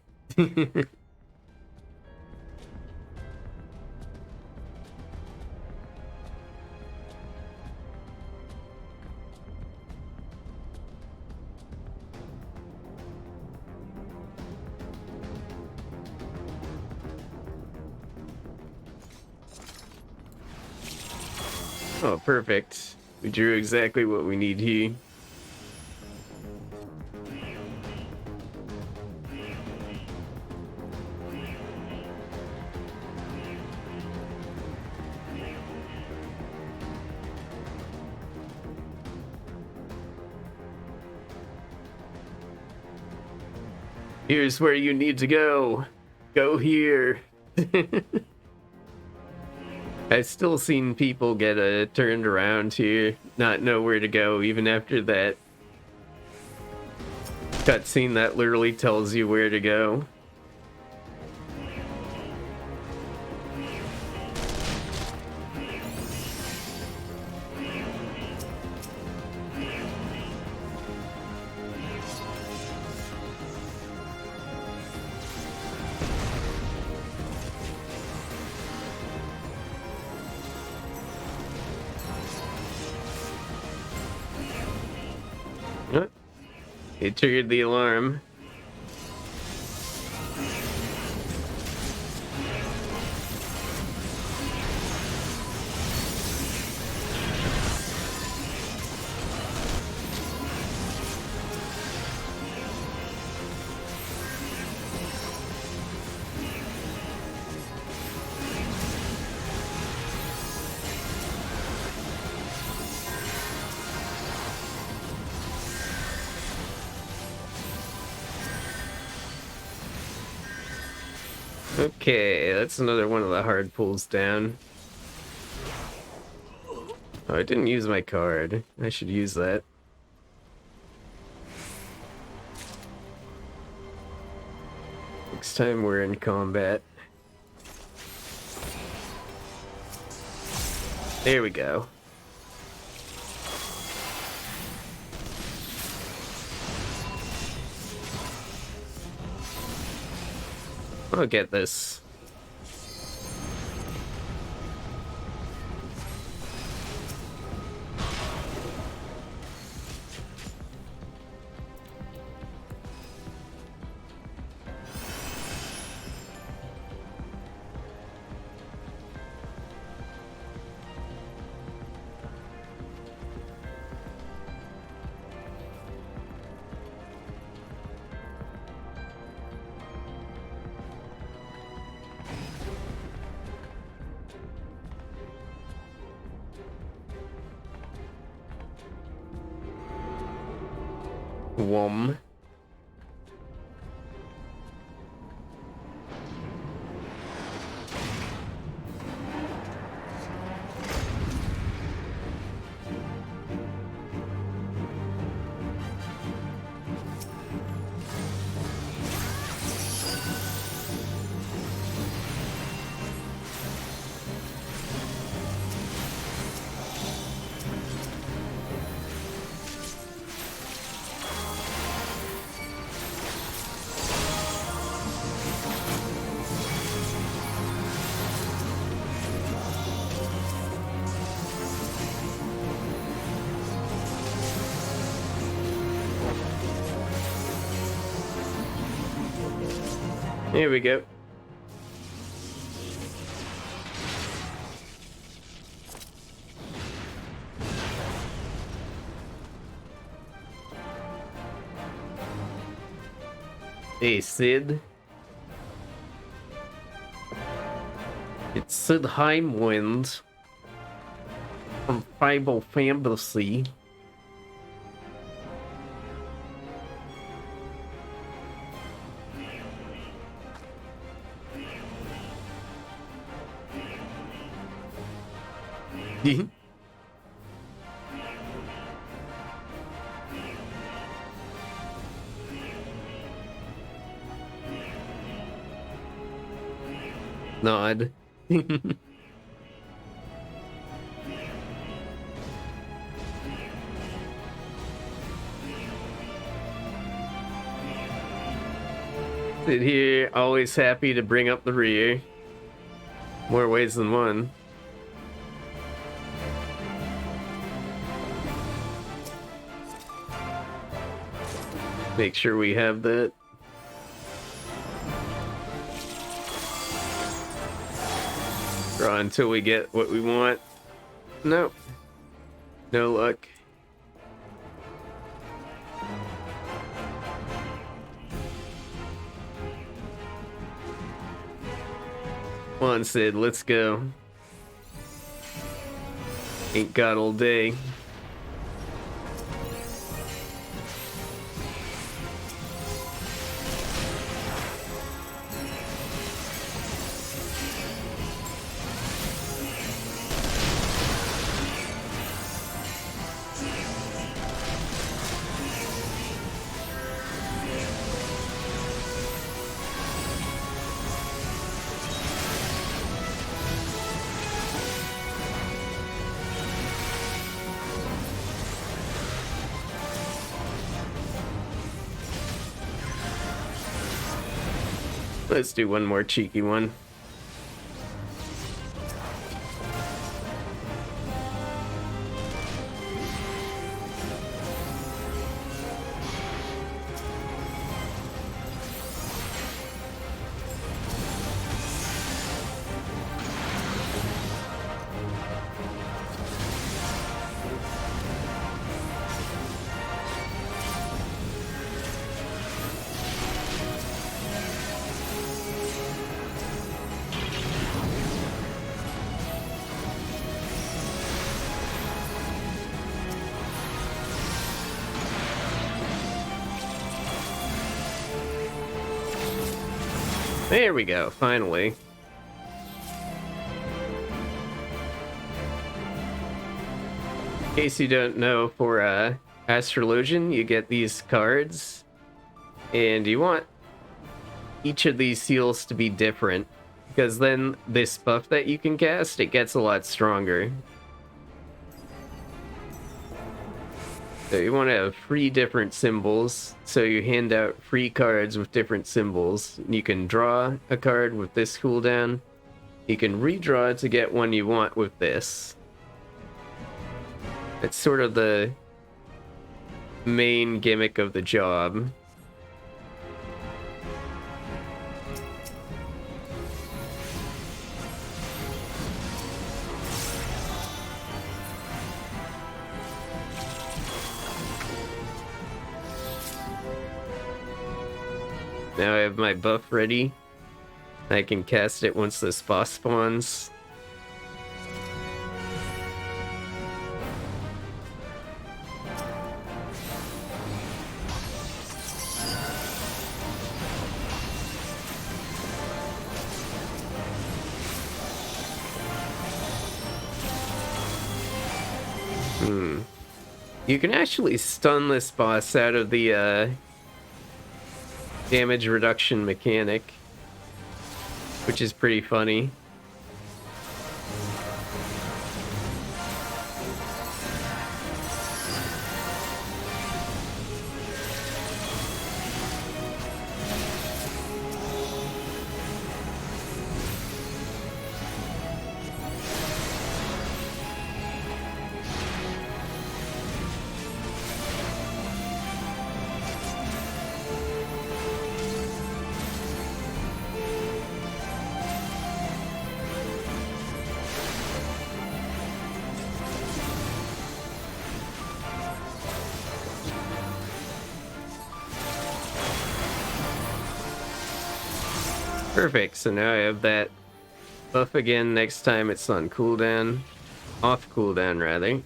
Oh, perfect. We drew exactly what we need here. Here's where you need to go. Go here. I've still seen people get turned around here, not know where to go, even after that cutscene that literally tells you where to go. Oh, it triggered the alarm. Okay, that's another one of the hard pulls down. Oh, I didn't use my card. I should use that. Next time we're in combat. There we go. I'll get this. Wom. Here we go. Hey, Sid. It's Sid Heimwind from Fable Fantasy. Nod. Sit here, always happy to bring up the rear. More ways than one. Make sure we have that. Draw until we get what we want. Nope. No luck. Come on, Sid, let's go. Ain't got all day. Let's do one more cheeky one. There we go, finally. In case you don't know, for Astrologian, you get these cards, and you want each of these seals to be different, because then this buff that you can cast, it gets a lot stronger. So you want to have 3 different symbols, so you hand out free cards with different symbols. You can draw a card with this cooldown. You can redraw to get one you want with this. It's sort of the main gimmick of the job. Now I have my buff ready. I can cast it once this boss spawns. You can actually stun this boss out of the damage reduction mechanic, which is pretty funny. Perfect, so now I have that buff again next time it's on cooldown. Off cooldown, rather.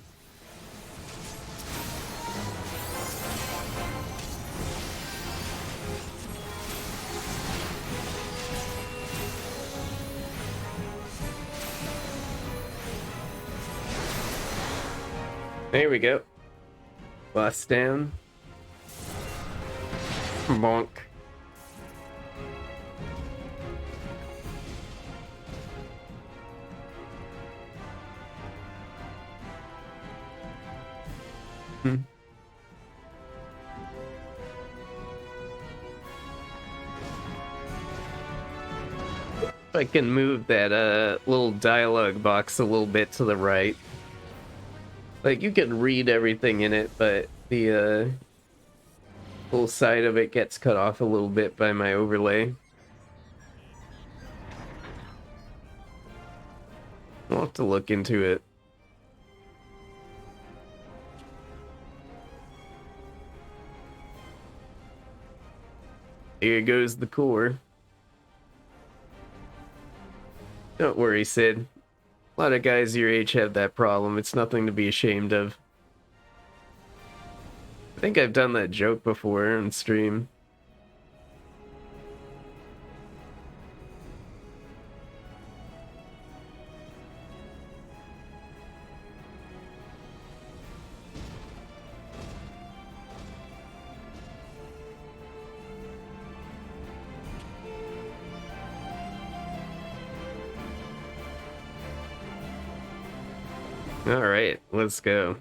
There we go. Bust down. Bonk. If I can move that little dialogue box a little bit to the right. Like, you can read everything in it, but the full side of it gets cut off a little bit by my overlay. I'll have to look into it. Here goes the core. Don't worry, Sid. A lot of guys your age have that problem. It's nothing to be ashamed of. I think I've done that joke before on stream. All right, let's go.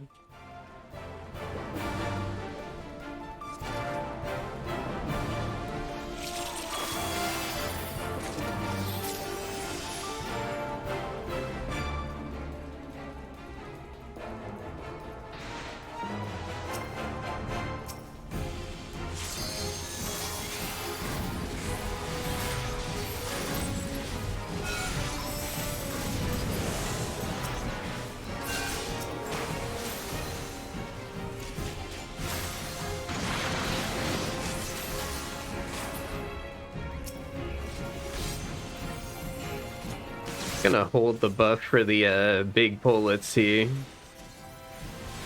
Gonna hold the buff for the big bullets here.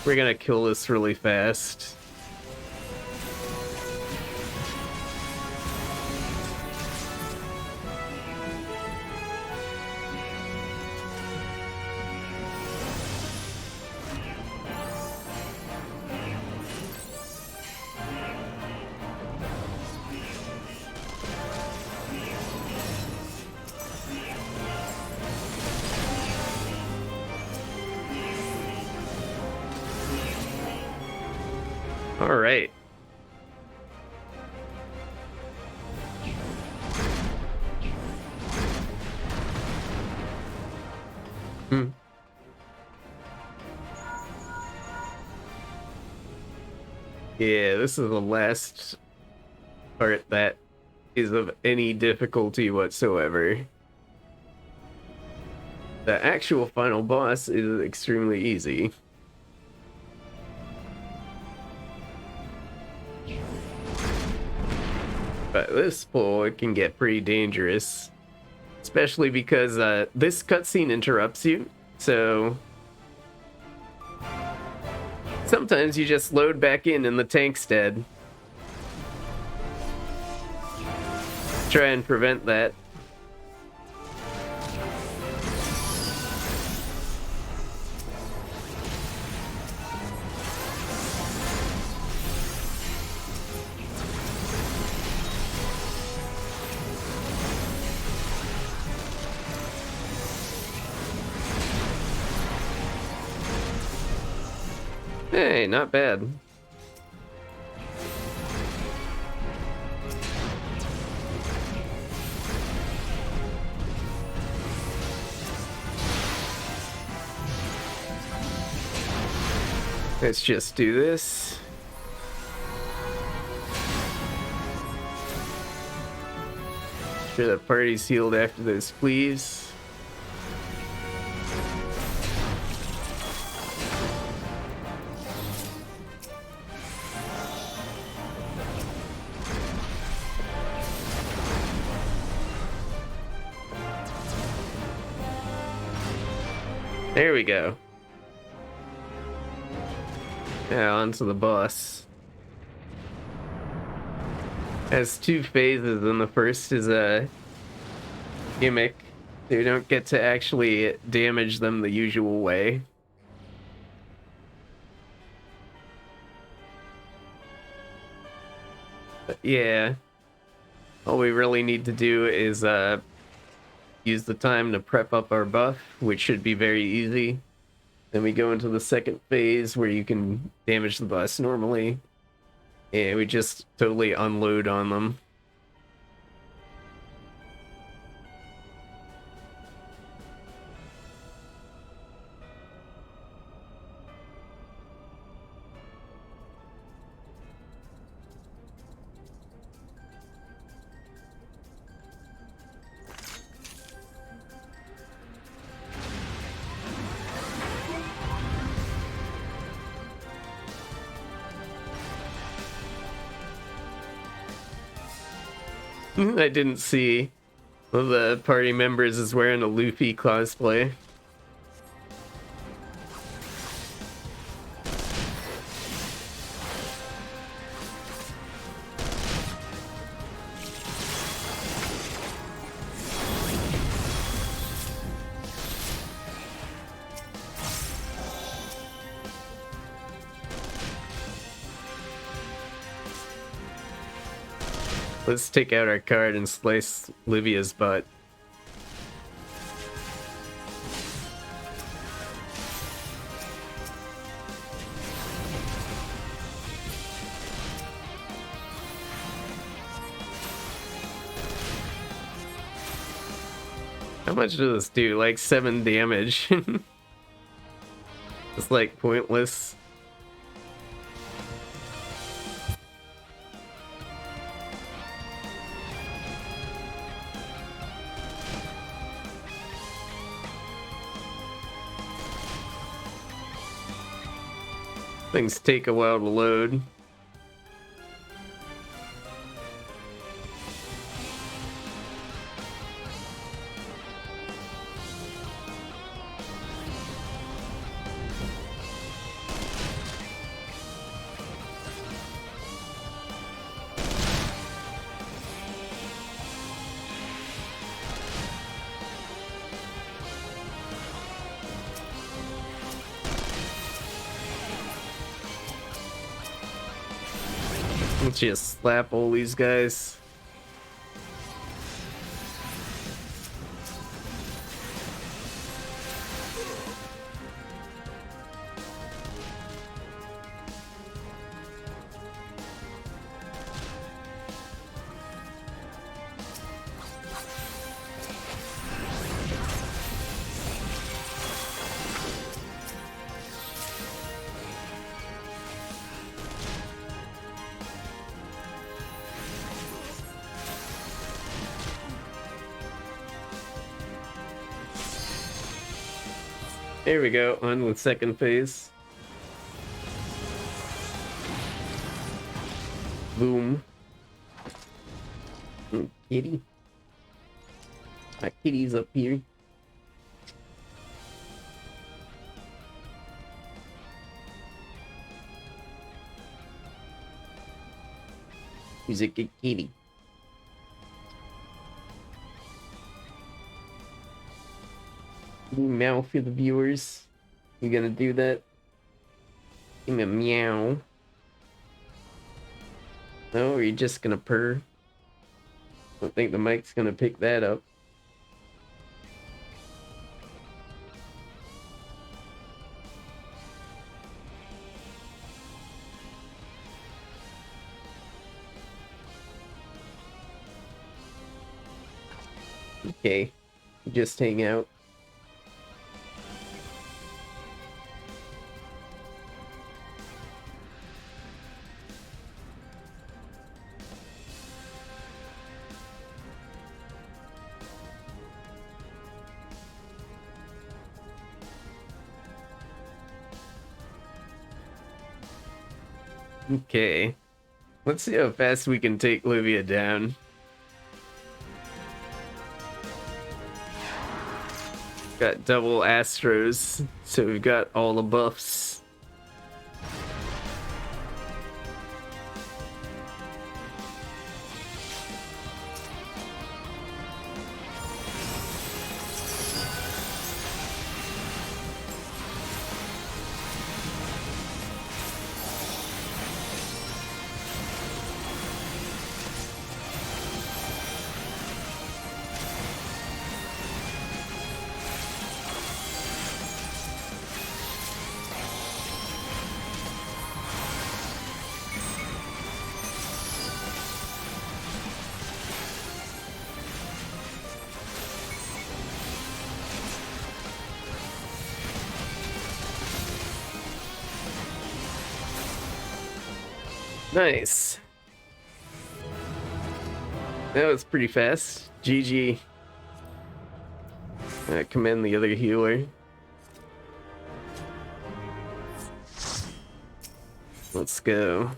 We're gonna kill this really fast. All right. Yeah, this is the last part that is of any difficulty whatsoever. The actual final boss is extremely easy. But this pull, it can get pretty dangerous. Especially because this cutscene interrupts you, so sometimes you just load back in the tank's dead. Try and prevent that. Hey, not bad. Let's just do this. Sure the party's healed after those fleas. There we go. Yeah, onto the boss. Has two phases, and the first is a gimmick. You don't get to actually damage them the usual way. But yeah, all we really need to do is use the time to prep up our buff, which should be very easy. Then we go into the second phase where you can damage the boss normally. And we just totally unload on them. I didn't see one of the party members is wearing a Luffy cosplay. Let's take out our card and slice Livia's butt. How much does this do? Like 7 damage. It's like pointless. Things take a while to load. Let's just slap all these guys. There we go, on with second phase. Boom. Kitty. My kitty's up here. He's a good kitty. Meow for the viewers. You gonna do that? Give me a meow. No, or you just gonna purr? Don't think the mic's gonna pick that up. Okay, just hang out. Okay, let's see how fast we can take Livia down. Got double Astros, so we've got all the buffs. Nice. That was pretty fast. GG. I commend the other healer. Let's go.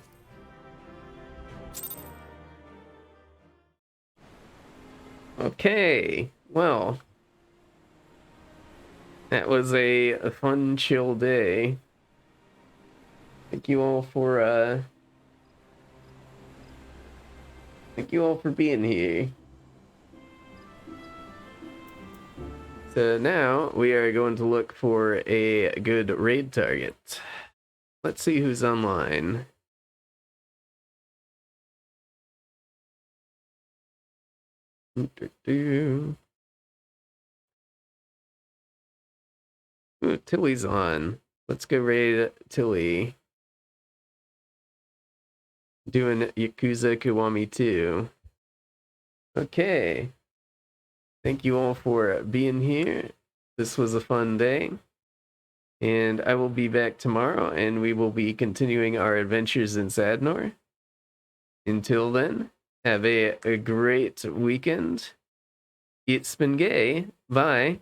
Okay, well, that was a fun, chill day. Thank you all for being here. So now we are going to look for a good raid target. Let's see who's online. Ooh, Tilly's on. Let's go raid Tilly. Doing Yakuza Kiwami 2. Okay. Thank you all for being here. This was a fun day. And I will be back tomorrow, and we will be continuing our adventures in Sadnor. Until then, have a great weekend. It's been gay. Bye.